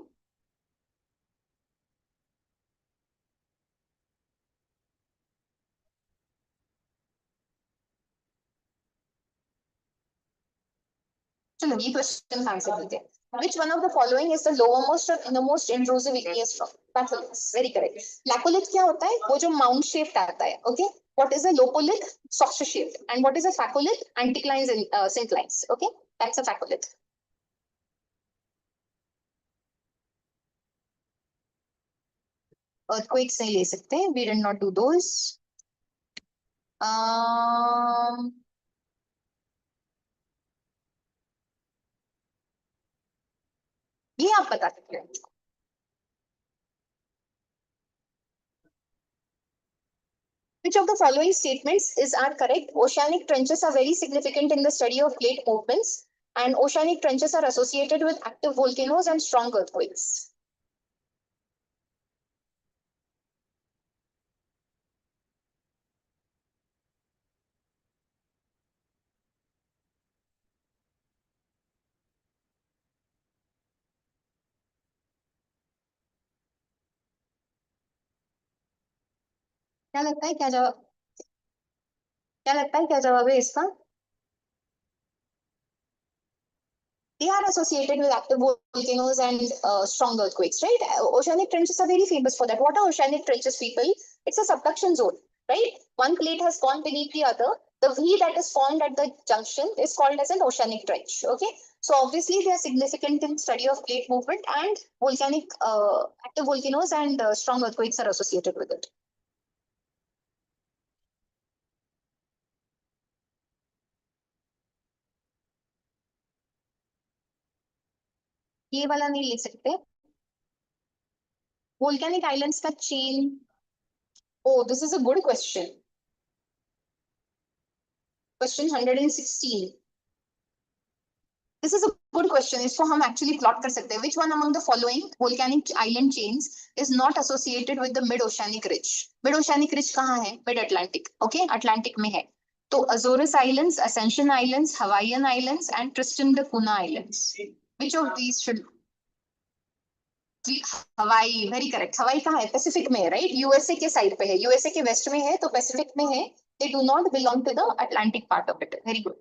चलो ये क्वेश्चन आंसर देते हैं. Which one of the following is the lowermost or innermost intrusive igneous rock? Batholiths, very correct. Laccolith क्या होता है? वो जो mound shaped आता है. Okay. What is a lopolith? Saucer shaped. And what is a phacolith? Anticlines and synclines. Okay. That's a phacolith. Earthquakes नहीं ले सकते. We did not do those. ये आप बता सकते हैं. Which of the following statements are correct? Oceanic trenches are very significant in the study of plate movements, and oceanic trenches are associated with active volcanoes and strong earthquakes. क्या लगता है क्या जवाब है इसका? They are associated with active volcanoes and strong earthquakes, right? Oceanic trenches are very famous for that. What are oceanic trenches, people? It's a subduction zone, right? One plate has gone beneath the other. The V that is formed at the junction is called as an oceanic trench, okay? So obviously they are significant in study of plate movement, and volcanic active volcanoes and strong earthquakes are associated with it. ये वाला नहीं ले सकते. Volcanic islands का chain. Oh, this is a good question. Question 116. This is a good question. इसको हम actually plot कर सकते हैं. Which one among the following volcanic island chains is not associated with the mid-oceanic ridge? Mid-oceanic ridge कहाँ है? Mid-Atlantic. Okay, Atlantic में है. तो Azores Islands, Ascension Islands, Hawaiian Islands, and Tristan da Cunha Islands. Which of these should? Hawaii, very correct. Hawaii कहाँ है? Pacific में है, right? USA के side पे है. USA के west में है, तो Pacific में है. They do not belong to the Atlantic part of it. Very good.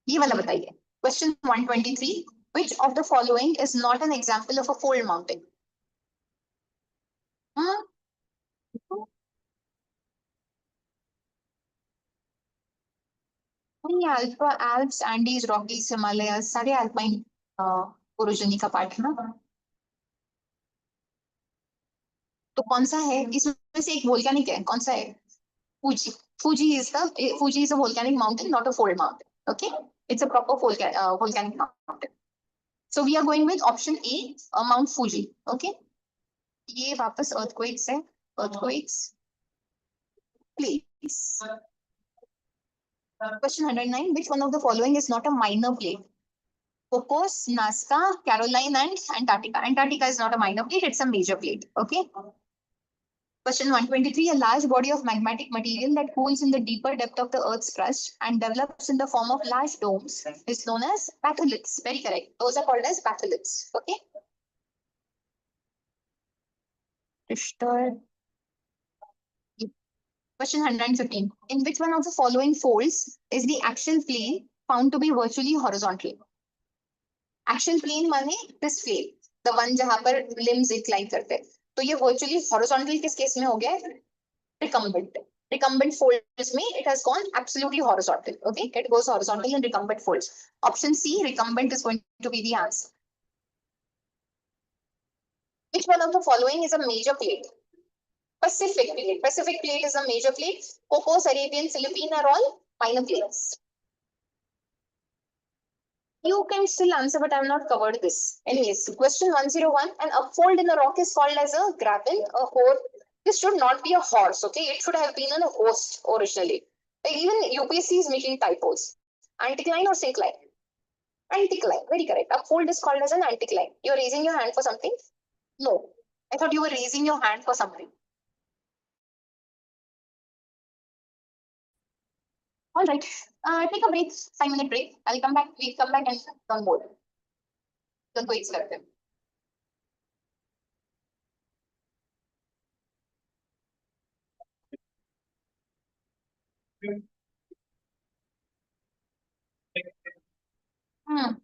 ये वाला बताइए. Question 123. Which of the following is not an example of a fold mountain? नहीं, Alpa Alps, Andes, Rockies, Himalayas सारे अल्पाइन ओरिजिनी का part है ना। तो कौन सा है इसमें से एक वोल्केनिक है, कौन सा है? Fuji. Fuji is a volcanic mountain, not a fold mountain. Okay, it's a proper volcanic mountain. So we are going with option A, Mount Fuji. Okay, ये वापस earthquakes है, earthquakes, please. Question 109. Which one of the following is not a minor plate? Cocos, Nazca, Caroline, and Antarctica. Antarctica is not a minor plate; it's a major plate. Okay. Question 123. A large body of magmatic material that cools in the deeper depth of the Earth's crust and develops in the form of large domes is known as batholiths. Very correct. Those are called as batholiths. Okay. Question 115. In which one of the following folds is the axial plane found to be virtually horizontal? Axial plane माने this plane, the one जहां पर limbs incline करते हैं. तो ये virtually horizontal किस case में हो गया है? Recumbent. Recumbent folds में it has gone absolutely horizontal. Okay, it goes horizontal in recumbent folds. Option C, recumbent is going to be the answer. Which one of the following is a major plate? Pacific plate. Pacific plate is a major plate. Cocos, Arabian, Philippine are all minor plates. You can still answer, but I have not covered this. Anyways, question 101. An upfold in a rock is called as a graben, a horse. This should not be a horse, okay? It should have been a host originally. Even UPSC is making typos. Anticline or syncline? Anticline, very correct. Upfold is called as an anticline. You're raising your hand for something? No. I thought you were raising your hand for something. All right. Take a break, 5 minute break. I'll come back. We'll come back and done more. The quiz करते हैं. Hmm.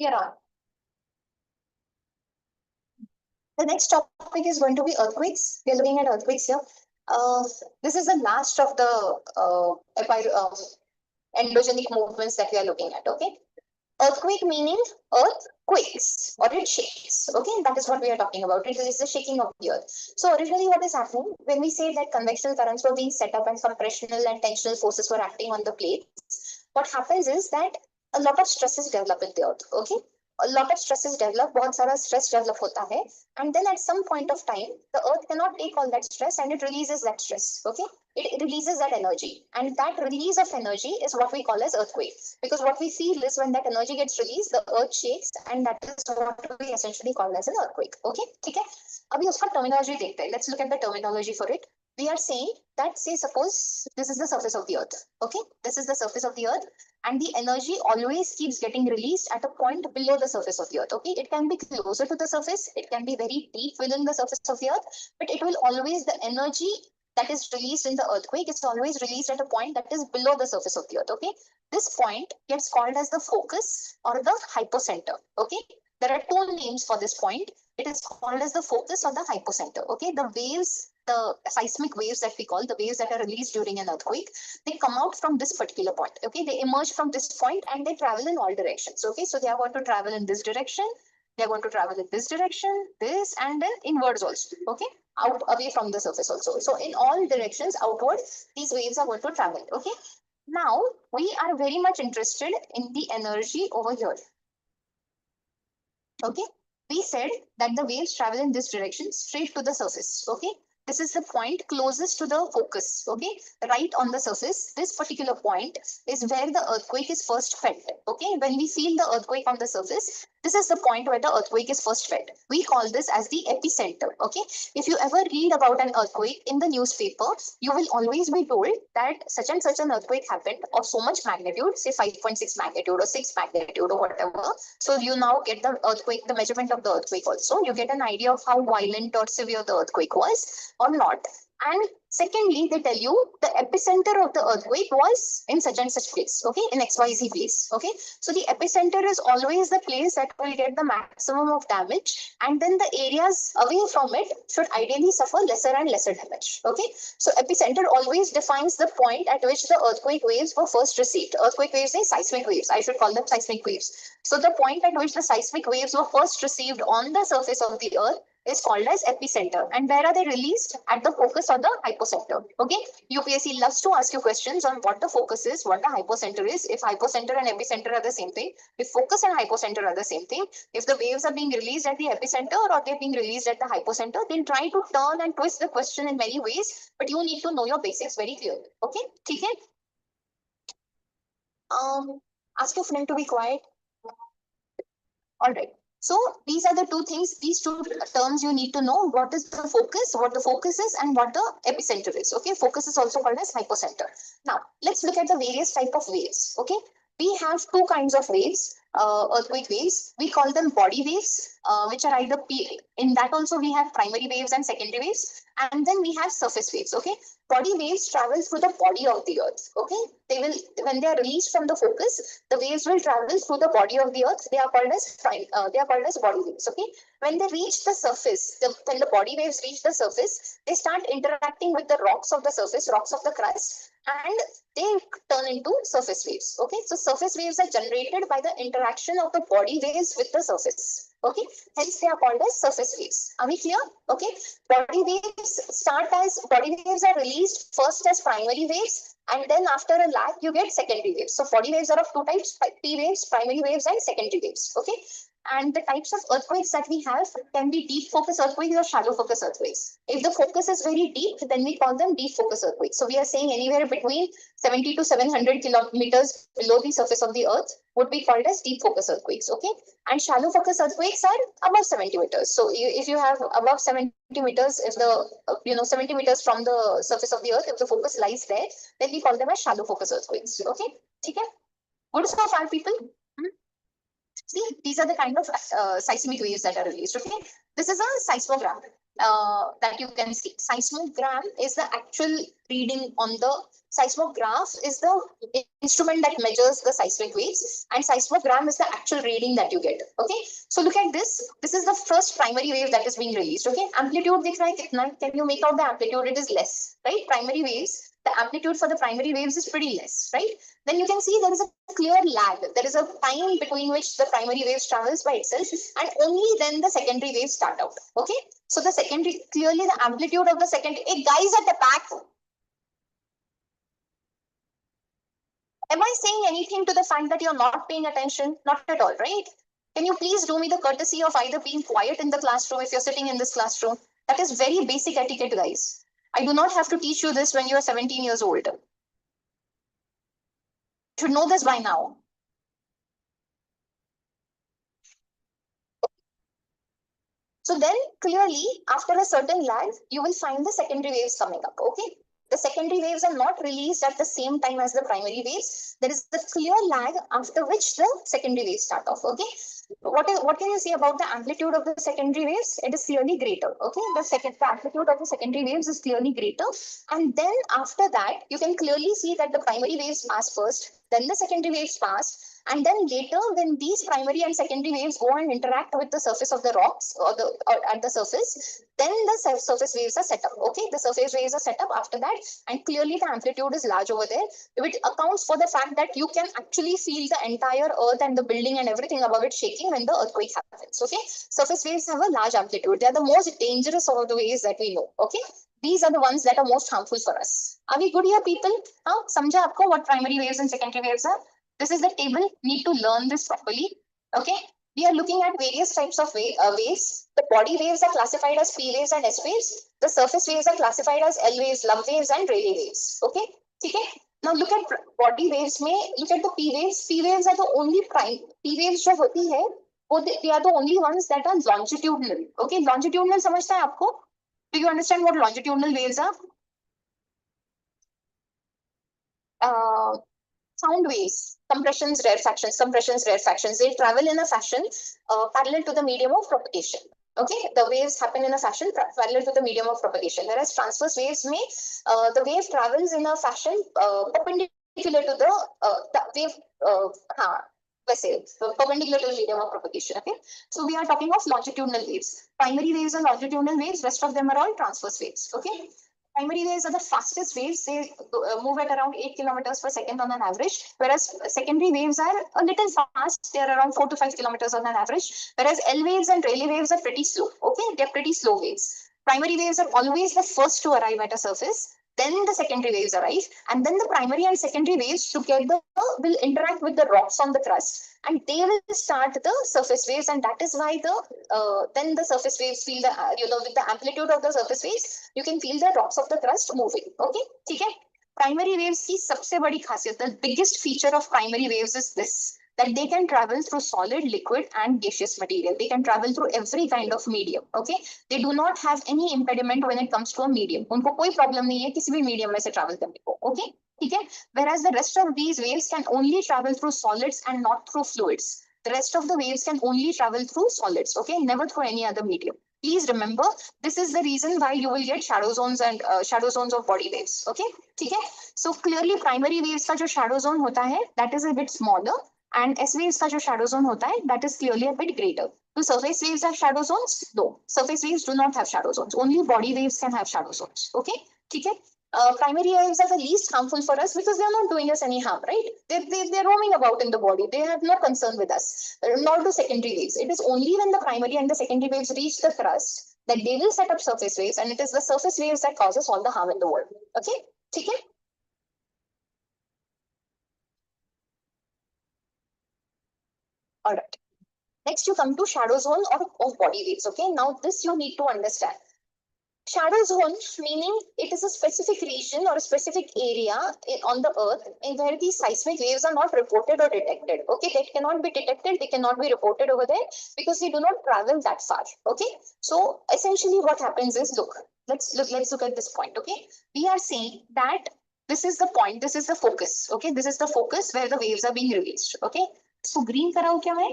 Yeah. The next topic is going to be earthquakes. We are looking at earthquakes here. Uh, this is the last of the endogenic movements that we are looking at. Okay. Earthquake meaning earth quakes or it shakes. Okay, that is what we are talking about. It is the shaking of the earth. So originally what is happening when we say that convectional currents were being set up and compressional and tensional forces were acting on the plates, what happens is that a lot of stresses develop in the earth. Okay, a lot of stresses develop, बहुत सारा stress develop होता है, and then at some point of time the earth cannot take all that stress and it releases that stress. Okay, it releases that energy, and that release of energy is what we call as earthquake. Because what we feel is when that energy gets released, the earth shakes, and that is what we essentially call as an earthquake. Okay, ठीक है. अभी उसका terminology देखते हैं. Let's look at the terminology for it. We are saying that, say, suppose this is the surface of the earth. Okay, this is the surface of the earth, and the energy always keeps getting released at a point below the surface of the earth. Okay, it can be closer to the surface, it can be very deep within the surface of the earth, but it will always, the energy that is released in the earthquake is always released at a point that is below the surface of the earth. Okay, this point gets called as the focus or the hypocenter. Okay, there are two names for this point. It is called as the focus or the hypocenter. Okay, the waves, the seismic waves that we call, the waves that are released during an earthquake, they come out from this particular point. Okay, they emerge from this point and they travel in all directions. Okay, so they are going to travel in this direction, they are going to travel in this direction, this, and then inwards also. Okay, out away from the surface also. So in all directions outward, these waves are going to travel. Okay, now we are very much interested in the energy over here. Okay, we said that the waves travel in this direction straight to the surface. Okay, this is the point closest to the focus. Okay, right on the surface, this particular point is where the earthquake is first felt. Okay, when we feel the earthquake on the surface, this is the point where the earthquake is first felt. We call this as the epicenter. Okay, if you ever read about an earthquake in the newspaper, you will always be told that such and such an earthquake happened of so much magnitude, say 5.6 magnitude or 6 magnitude or whatever. So you now get the earthquake, the measurement of the earthquake also. You get an idea of how violent or severe the earthquake was or not. And secondly, they tell you the epicenter of the earthquake was in such and such place, okay, in XYZ place, okay. So the epicenter is always the place that will get the maximum of damage, and then the areas away from it should ideally suffer lesser and lesser damage, okay. So epicenter always defines the point at which the earthquake waves were first received. Earthquake waves are seismic waves. I should call them seismic waves. So the point at which the seismic waves were first received on the surface of the earth, is called as epicenter. And where are they released? At the focus or the hypocenter. Okay. UPSC loves to ask you questions on what the focus is, what the hypocenter is. If hypocenter and epicenter are the same thing, if focus and hypocenter are the same thing, if the waves are being released at the epicenter or they're being released at the hypocenter, then try to turn and twist the question in many ways, but you need to know your basics very clearly. Okay. Okay. Ask your friend to be quiet. All right. So these are the two things, these two terms you need to know. What is the focus, what the focus is, and what the epicenter is. Okay. Focus is also called as hypocenter. Now, let's look at the various type of waves. Okay. We have two kinds of waves, earthquake waves. We call them body waves, which are either in that also we have primary waves and secondary waves. And then we have surface waves. Okay. Body waves travel through the body of the earth. Okay. They will, when they are released from the focus, the waves will travel through the body of the earth. They are called as body waves. Okay. When they reach the surface, when the body waves reach the surface, they start interacting with the rocks of the surface, rocks of the crust, and they turn into surface waves. Okay. So surface waves are generated by the interaction of the body waves with the surface. Okay. Hence they are called as surface waves. Are we clear? Okay. Body waves are released first as primary waves, and then after a lag you get secondary waves. So body waves are of two types: P waves, primary waves, and secondary waves. Okay. And the types of earthquakes that we have can be deep focus earthquakes or shallow focus earthquakes. If the focus is very deep, then we call them deep focus earthquakes. So we are saying anywhere between 70 to 700 kilometers below the surface of the earth would be called as deep focus earthquakes. Okay. And shallow focus earthquakes are above 70 meters. So if you have above 70 meters, if the 70 meters from the surface of the earth, if the focus lies there, then we call them as shallow focus earthquakes. Okay. Okay. Good so far, people. See, these are the kind of seismic waves that are released. Okay, this is a seismogram that you can see. Seismogram is the actual reading on the seismograph is the instrument that measures the seismic waves, and seismogram is the actual reading that you get. Okay, so look at this. This is the first primary wave that is being released. Okay, amplitude दिख रहा है कितना? Can you make out the amplitude? It is less, right? Primary waves. The amplitude for the primary waves is pretty less, right? Then you can see there is a clear lag. There is a time between which the primary wave travels by itself, and only then the secondary waves start out. Okay. So the secondary, clearly the amplitude of the secondary, hey guys at the back, am I saying anything to the fact that you're not paying attention? Not at all, right? Can you please do me the courtesy of either being quiet in the classroom if you're sitting in this classroom? That is very basic etiquette, guys. I do not have to teach you this when you are 17 years old. You should know this by now. So then clearly after a certain lag, you will find the secondary waves coming up. Okay. The secondary waves are not released at the same time as the primary waves. There is a clear lag after which the secondary waves start off. Okay. What can you say about the amplitude of the secondary waves? It is clearly greater. Okay. The amplitude of the secondary waves is clearly greater. And then after that, you can clearly see that the primary waves pass first, then the secondary waves pass. And then later, when these primary and secondary waves go and interact with the surface of the rocks or at the surface, then the surface waves are set up. Okay, the surface waves are set up after that, and clearly the amplitude is large over there, which accounts for the fact that you can actually feel the entire earth and the building and everything above it shaking when the earthquake happens. Okay, surface waves have a large amplitude. They are the most dangerous of the waves that we know. Okay. These are the ones that are most harmful for us. Are we good here, people? Samjha aapko what primary waves and secondary waves are? This is the table. Need to learn this properly. Okay. We are looking at various types of waves. The body waves are classified as P waves and S waves. The surface waves are classified as L waves, lump waves, and Rayleigh waves. Okay. Okay. Now look at body waves. Look at the P waves. P waves are the only P waves जो होती है, they are the only ones that are longitudinal. Okay. Longitudinal समझता है आपको? Do you understand what longitudinal waves are? Sound waves, compressions, rarefactions. They travel in a fashion parallel to the medium of propagation. Okay, the waves happen in a fashion parallel to the medium of propagation. Whereas transverse waves the wave travels in a fashion perpendicular to the wave. Perpendicular to the medium of propagation. Okay, so we are talking of longitudinal waves. Primary waves are longitudinal waves. Rest of them are all transverse waves. Okay. Primary waves are the fastest waves. They move at around 8 kilometers per second on an average, whereas secondary waves are a little fast. They are around 4 to 5 kilometers on an average, whereas L waves and Rayleigh waves are pretty slow. Okay, they're pretty slow waves. Primary waves are always the first to arrive at a surface. Then the secondary waves arrive, and then the primary and secondary waves together will interact with the rocks on the crust, and they will start the surface waves, and that is why then the surface waves feel the with the amplitude of the surface waves, you can feel the rocks of the crust moving. Okay, okay. Primary waves की सबसे बड़ी खासियत, the biggest feature of primary waves is this, that they can travel through solid, liquid, and gaseous material. They can travel through every kind of medium. Okay, they do not have any impediment when it comes to a medium. उनको कोई problem नहीं है किसी भी medium में से travel करने को. Okay, ठीक है. Whereas the rest of these waves can only travel through solids and not through fluids. The rest of the waves can only travel through solids. Okay, never through any other medium. Please remember, this is the reason why you will get shadow zones and shadow zones of body waves. Okay, ठीक है. So clearly primary waves का जो shadow zone होता है, that is a bit smaller. And S waves का जो shadow zone होता है, that is clearly a bit greater. Do surface waves have shadow zones? No. Surface waves do not have shadow zones. Only body waves can have shadow zones. Okay? ठीक है? Primary waves are the least harmful for us because they are not doing us any harm, right? They're roaming about in the body. They have no concern with us. Nor do secondary waves. It is only when the primary and the secondary waves reach the crust that they will set up surface waves, and it is the surface waves that causes all the harm in the world. Okay? ठीक है? All right. Next, you come to shadow zone of body waves. Okay, now this you need to understand. Shadow zone meaning it is a specific region or a specific area on the earth where these seismic waves are not reported or detected. Okay, they cannot be detected, they cannot be reported over there because they do not travel that far. Okay, so essentially what happens is, let's look at this point. Okay, we are saying that this is the point, this is the focus. Okay, this is the focus where the waves are being released. Okay, so green karao kya hai?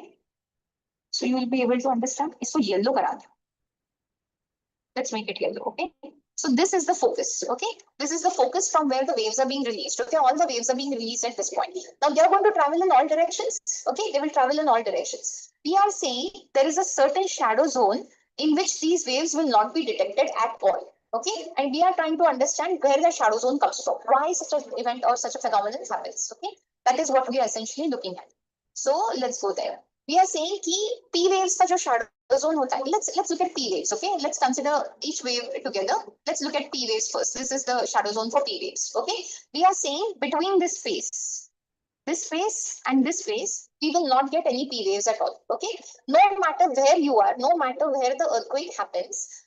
So you will be able to understand. इसको yellow करा दो. Let's make it yellow. Okay. So this is the focus. Okay. This is the focus from where the waves are being released. Okay. All the waves are being released at this point. Now they are going to travel in all directions. Okay. They will travel in all directions. We are saying there is a certain shadow zone in which these waves will not be detected at all. Okay. And we are trying to understand where the shadow zone comes from. Why such an event or such a phenomenon happens. Okay. That is what we are essentially looking at. So let's go there. We are saying कि P waves का जो shadow zone होता है, let's look at P waves. Okay, let's consider each wave together. Let's look at P waves first. This is the shadow zone for P waves. Okay, we are saying between this phase and this phase, we will not get any P waves at all. Okay, no matter where you are, no matter where the earthquake happens,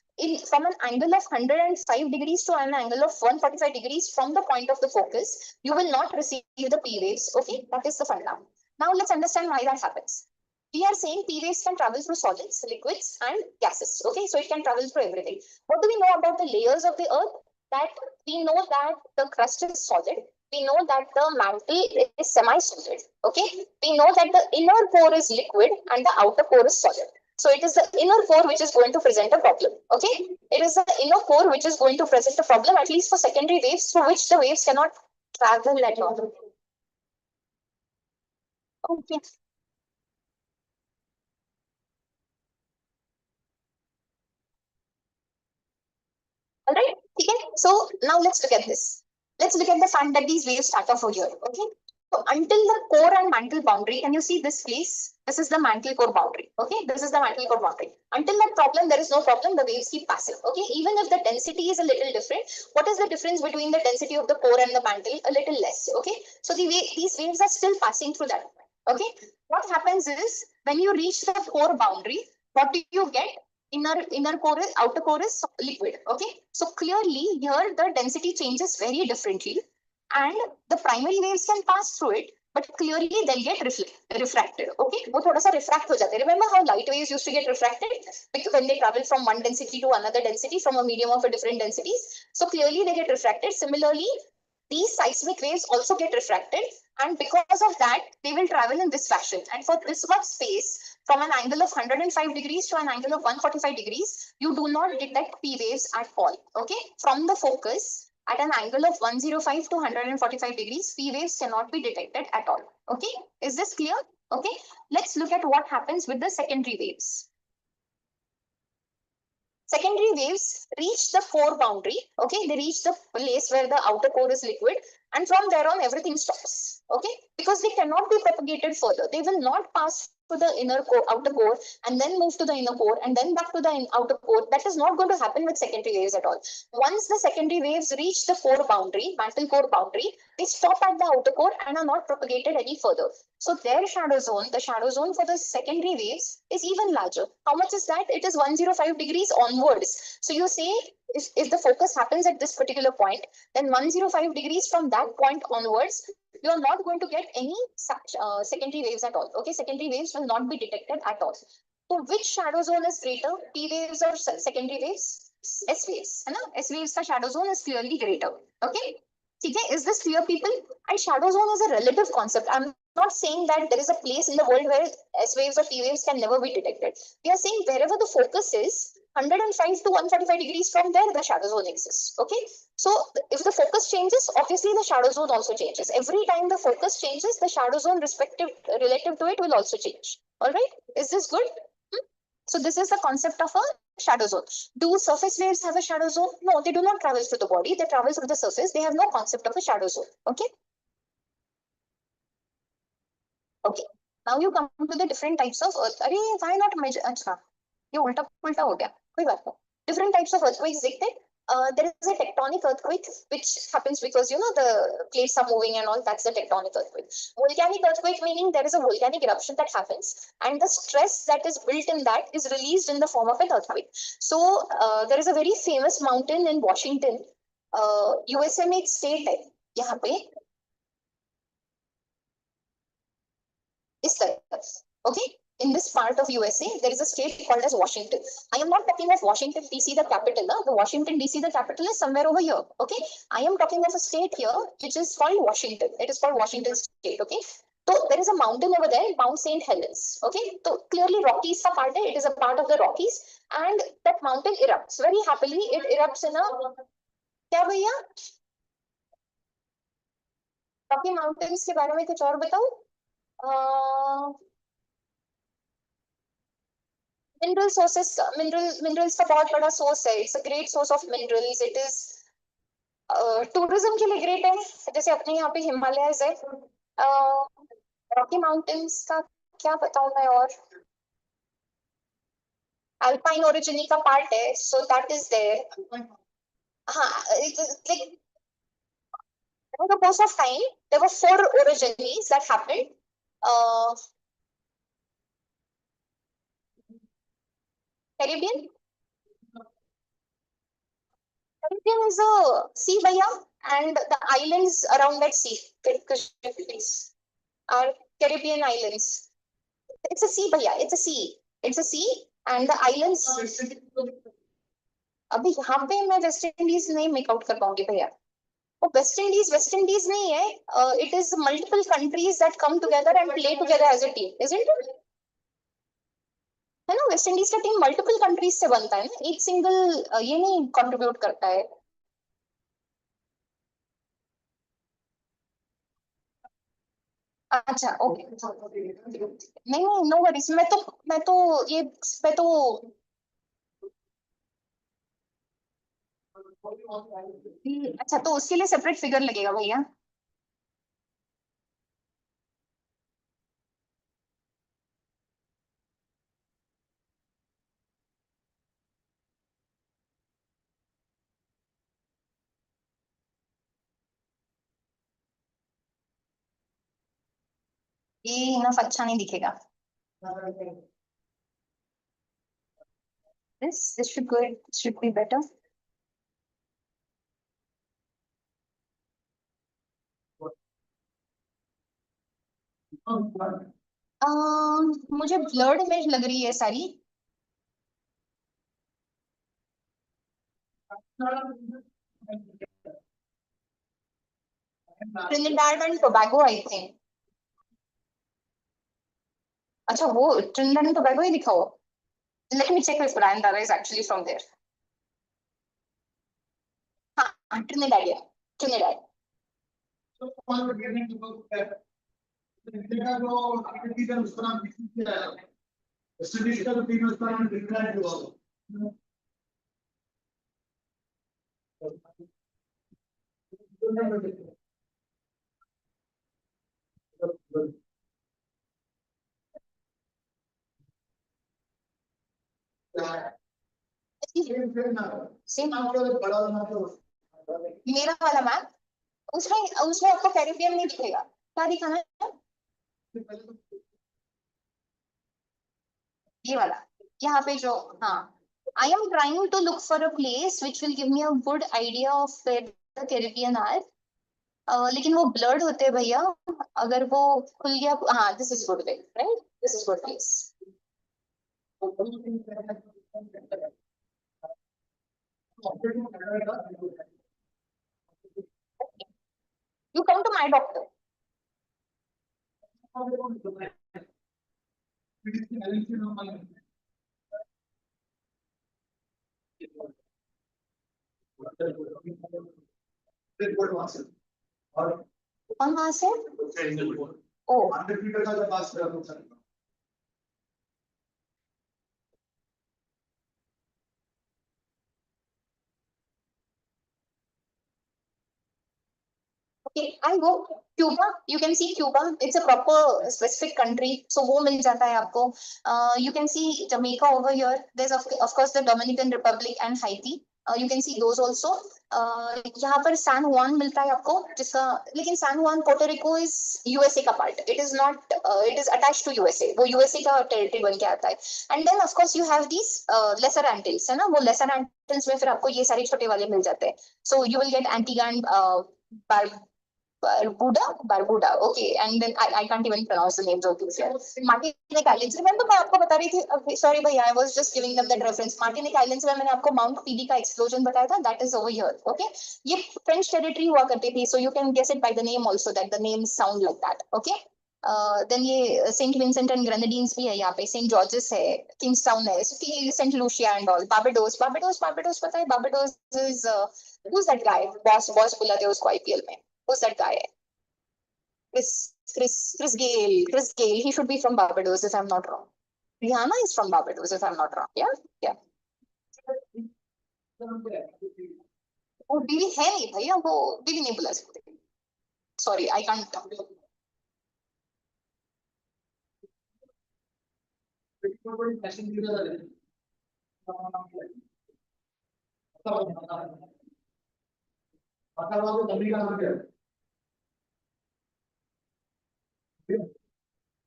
from an angle of 105 degrees to an angle of 145 degrees from the point of the focus, you will not receive the P waves. Okay, that is the fundamental. Now let's understand why that happens. We are saying P waves can travel through solids, liquids, and gases. Okay, so it can travel through everything. What do we know about the layers of the earth? That we know that the crust is solid. We know that the mantle is semi-solid. Okay, we know that the inner core is liquid and the outer core is solid. So it is the inner core which is going to present a problem. Okay, it is the inner core which is going to present a problem, at least for secondary waves, through which the waves cannot travel at all. Okay. All right. Okay. So now let's look at this. Let's look at the fact that these waves start off over here. Okay. So until the core and mantle boundary, can you see this place? This is the mantle core boundary. Okay. This is the mantle core boundary. Until that problem, there is no problem. The waves keep passing. Okay. Even if the density is a little different, what is the difference between the density of the core and the mantle? A little less. Okay. So these waves are still passing through that. Okay. What happens is when you reach the core boundary, what do you get? Inner core is, outer core is liquid. Okay, so clearly here the density changes very differently, and the primary waves can pass through it, but clearly they'll get refracted. Okay, वो थोड़ा सा refract हो जाते हैं. Remember how light waves used to get refracted because when they travel from one density to another density from a medium of a different densities, so clearly they get refracted. Similarly, these seismic waves also get refracted, and because of that they will travel in this fashion, and for this much space from an angle of 105 degrees to an angle of 145 degrees, you do not detect P waves at all. Okay, from the focus at an angle of 105 to 145 degrees, P waves cannot be detected at all. Okay, is this clear? Okay, let's look at what happens with the secondary waves. Secondary waves reach the core boundary. Okay, they reach the place where the outer core is liquid, and from there on everything stops. Okay, because they cannot be propagated further. They will not pass to the inner core, outer core, and then move to the inner core, and then back to the outer core. That is not going to happen with secondary waves at all. Once the secondary waves reach the core boundary, mantle core boundary, they stop at the outer core and are not propagated any further. So their shadow zone, the shadow zone for the secondary waves is even larger. How much is that? It is 105 degrees onwards. So you say if the focus happens at this particular point, then 105 degrees from that point onwards, you are not going to get any secondary waves at all. Okay, secondary waves will not be detected at all. So which shadow zone is greater, T waves or secondary waves? S waves, है ना? S waves का shadow zone is clearly greater. Okay, ठीक है? Is this clear, people? And shadow zone is a relative concept. I'm not saying that there is a place in the world where S waves or T waves can never be detected. We are saying wherever the focus is, 105 to 145 degrees from there, the shadow zone exists. Okay, so if the focus changes, obviously the shadow zone also changes. Every time the focus changes, the shadow zone relative to it will also change. All right, is this good? So this is the concept of a shadow zone. Do surface waves have a shadow zone? No, they do not travel through the body. They travel through the surface. They have no concept of a shadow zone. Okay. Okay. Now you come to the different types of earth. अरे why not measure? अच्छा, ये उल्टा पुल्टा हो गया. कोई बात नहीं. Different types of earthquakes देखते हैं. There is a tectonic earthquake which happens because the plates are moving and all. That's the tectonic earthquake. Volcanic earthquake meaning there is a volcanic eruption that happens, and the stress that is built in that is released in the form of an earthquake. So there is a very famous mountain in Washington. USA में एक state है यहाँ पे इस तरफ. Okay. In this part of USA, there is a state called as Washington. I am not talking of Washington DC, the capital. The Washington DC, the capital, is somewhere over here. Okay, I am talking of a state here which is called Washington. It is called Washington State. Okay, so there is a mountain over there, Mount St. Helens. Okay, so clearly Rockies ka part hai. It is a part of the Rockies, and that mountain erupts very happily. It erupts in a क्या भैया Rocky Mountains के बारे में कुछ और बताओ. Mineral sources minerals का बहुत बड़ा सोर्स है. It's a great source of minerals. It is tourism के लिए ग्रेट है. जैसे अपने यहाँ पे हिमालयस है. रॉकी माउंटेन्स का क्या बताऊं मैं. और अल्पाइन ओरिजिनी का पार्ट है. So that is there. हाँ, like over the course of time there were 4 orogenies that happened. Caribbean. Caribbean is a sea, bhaiya, and the islands around that sea are Caribbean islands. It's a sea, bhaiya. It's a sea. It's a sea, and the islands. अभी यहाँ पे मैं West Indies नहीं make out कर पाऊंगी भैया. वो West Indies नहीं है. It is multiple countries that come together and play together as a team, isn't it? है ना. वेस्ट इंडीज का टीम मल्टीपल कंट्रीज से बनता है ना. एक सिंगल ये नहीं कंट्रीब्यूट करता है. अच्छा, ओके. नहीं, नो वरीज. ये मैं तो अच्छा, तो उसके लिए सेपरेट फिगर लगेगा भैया. ये इनफ अच्छा नहीं दिखेगा. This should go. Should be better. मुझे ब्लर्ड इमेज लग रही है सारी. Trinidad and Tobago I think. अच्छा, वो ट्रिनिडाड एंड टोबैगो ही दिखाओ. Let me check if Brian Dara is actually from there. हाँ, Trinidad, yeah. Trinidad. सेम मेरा वाला मैप, उसमें उसमें आपको कैरिबियन नहीं दिखेगा, क्या दिखाना है? ये वाला, यहाँ पे जो, हाँ, I am trying to look for a place which will give me a good idea of where the Caribbean are. लेकिन वो ब्लर्ड होते हैं भैया, अगर वो खुल गया, हाँ, this is good, right, this is good place. You come to my doctor. कौन वहां से? ओ, okay, I go Cuba. You can see Cuba. It's a proper specific country, so वो मिल जाता है आपको. You can see Jamaica over here. There's of course the Dominican Republic and Haiti. You can see those also. यहाँ पर San Juan मिलता है आपको, जिसका, लेकिन San Juan Puerto Rico is USA का part. It is not. It is attached to USA. वो USA का territory बन के आता है. And then of course you have these lesser Antilles, है ना? वो lesser Antilles में फिर आपको ये सारे छोटे वाले मिल जाते हैं. So you will get Antigua and Barbuda, okay, and then I can't even pronounce the names of these here. Martinic Islands. Remember मैं आपको बता रही थी, sorry भैया, I was just giving them that reference. Martinic Islands में मैंने आपको Mount PD का explosion बताया था, that is over here, okay? ये French territory हुआ करती थी, so you can guess it by the name also, that the names sound like that, okay? Then ये Saint Vincent and Grenadines भी है यहाँ पे, Saint George's है, Kingstown है, Saint Lucia and all, Barbados पता है, Barbados is who's that guy? Boss बुलाते हैं उसको IPL में. Who's that guy? Chris Gale. Chris Gale. He should be from Barbados if I'm not wrong. Rihanna is from Barbados if I'm not wrong. Yeah, yeah. वो बीवी है नहीं भैया, वो बीवी नहीं बुला सकते. Sorry, I can't.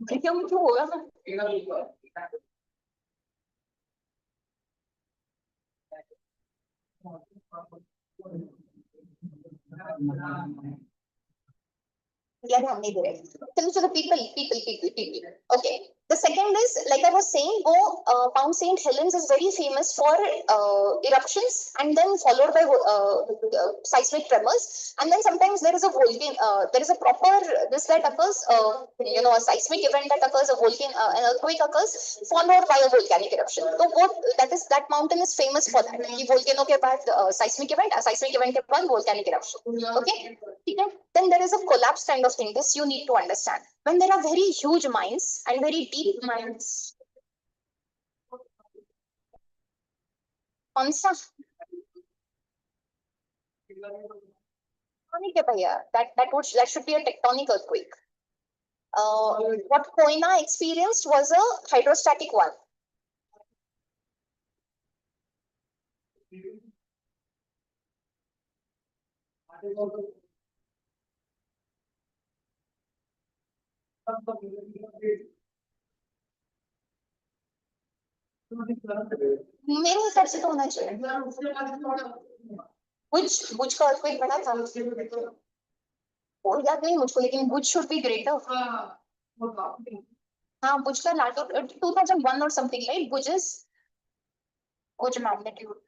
भैया मुझे होगा ना. Yeah, so the people. Okay. The second is, like I was saying, Mount St. Helens is very famous for eruptions and then followed by seismic tremors. And then sometimes there is a volcano, there is a proper, this that occurs, a seismic event that occurs, an earthquake occurs, followed by a volcanic eruption. So that mountain is famous for that. The volcano ke baad seismic event ke baad volcanic eruption. Okay? Then there is a collapse kind of thing. This you need to understand. When there are very huge mines and very deep mines. कौन सा? That should be a tectonic earthquake. What Koina experienced was a hydrostatic one. मेरे हिसाब से तो होना चाहिए. बुज का earthquake बड़ा था. वो याद नहीं मुझको, लेकिन बुज should be greater. हाँ, बुज का लाटो 2001 or something, right? Brij magnitude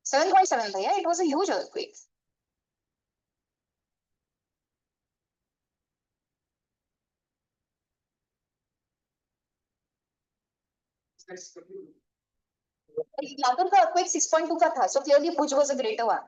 7.7 था. Yeah, it was a huge earthquake. Latur का earthquake 6.2 का था, so clearly Bhuj was a greater one.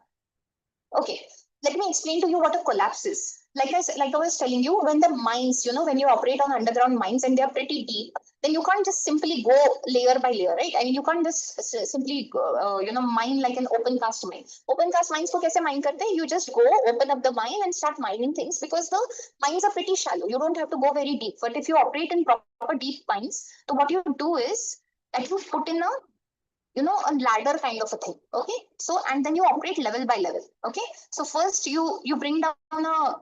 Okay, let me explain to you what a collapse is. Like I was telling you, when the mines, when you operate on underground mines and they are pretty deep, then you can't just simply go layer by layer, right? I mean, you can't just simply mine like an open cast mine. Open cast mines ko kaise mine karte? You just go open up the mine and start mining things, because the mines are pretty shallow. You don't have to go very deep. But if you operate in proper deep mines, so what you do is that you put in a ladder kind of a thing. Okay, so and then you operate level by level. Okay, so first you bring down a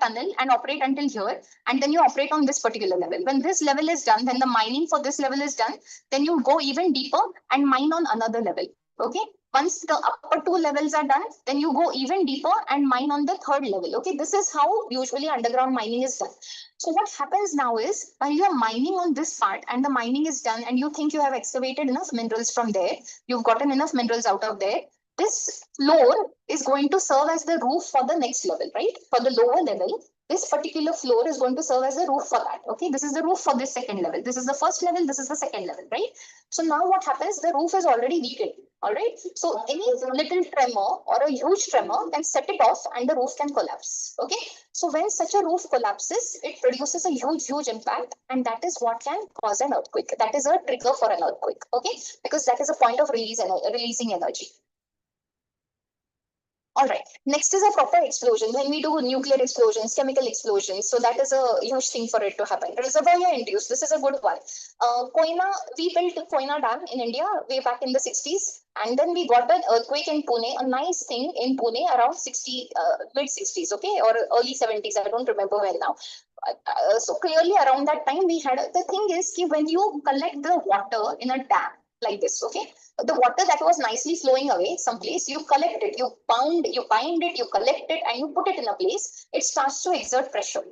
tunnel and operate until here, and then you operate on this particular level. When this level is done, when the mining for this level is done, then you go even deeper and mine on another level. Okay, once the upper two levels are done, then you go even deeper and mine on the third level. Okay, this is how usually underground mining is done. So what happens now is, while you are mining on this part and the mining is done and you think you have excavated enough minerals from there, you've gotten enough minerals out of there, this floor is going to serve as the roof for the next level, right? For the lower level, this particular floor is going to serve as a roof for that. Okay, this is the roof for this second level. This is the first level, this is the second level, right? So now what happens? The roof is already weakened. All right. So any little tremor or a huge tremor can set it off and the roof can collapse. Okay. So when such a roof collapses, it produces a huge impact, and that is what can cause an earthquake. That is a trigger for an earthquake. Okay. Because that is a point of releasing energy. All right. Next is a proper explosion. When we do nuclear explosions, chemical explosions, so that is a huge thing for it to happen. Reservoir induced. This is a good one. We built Koina Dam in India way back in the 60s, and then we got an earthquake in Pune, a nice thing in Pune around mid 60s, okay, or early 70s. I don't remember when now. So clearly around that time we had the thing is when you collect the water in a dam like this, okay, the water that was nicely flowing away someplace, you collect it, you bind it, you collect it, and you put it in a place, it starts to exert pressure.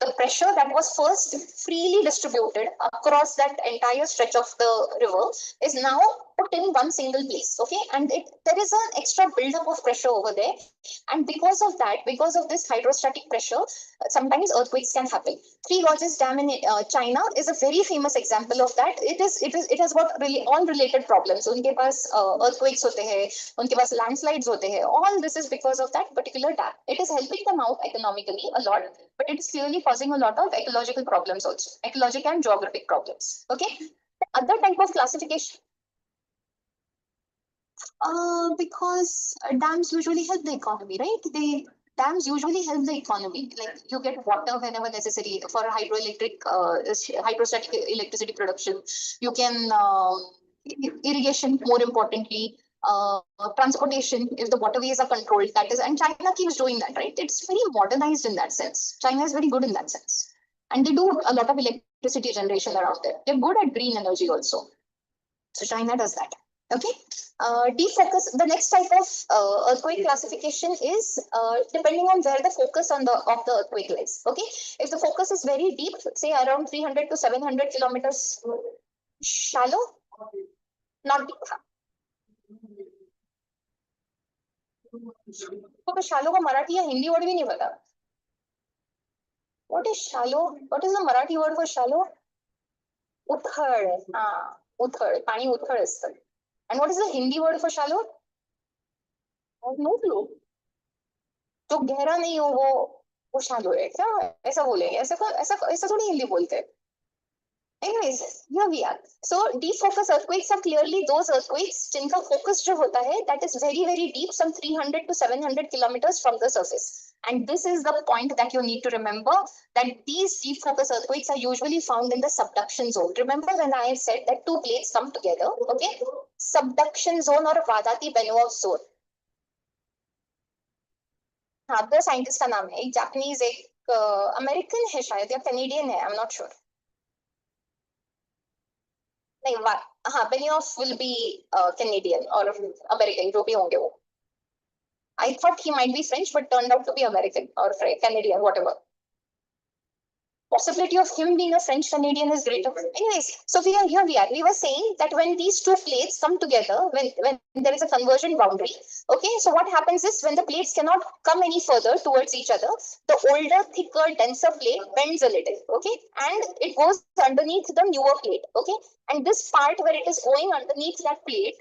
The pressure that was first freely distributed across that entire stretch of the river is now put in one single place. Okay, and there is an extra buildup of pressure over there, and because of that, because of this hydrostatic pressure, sometimes earthquakes can happen. Three Gorges Dam in China is a very famous example of that. It has got really all related problems. उनके पास earthquakes होते हैं, उनके पास landslides होते हैं. All this is because of that particular dam. It is helping them out economically a lot, but it is clearly causing a lot of ecological problems also, ecological and geographic problems. Okay. The other type of classification, because dams usually help the economy, right? Dams usually help the economy. Like you get water whenever necessary for hydrostatic electricity production. You can irrigation, more importantly, transportation. If the waterways are controlled, that is, and China keeps doing that, right? It's very modernized in that sense. China is very good in that sense, and they do a lot of electricity generation around there. They're good at green energy also. So China does that. Okay. Defocus. The next type of earthquake classification is depending on where the focus of the earthquake lies. Okay. If the focus is very deep, say around 300 to 700 kilometers shallow, not deep. तो shallow का मराठी या Hindi word भी नहीं पता. What is shallow? What is the Marathi word for shallow? Uthad. Uthad. पानी उथड़ असतं. And what is the Hindi word for shallow? I have no clue. जो गहरा नहीं हो वो shallow है क्या? ऐसा बोलेंगे? ऐसा थोड़ी हिंदी बोलते हैं. Anyways, here we are. So defocus earthquakes are clearly those earthquakes जिनका focus जो होता है that is very deep, some 300 to 700 kilometers from the surface. And this is the point that you need to remember, that these deep focus earthquakes are usually found in the subduction zone. Remember when I said that two plates come together, okay? Subduction zone or Vadati-Benioff zone. हाँ, दो scientist का नाम है, एक Japanese, एक American है शायद या कैनेडियन है, आई एम नॉट श्योर. नहीं, हाँ, बेनियोफ विल बी कैनेडियन और अमेरिकन, जो भी होंगे वो. I thought he might be French, but turned out to be American or Canadian, whatever. Possibility of him being a French Canadian is greater. Anyways, so here we are. We were saying that when these two plates come together, when there is a convergent boundary, okay, so what happens is when the plates cannot come any further towards each other, the older, thicker, denser plate bends a little, okay, and it goes underneath the newer plate, okay, and this part where it is going underneath that plate,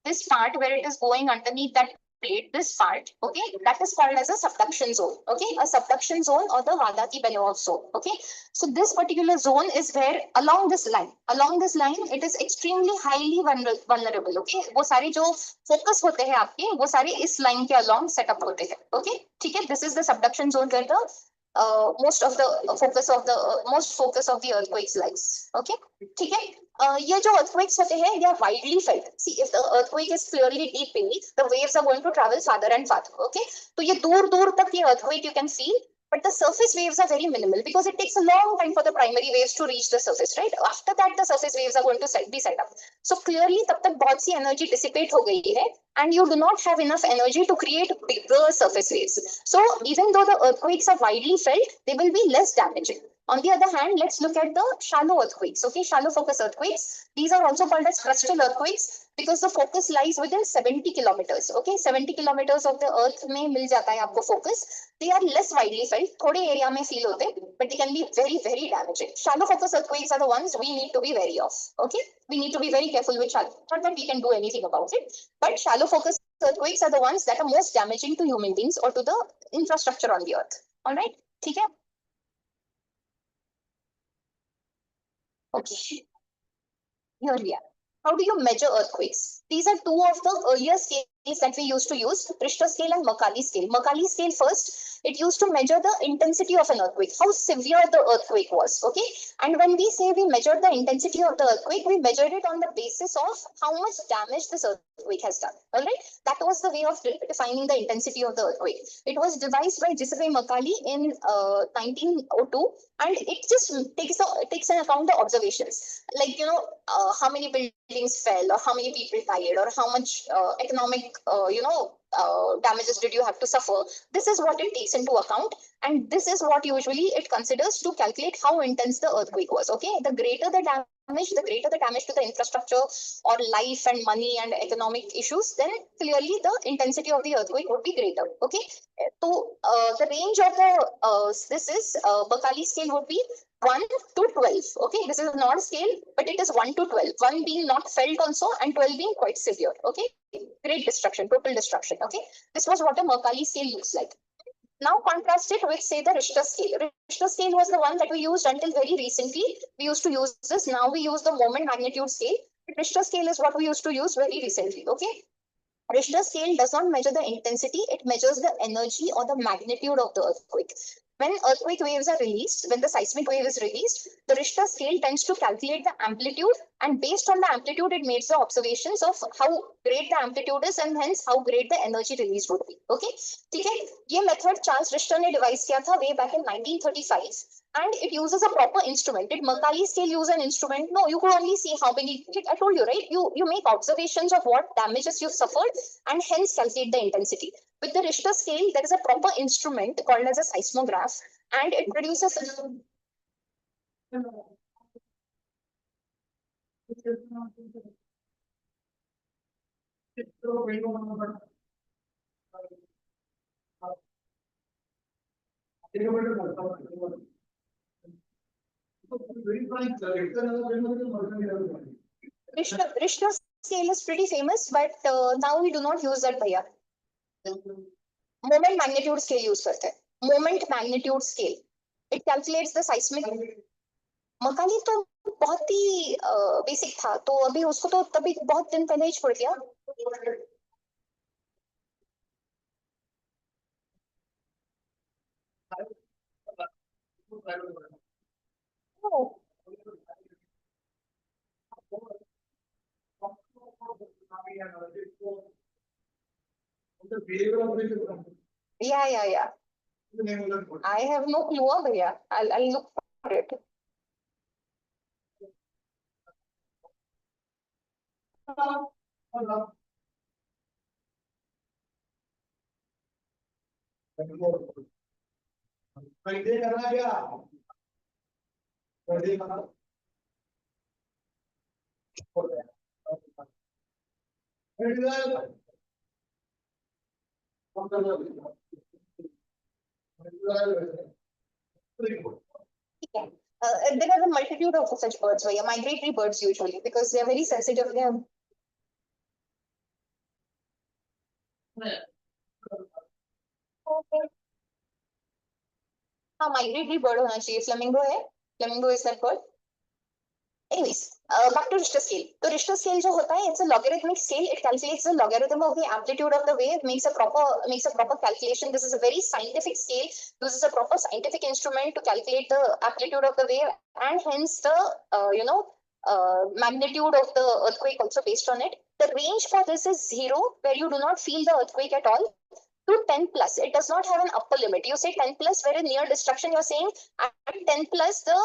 this part where it is going underneath that plate, this part, okay, that is called as a subduction zone, okay, a subduction zone or the Vardaki-Benioff zone, okay. So this particular zone is where along this line, it is extremely highly vulnerable, okay. वो सारे जो focus होते हैं आपके, वो सारे इस line के along setup होते हैं, okay, ठीक है. This is the subduction zone where the most focus of the earthquakes lies, okay, ठीक है. ये जो earthquakes होते हैं, they are widely felt. See, if the earthquake is clearly deep beneath, the waves are going to travel farther and farther, okay. तो ये दूर दूर तक ये earthquake you can feel, but the surface waves are very minimal because it takes a long time for the primary waves to reach the surface, right? After that, the surface waves are going to be set up. So clearly, तब तक बहुत सी energy dissipate हो गई है, and you do not have enough energy to create bigger surface waves. So even though the earthquakes are widely felt, they will be less damaging. On the other hand, let's look at the shallow earthquakes, okay, shallow focus earthquakes. These are also called as crustal earthquakes because the focus lies within 70 kilometers, okay, 70 kilometers of the earth में मिल जाता है आपको focus. They are less widely felt, थोड़े area में feel होते, but they can be very, very damaging. Shallow focus earthquakes are the ones we need to be wary of, okay. We need to be very careful with shallow, not that we can do anything about it, but shallow focus earthquakes are the ones that are most damaging to human beings or to the infrastructure on the earth. All right, ठीक है. Okay, here we are. How do you measure earthquakes? These are two of the earlier scales that we used to use, Richter scale and Mercalli scale. Mercalli scale first, it used to measure the intensity of an earthquake, how severe the earthquake was, okay? And when we say we measured the intensity of the earthquake, we measured it on the basis of how much damage this earthquake has done, all right? That was the way of defining the intensity of the earthquake. It was devised by Giuseppe Mercalli in 1902, and it just takes into account the observations, like, you know, how many buildings fell, or how many people died, or how much economic, damages did you have to suffer. This is what it takes into account, and this is what usually it considers to calculate how intense the earthquake was, okay. The greater the damage to the infrastructure or life and money and economic issues, then clearly the intensity of the earthquake would be greater, okay. So the range of the Mercalli scale would be 1 to 12, okay. This is not a scale, but it is 1 to 12, 1 being not felt also and 12 being quite severe, okay. Great destruction, total destruction, okay. This was what a Mercalli scale looks like. Now contrast it with, say, the Richter scale. Richter scale was the one that we used until very recently. We used to use this. Now we use the moment magnitude scale. Richter scale is what we used to use very recently, okay. Richter scale does not measure the intensity, it measures the energy or the magnitude of the earthquake. When earthquake waves are released, when the seismic wave is released, the Richter scale tends to calculate the amplitude, and based on the amplitude, it makes the observations of how great the amplitude is and hence how great the energy released would be. Okay, ठीक है? ये method Charles Richter ने devise किया था way back in 1935. And it uses a proper instrument. Did Mercalli scale use an instrument? No, you could only see how many. I told you, right? You make observations of what damages you suffered and hence calculate the intensity. With the Richter scale, there is a proper instrument called as a seismograph, and it produces. Richter scale is pretty famous, but now we do not use that, bhaiya. Moment magnitude scale use करते हैं. Moment magnitude scale. It calculates the seismic. Mercalli तो बहुत ही basic था, तो अभी उसको तो तभी बहुत दिन पहले ही छोड़ दिया. Oh. Yeah. I have no clue, bhaiya. I'll look for it. Yeah. There are a multitude of such birds, migratory birds usually, because they are very sensitive. हाँ माइग्रेटरी बर्ड होना चाहिए, फ्लेमिंगो है, flamingo is that bird. Anyways, back to Richter scale. तो Richter scale जो होता है, it's a logarithmic scale. It calculates the logarithm of the amplitude of the wave, makes a proper calculation. This is a very scientific scale. This is a proper scientific instrument to calculate the amplitude of the wave and hence the magnitude of the earthquake also based on it. The range for this is 0, where you do not feel the earthquake at all, to 10 plus. It does not have an upper limit. You say 10 plus, where in near destruction you're saying at 10 plus the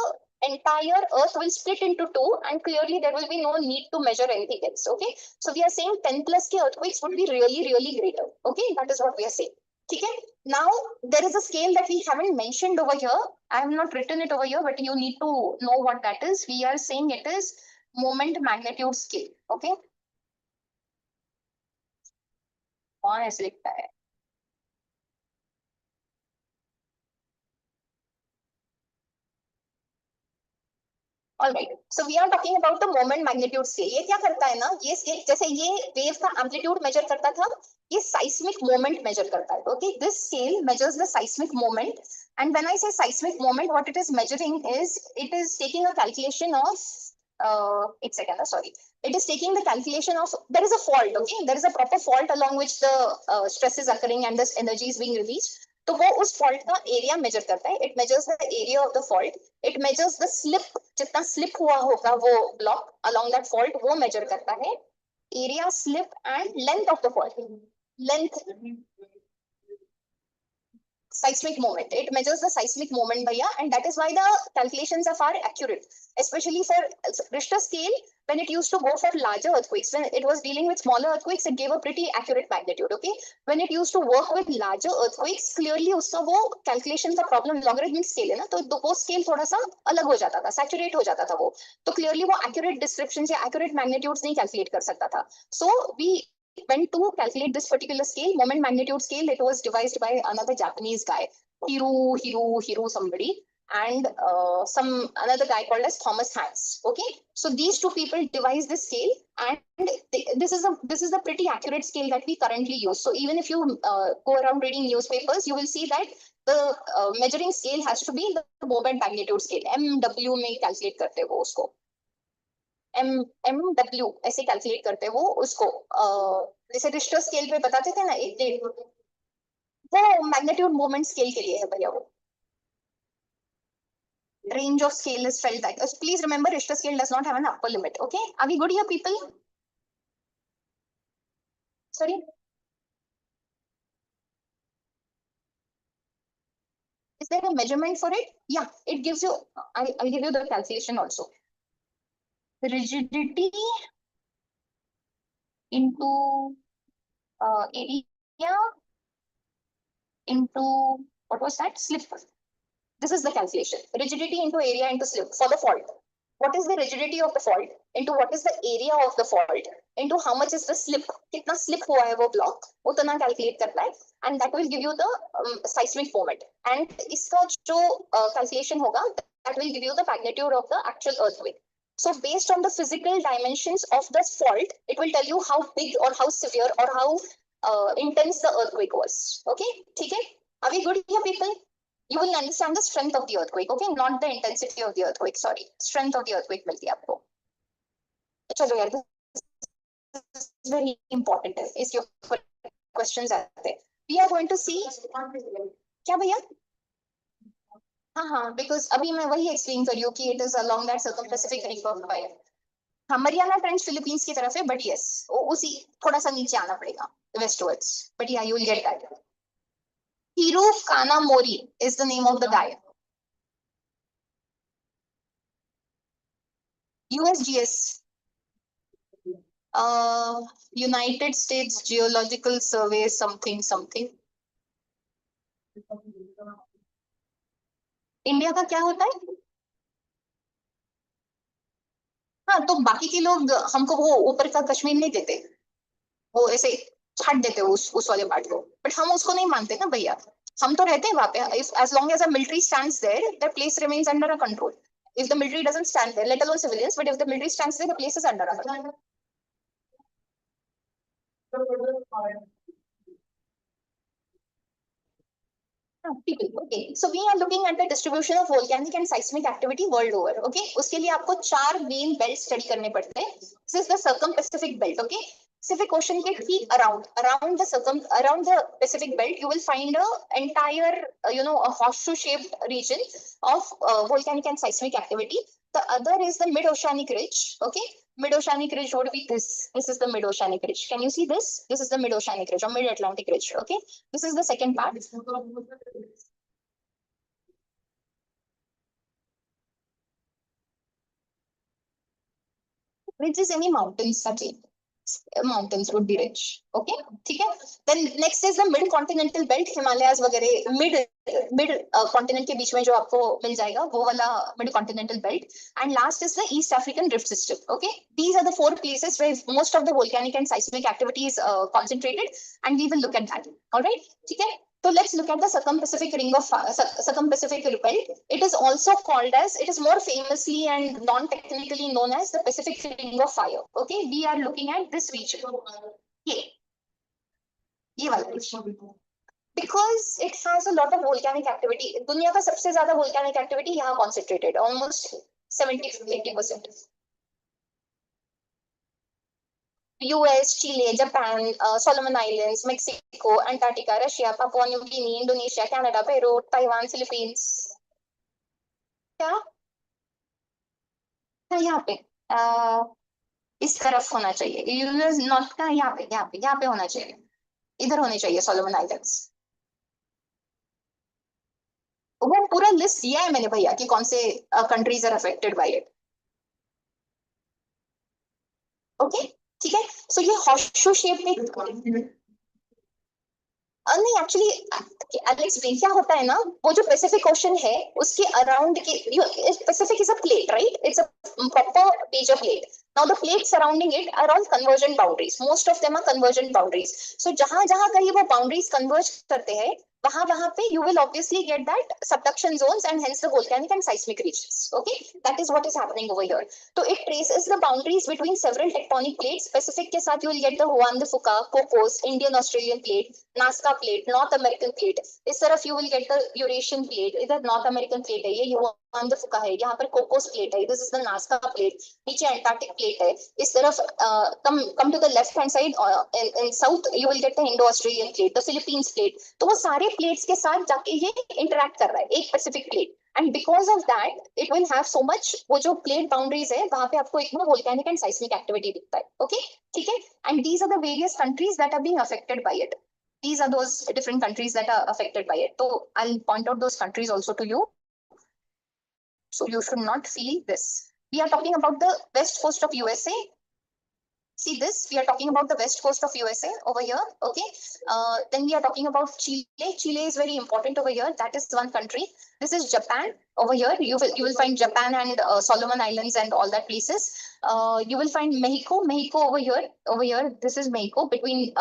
entire earth will split into two and clearly there will be no need to measure anything else. Okay, so we are saying 10 plus ke earthquakes would be really greater. Okay, that is what we are saying. Okay, now there is a scale that we haven't mentioned over here. I have not written it over here, but you need to know what that is. We are saying it is moment magnitude scale. Okay, कौन ऐसे लिखता है? All right. So we are talking about the moment magnitude scale. ये क्या करता है ना, ये scale जैसे ये wave का amplitude measure करता था, ये seismic moment measure करता है. Okay, this scale measures the seismic moment. And when I say seismic moment, what it is measuring is, it is taking a calculation of, it's second, sorry. It is taking the calculation of, there is a fault, okay? There is a proper fault along which the stress is occurring and this energy is being released. तो वो उस fault का area major करता है. It measures the area of the fault. It measures the slip, जितना slip हुआ होगा वो ब्लॉक अलोंग दैट फॉल्ट, वो मेजर करता है. Area, slip and length of the fault. Length, seismic moment. It measures the seismic moment, bhaiya, and that is why the calculations are far accurate, especially for Richter scale. When it used to go for larger earthquakes, when it was dealing with smaller earthquakes, it gave a pretty accurate magnitude. Okay, when it used to work with larger earthquakes, clearly उसका वो calculation का problem, logarithmic scale है ना, तो वो scale थोड़ा सा अलग हो जाता था, saturate हो जाता था वो, तो clearly वो accurate descriptions या accurate magnitudes नहीं calculate कर सकता था. So we went to calculate this particular scale, moment magnitude scale. It was devised by another Japanese guy, Hiru somebody, and some another guy called as Thomas Hanks. Okay, so these two people devised this scale, and this is a pretty accurate scale that we currently use. So even if you go around reading newspapers, you will see that the measuring scale has to be the moment magnitude scale. MW में calculate करते हैं वो उसको. MW ऐसे calculate करते वो उसको, जैसे रिश्टर स्केल पे बताते थे ना एक डेढ़, वो मैग्नीट्यूड मोमेंट स्केल के लिए है भैया. वो range of scale is felt that. Please remember, Richter scale does not have an upper limit. Okay, are we good here, people? Sorry, is there a measurement for it? Yeah, it gives you, I'll give you the calculation also. Rigidity into area into, what was that, slip. This is the calculation. Rigidity into area into slip for the fault. What is the rigidity of the fault into what is the area of the fault into how much is the slip, कितना slip हुआ है वो block, उतना calculate करना है, and that will give you the seismic moment. And इसका जो calculation होगा, that will give you the magnitude of the actual earthquake. So based on the physical dimensions of the fault, it will tell you how big or how severe or how intense the earthquake was. Okay, ठीक है? Are we good here, people? You will understand the strength of the earthquake, okay? Not the intensity of the earthquake, sorry. Strength of the earthquake मिलती है आपको. चलो यार, this is very important. Is your questions आते हैं. We are going to see. क्या भैया? हाँ, because अभी मैं वही explain कर रही हूँ कि it is along that circumpacific ring of fire. हाँ, Mariana Trench Philippines की तरफ है, but yes, उसी थोड़ा सा नीचे आना पड़ेगा, westwards. But yeah, you will get that. Hiru Kanamori is the name of the guy. USGS. United States Geological Survey something. India का क्या होता है? हाँ, तो बाकी के लोग हमको वो ऊपर का कश्मीर नहीं देते, वो ऐसे छाट देते उस वाले पार्ट को, बट हम उसको नहीं मानते ना भैया. हम तो रहते हैं वहां पे. As long as a military stands there, the place remains under a control. If the military doesn't stand there, let alone civilians, but if the military stands there, the place is under a control. People. Okay, so we are looking at the distribution of volcanic and seismic activity world over. Okay, उसके लिए आपको 4 main belts study करने पड़ते हैं. This is the circum-Pacific belt. Okay, Pacific Ocean के ठीक around the Pacific belt, you will find a entire a horseshoe-shaped region of volcanic and seismic activity. The other is the mid-oceanic ridge. Okay, mid-oceanic ridge would be this. This is the mid-oceanic ridge. Can you see this? This is the mid-oceanic ridge or mid-Atlantic ridge. Okay, this is the second part. Ridge is any mountains का chain. Mountains would be rich. Okay, ठीक है. Then next is the mid continental belt, Himalayas वगैरह mid continent के बीच में जो आपको मिल जाएगा वो वाला mid continental belt. And last is the East African rift system. Okay, these are the 4 places where most of the volcanic and seismic activity is concentrated, and we will look at that. All right, ठीक है. So let's look at the circum-Pacific belt. It is also called as, it is more famously and non-technically known as the Pacific Ring of Fire. Okay, we are looking at this region. ये वाला region. Because it has a lot of volcanic activity. दुनिया का सबसे ज्यादा volcanic activity यहाँ concentrated, almost 70-80%. US, Chile, Japan, Solomon Islands, Mexico, Antarctica, Russia, Papua New Guinea, Indonesia, Canada, Peru, Taiwan, Philippines. क्या? यहाँ पे इस तरफ होना चाहिए. यूएस नॉर्थ का यहाँ पे होना चाहिए. इधर होने चाहिए सोलोमन आइलैंड्स. वो पूरा लिस्ट दिया है मैंने भैया कि कौन से countries are affected by it. Okay, ठीक है. सो ये हॉर्सशू शेप में नहीं, एक्चुअली एलेक्स ब्रेन क्या होता है ना, वो जो पैसिफिक ओशन है उसके अराउंड के, Pacific is a plate, right? It's a proper major plate. Now the plates surrounding it are all convergent boundaries. Most of them are convergent boundaries. So जहां जहां कहीं वो boundaries converge करते हैं, वहां पे you will obviously get that subduction zones and hence the volcanic and seismic regions. Okay, that is what is happening over here. So it traces the boundaries between several tectonic plates. Pacific के साथ you will get the Juan de Fuca, Cocos, Indian Australian plate, Nazca plate, North American plate. इस तरफ you will get the Eurasian plate. इधर North American plate है, ये Juan de Fuca है, यहाँ पर Cocos plate है, this is the Nazca plate, नीचे Antarctic plate है. इस तरफ come to the left hand side, in south you will get the Indo-Australian plate, the Philippines plate. तो वो सारे plates के साथ जाके ये interact कर रहा है एक Pacific plate. And because of that, it will have so much, वो जो plate boundaries है वहां पे आपको एक ना volcanic and seismic activity दिखता है. Okay, ठीक है. And these are the various countries that are being affected by it. These are those different countries that are affected by it. So I'll point out those countries also to you. So you should not feel this. We are talking about the west coast of USA. See this, we are talking about the west coast of USA over here. Okay, then we are talking about Chile. Chile is very important over here. That is one country. This is Japan over here. You will find Japan and Solomon Islands and all that places. You will find Mexico over here. This is Mexico between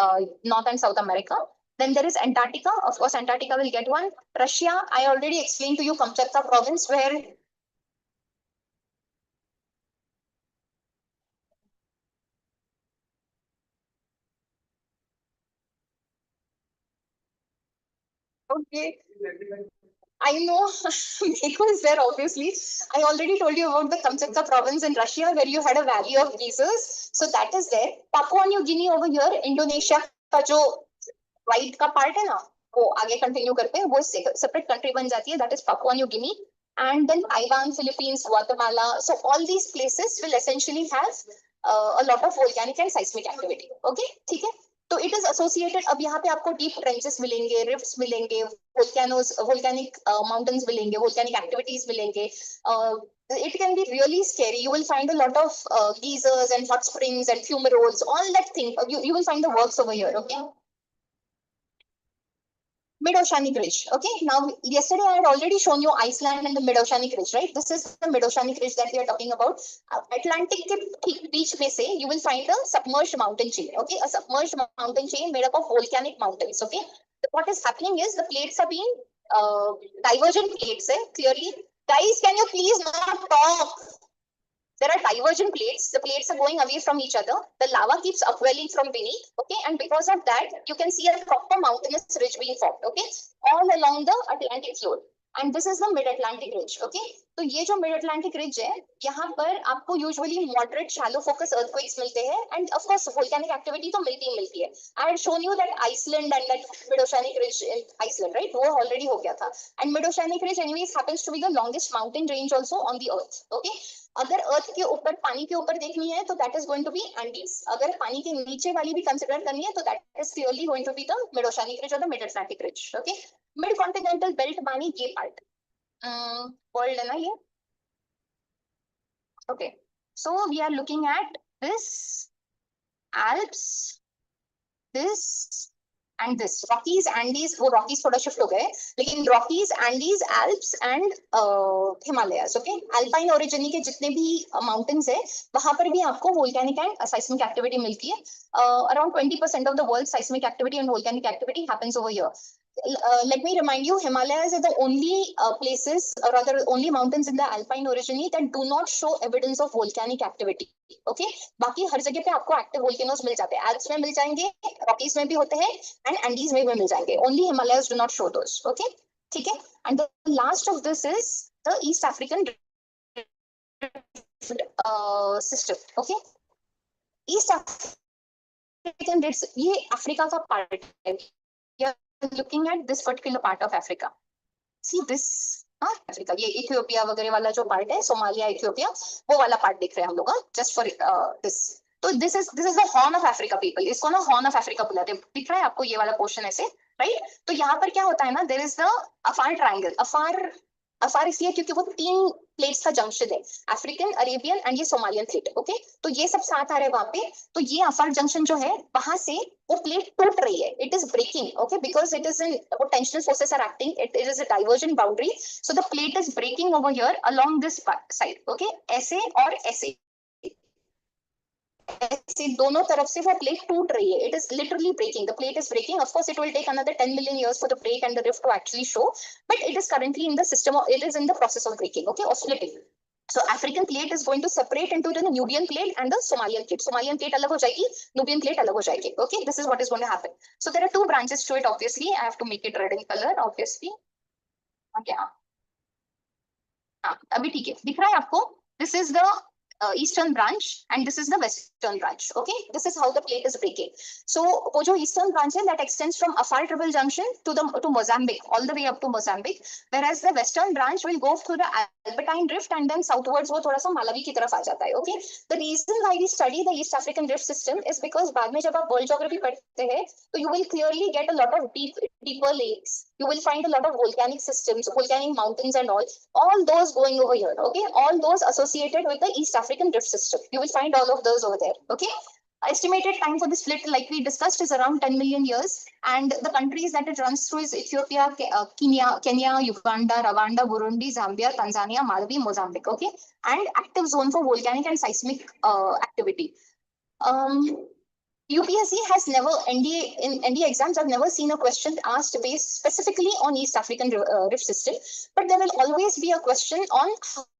North and South America. Then there is Antarctica. Of course, Antarctica will get one. Russia, I already explained to you Kamchatka province, where okay. I know Mexico is there, obviously. I already told you about the Kamchatka province in Russia where you had a valley of geysers. So that is there. Papua New Guinea over here, Indonesia का जो white का part है ना, वो आगे continue करते हैं, वो separate country बन जाती है. That is Papua New Guinea. And then Taiwan, Philippines, Guatemala. So all these places will essentially have a lot of volcanic and seismic activity. Okay, ठीक है. तो इट इज एसोसिएटेड. अब यहाँ पे आपको डीप ट्रेंचेस मिलेंगे, रिफ्ट्स मिलेंगे, volcanic mountains मिलेंगे, volcanic activities मिलेंगे. It can be really scary. You will find a lot of geysers and hot springs and fumaroles, all that thing. You will find the works over here. Okay. Mid-oceanic ridge. Okay, now yesterday I had already shown you Iceland and the mid-oceanic ridge, right? This is the mid-oceanic ridge that we are talking about. Atlantic के बीच में से you will find a submerged mountain chain. Okay, a submerged mountain chain made up of volcanic mountains. Okay, what is happening is the plates are being divergent plates. Clearly, guys, can you please not talk? There are divergent plates. The plates are going away from each other. The lava keeps upwelling from beneath. Okay, and because of that, you can see a proper mountainous ridge being formed. Okay, all along the Atlantic floor. And this is the mid-Atlantic ridge. Okay, तो ये जो mid-Atlantic ridge है, यहाँ पर आपको usually moderate shallow focus earthquakes मिलते हैं, and of course volcanic activity तो मिलती है. I had shown you that Iceland and that mid-oceanic ridge in Iceland, right? वो already हो गया था. And mid-oceanic ridge anyways happens to be the longest mountain range also on the earth. Okay. अगर अर्थ के ऊपर पानी के ऊपर देखनी है तो that is going to be Andes. अगर पानी के नीचे वाली भी कंसिडर करनी है तो that is clearly going to be the mid oceanic ridge और the mid Atlantic ridge. Okay, mid continental belt मानी ये पार्ट वर्ल्ड है ना ये. Okay, so we are looking at this Alps, this and this Rockies, Andes. वो Rockies थोड़ा shift हो गए, लेकिन Rockies, Andes, Alps and Himalayas. Okay, Alpine orogeny के जितने भी mountains है, वहां पर भी आपको volcanic and seismic activity मिलती है. Around 20% of the world's seismic activity and volcanic activity happens over here. Let me remind you, Himalayas are the only places, or rather only mountains in the Alpine orogeny that do not show evidence of volcanic activity. Okay, बाकी हर जगह पे आपको active volcanoes मिल जाते हैं. Alps में मिल जाएंगे, Rockies में भी होते हैं, and Andes में भी मिल जाएंगे. Only Himalayas do not show those. Okay, ठीक है. And the last of this is the East African system. Okay, East African rift, ये अफ्रीका का पार्ट है. Looking at this particular part of Africa. See this, Africa, ये Ethiopia वगैरह वाला जो part है, सोमालिया, इथियोपिया, वो वाला पार्ट दिख रहे हैं हम लोग. Just for this. तो this is the horn of Africa people. इसको ना हॉर्न ऑफ अफ्रीका बुलाते हैं. दिख रहा है आपको ये वाला पोर्शन ऐसे, राइट? तो यहाँ पर क्या होता है ना, there is the Afar triangle. Afar इसलिए क्योंकि वो 3 प्लेट्स का जंक्शन है, अफ्रीकन, अरेबियन एंड ये सोमालियन प्लेट. ओके, तो ये सब साथ आ रहे हैं वहां पे. तो ये अफार जंक्शन जो है, वहां से वो प्लेट टूट रही है. It is breaking. Okay, because it is in, वो tensional forces are acting. It is a divergent boundary. So the plate is breaking over here along this side. Okay, ऐसे और ऐसे, ऐसे दोनों तरफ से वो प्लेट टूट रही है. It is literally breaking. The plate is breaking. Of course it will take another 10 million years for the break and the rift to actually show, but it is currently in the system of, it is in the process of breaking. Okay, or splitting. So African plate is going to separate into the Nubian plate and the Somalian plate. Somalian plate अलग हो जाएगी, Nubian plate अलग हो जाएगी. Okay, this is what is going to happen. So there are 2 branches to it. Obviously, I have to make it red in color. Obviously, okay, हाँ, अभी ठीक है, दिख रहा है आपको? This is the eastern branch and this is the western branch. Okay, this is how the plate is breaking. So वो जो eastern branch है, that extends from Afar Triple Junction to Mozambique, all the way up to Mozambique, whereas the western branch will go through the Albertine Rift and then southwards वो थोड़ा सा मालवी की तरफ आ जाता है. Okay, the reason why we study the East African Rift system is because बाद में जब आप world geography पढ़ते हैं, तो you will clearly get a lot of deeper lakes. You will find a lot of volcanic systems, volcanic mountains and all those going over here. Okay, all those associated with the East African Rift system. You will find all of those over there. Okay, estimated time for the split, like we discussed, is around 10 million years, and the countries that it runs through is Ethiopia, Kenya, Uganda, Rwanda, Burundi, Zambia, Tanzania, Malawi, Mozambique. Okay, and active zone for volcanic and seismic activity. UPSC has never, NDA exams have never seen a question asked based specifically on East African rift system, but there will always be a question on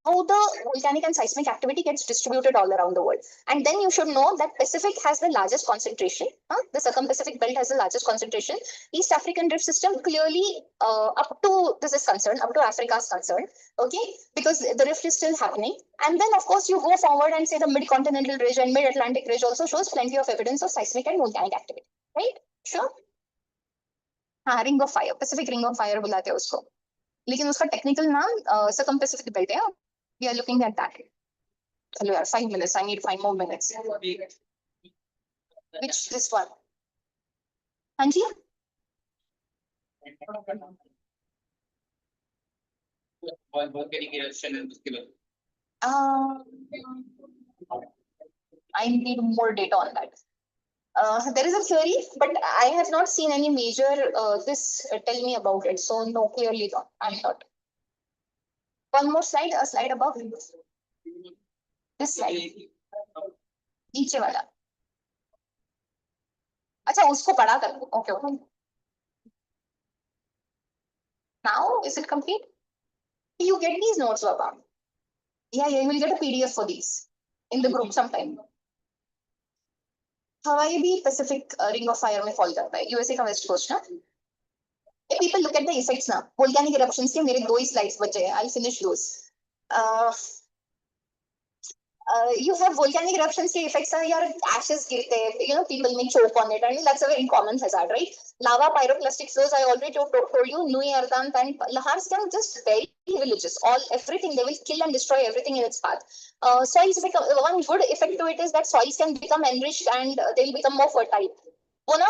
how the volcanic and seismic activity gets distributed all around the world. And then you should know that Pacific has the largest concentration. The Circum-Pacific belt has the largest concentration. East African rift system clearly up to this is concerned, up to Africa is concerned. Okay, because the rift is still happening. And then of course you go forward and say the mid-continental ridge and mid-Atlantic ridge also shows plenty of evidence of seismic and volcanic activity. Right? Sure. हाँ, ring of fire, Pacific ring of fire बुलाते हैं उसको, लेकिन उसका technical नाम circum Pacific belt है. We are looking at that. चलो यार, 5 minutes. I need 5 more minutes. Which this one? हाँ जी. I need more data on that. There is a theory, but I have not seen any major tell me about it. So no, clearly not. I'm not. One more slide, a slide above. This slide. नीचे वाला. अच्छा, उसको बड़ा कर दो. Okay, okay. Now, is it complete? You get these notes, Baba. Yeah, you will get a PDF for these in the group sometime. हवाई भी Pacific Ring of Fire में fall करता है, USA का West Coast ना. If people look at the effects now, volcanic eruptions के मेरे 2 ही slides बचे हैं, I'll finish those. You have volcanic eruptions के effects are your ashes गिरते हैं, people may choke on it, and that's a very common hazard, right? Lava, pyroclastic flows, I already told you, Nui Ardhan and lahars can just bury villages, everything, they will kill and destroy everything in its path. Soils become, one good effect to it is that soils can become enriched and they'll become more fertile. वो ना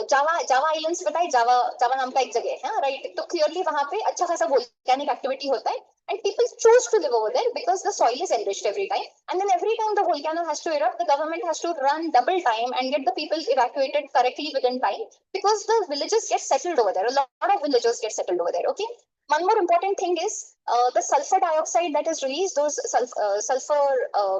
जावा islands पता है, जावा नाम का एक जगह है, right? तो क्लियरली वहां पे अच्छा खासा वोल्केनिक एक्टिविटी होता है, and people choose to live over there because the soil is enriched every time, and then every time the volcano has to erupt, the government has to run double time and get the people evacuated correctly within time, because the villages get settled over there. A lot of villagers get settled over there. Okay, one more important thing is the sulfur dioxide that is released, those sulfur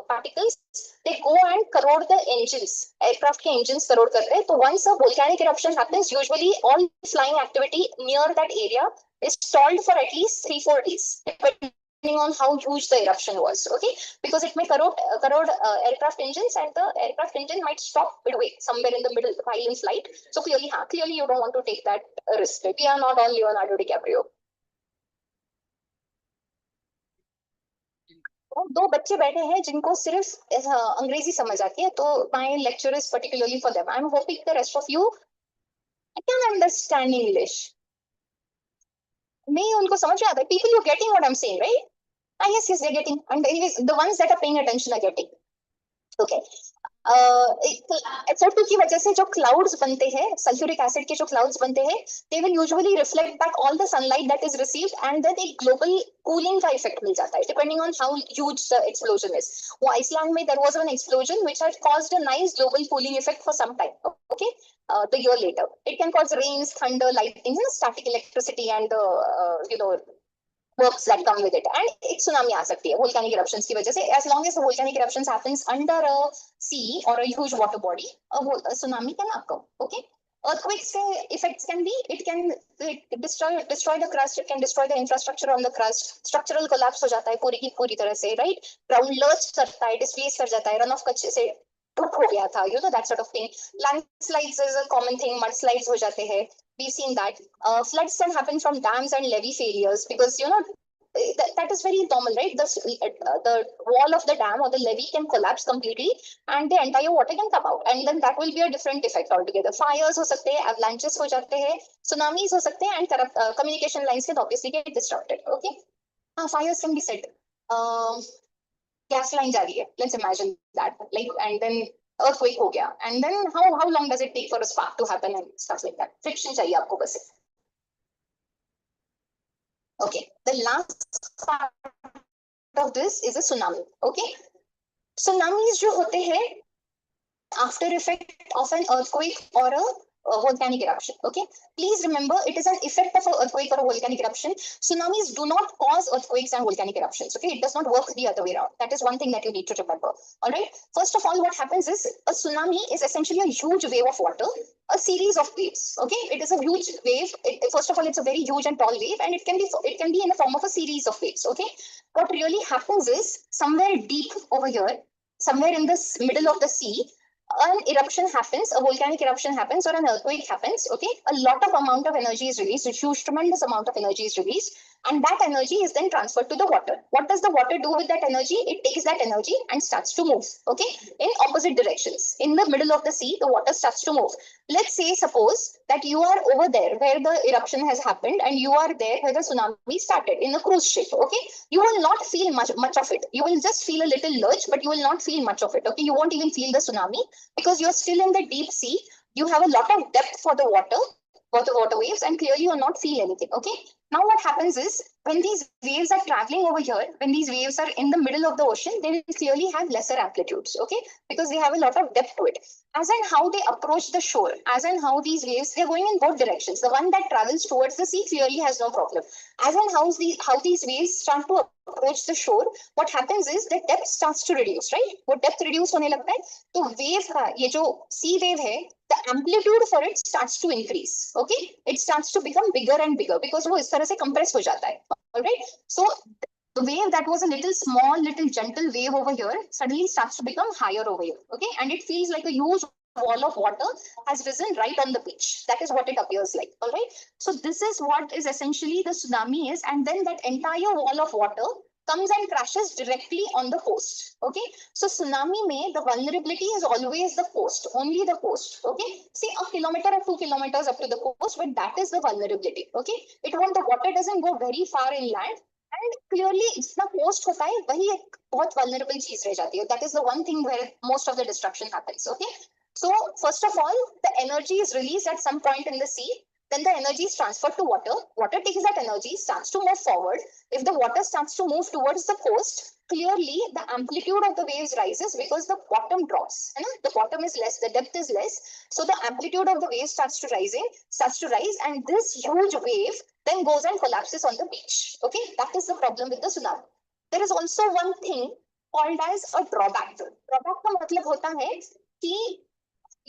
particles, they go and corrode the engines, aircraft ke engines corrode karte hain. So once a volcanic eruption happens, usually all flying activity near that area is stalled for at least 3-4 days, depending on how huge the eruption was. Okay, because it may corrode aircraft engines, and the aircraft engine might stop midway somewhere in the middle while in flight. So clearly you don't want to take that risk. We are not all Leonardo DiCaprio. दो बच्चे बैठे हैं जिनको सिर्फ अंग्रेजी समझ आती है, तो my lecture is particularly for them. I'm hoping the rest of you can understand English. नहीं उनको समझ में आता है. People, you're getting what I'm saying, right? Yes, they're getting. And anyways, the ones that are paying attention are getting. Okay. SO2 की वजह से जो क्लाउड्स बनते हैं, सल्फ्यूरिक एसिड के जो क्लाउड्स बनते हैं, they will usually reflect back all the sunlight that is received, and then एक global cooling का effect मिल जाता है, depending on how huge the explosion is. वो Iceland में there was an explosion which had caused a nice global cooling effect for some time. Okay, the year later, it can cause rains, thunder, lightning, static electricity, and works that come with it, and एक tsunami आ सकती है volcanic eruptions की वजह से. As long as the volcanic eruptions happens under a sea or a huge water body, a tsunami can occur. Okay, earthquakes effects can be, it can destroy the crust, it can destroy the infrastructure on the crust, structural collapse हो जाता है पूरी की पूरी तरह से, right? Ground lurch करता है, displace कर जाता है, run off कच्चे से टूट हो गया था, that sort of thing. Landslides is a common thing, mudslides हो जाते हैं. We've seen that. Floods can happen from dams and levee failures, because that is very normal, right? The wall of the dam or the levee can collapse completely, and the entire water can come out, and then that will be a different effect altogether. Fires हो सकते हैं, avalanches हो जाते हैं, tsunamis हो सकते हैं, and communication lines can obviously get disrupted. Okay, fires can be set. Gas line जा रही है, let's imagine that, and then earthquake हो गया, and then how long does it take for a spark to happen and stuff like that? Friction चाहिए आपको बस. Okay, the last part of this is a tsunami. Okay, tsunamis जो होते हैं after effect of an earthquake or a volcanic eruption. Okay, please remember, it is an effect of an earthquake or a volcanic eruption. Tsunamis do not cause earthquakes and volcanic eruptions. Okay, it does not work the other way around. That is one thing that you need to remember. All right, first of all, what happens is a tsunami is essentially a huge wave of water, a series of waves. Okay, it is a huge wave. First of all, it's a very huge and tall wave, and it can be in the form of a series of waves. Okay, what really happens is, somewhere deep over here, somewhere in the middle of the sea, an eruption happens, a volcanic eruption happens, or an earthquake happens. Okay, a lot of amount of energy is released, a huge tremendous amount of energy is released, and that energy is then transferred to the water. What does the water do with that energy? It takes that energy and starts to move, okay, in opposite directions. In the middle of the sea, the water starts to move. Let's say, suppose that you are over there where the eruption has happened, and you are there where the tsunami started in a cruise ship. Okay, you will not feel much of it. You will just feel a little lurch, but you will not feel much of it. Okay, you won't even feel the tsunami, because you're still in the deep sea. You have a lot of depth for the water waves, and clearly you will not feel anything. Okay, now what happens is, when these waves are traveling over here, when these waves are in the middle of the ocean, they will clearly have lesser amplitudes. Okay, because they have a lot of depth to it. As and how they approach the shore, as and how these waves, they're going in both directions. The one that travels towards the sea clearly has no problem. As and how these waves start to approach the shore, what happens is the depth starts to reduce, right? वो depth reduce होने लगता है, तो wave का ये जो sea wave है, the amplitude for it starts to increase. Okay, it starts to become bigger and bigger, because वो इस तरह से compress हो जाता है. All right, so The wave that was a little small, little gentle wave over here suddenly starts to become higher over here. Okay, and it feels like a huge wall of water has risen right on the beach. That is what it appears like. All right. So this is what is essentially the tsunami is, and then that entire wall of water comes and crashes directly on the coast. Okay. So tsunami mein the vulnerability is always the coast, only the coast. Okay. See, a kilometer or 2 kilometers up to the coast, but that is the vulnerability. Okay. It won't, the water doesn't go very far inland. And clearly जितना post होता है वही एक बहुत vulnerable चीज रह जाती है. That is the one thing where most of the destruction happens. Okay. So first of all, the energy is released at some point in the sea. Then the energy is transferred to water. Water takes that energy, starts to move forward. If the water starts to move towards the coast, clearly the amplitude of the waves rises because the bottom drops. The bottom is less, the depth is less. So the amplitude of the wave starts to rise, and this huge wave then goes and collapses on the beach. Okay, that is the problem with the tsunami. There is also one thing called as a drawback. Drawback का मतलब होता है कि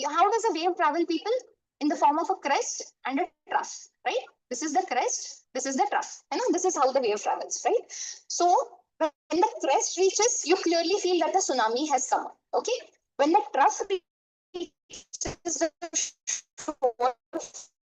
how does a wave travel, people? In the form of a crest and a trough, right? This is the crest, this is the trough. This is how the wave travels, right? So when the crest reaches, you clearly feel that the tsunami has come. Okay? When the trough reaches the shore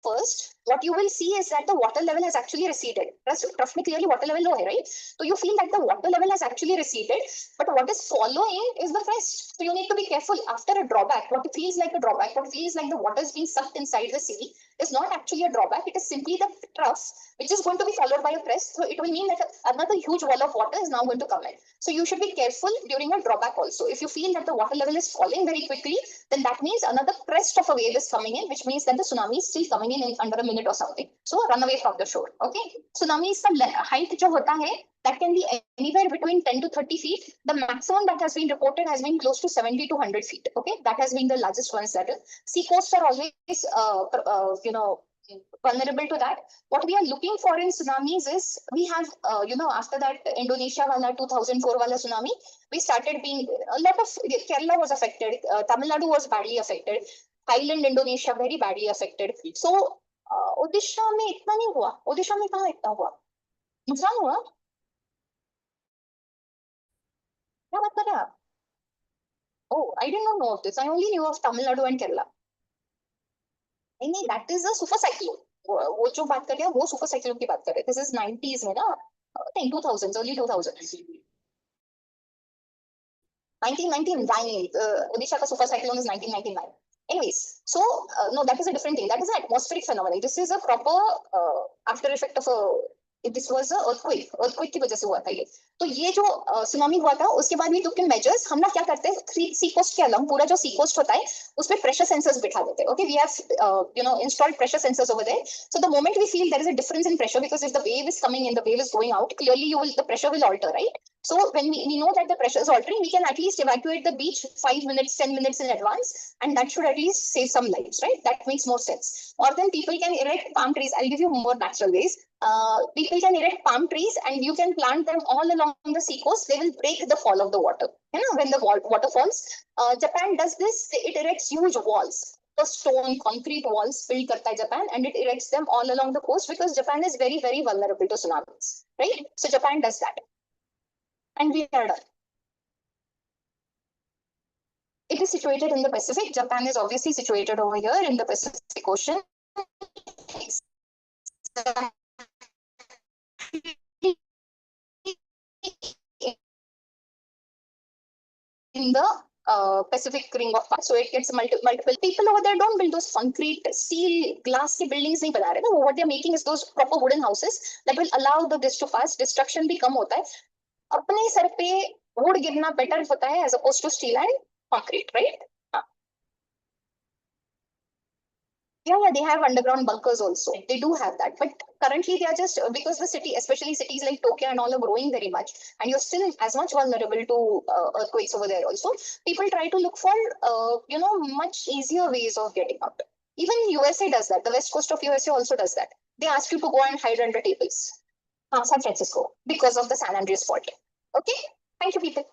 first, what you will see is that the water level has actually receded. Trough mein clearly water level low hai, right? So you feel that the water level has actually receded, but what is following is the crest. So you need to be careful. After a drawback, what feels like a drawback, what feels like the water is being sucked inside the sea, is not actually a drawback. It is simply the trough, which is going to be followed by a crest. So it will mean that another huge wall of water is now going to come in. So you should be careful during a drawback also. If you feel that the water level is falling very quickly, then that means another crest of a wave is coming in, which means that the tsunami is still coming in under a minute or something. So run away from the shore. Okay. Tsunami is the height jo hota hai, that can be anywhere between 10 to 30 feet. The maximum that has been reported has been close to 70 to 100 feet. Okay, that has been the largest ones. That sea coasts are always, vulnerable to that. What we are looking for in tsunamis is, we have, after that Indonesia wala 2004 wala tsunami, we started being, a lot of, Kerala was affected, Tamil Nadu was badly affected, Thailand, Indonesia very badly affected. So Odisha में इतना नहीं हुआ. ओडिशा में कहाँ इतना हुआ? नुकसान हुआ? क्या बात कर रहे हैं आप? Oh, I did not know of this. I only knew of Tamil Nadu and Kerala. नहीं, that is a super cyclone. वो जो बात कर रहे हैं वो super cyclone की बात कर रहे हैं. This is 90s में ना? नहीं, 2000s, early 2000s. 1999. Odisha ka super cyclone is 1999. Anyways, so no, that is a different thing. That is an atmospheric phenomenon. This is a proper after effect of a. This was a earthquake की वजह से हुआ था ये. तो ये जो tsunami हुआ था, उसके बाद भी टुक मेजर्स. हम ना क्या करते हैं, सी कोस्ट के अलग पूरा जो सी कोस्ट होता है उसपे प्रेशर सेंसर्स बिठा देते हैं. Okay, we have installed pressure sensors over there. So the moment we feel there is a difference in pressure, because if the wave is coming in, the wave is going out, clearly the pressure will alter, right? So when we know that the pressure is altering, we can at least evacuate the beach 5 minutes, 10 minutes in advance, and that should at least save some lives, right? That makes more sense. Or then people can erect palm trees. I'll give you more natural ways. People can erect palm trees and you can plant them all along the sea coast. They will break the fall of the water. When the water falls, Japan does this. It erects huge walls. The stone, concrete walls built karta hai Japan, and it erects them all along the coast because Japan is very, very vulnerable to tsunamis, right? So Japan does that. And we are done. It is situated in the Pacific. Japan is obviously situated over here in the Pacific Ocean. In the Pacific ring of fire, so it gets multiple. People over there don't build those concrete, steel, glass buildings. नहीं बना रहे ना. What they are making is those proper wooden houses that will allow this to pass. Destruction भी कम होता है. अपने sir पे wood गिरना better होता है as opposed to steel and concrete, right? Yeah, they have underground bunkers also. They do have that, but currently they are just because the city, especially cities like Tokyo and all, are growing very much, and you're still as much vulnerable to earthquakes over there. Also, people try to look for much easier ways of getting out. Even USA does that. The west coast of USA also does that. They ask you to go and hide under tables. San Francisco, because of the San Andreas fault. Okay, thank you, people.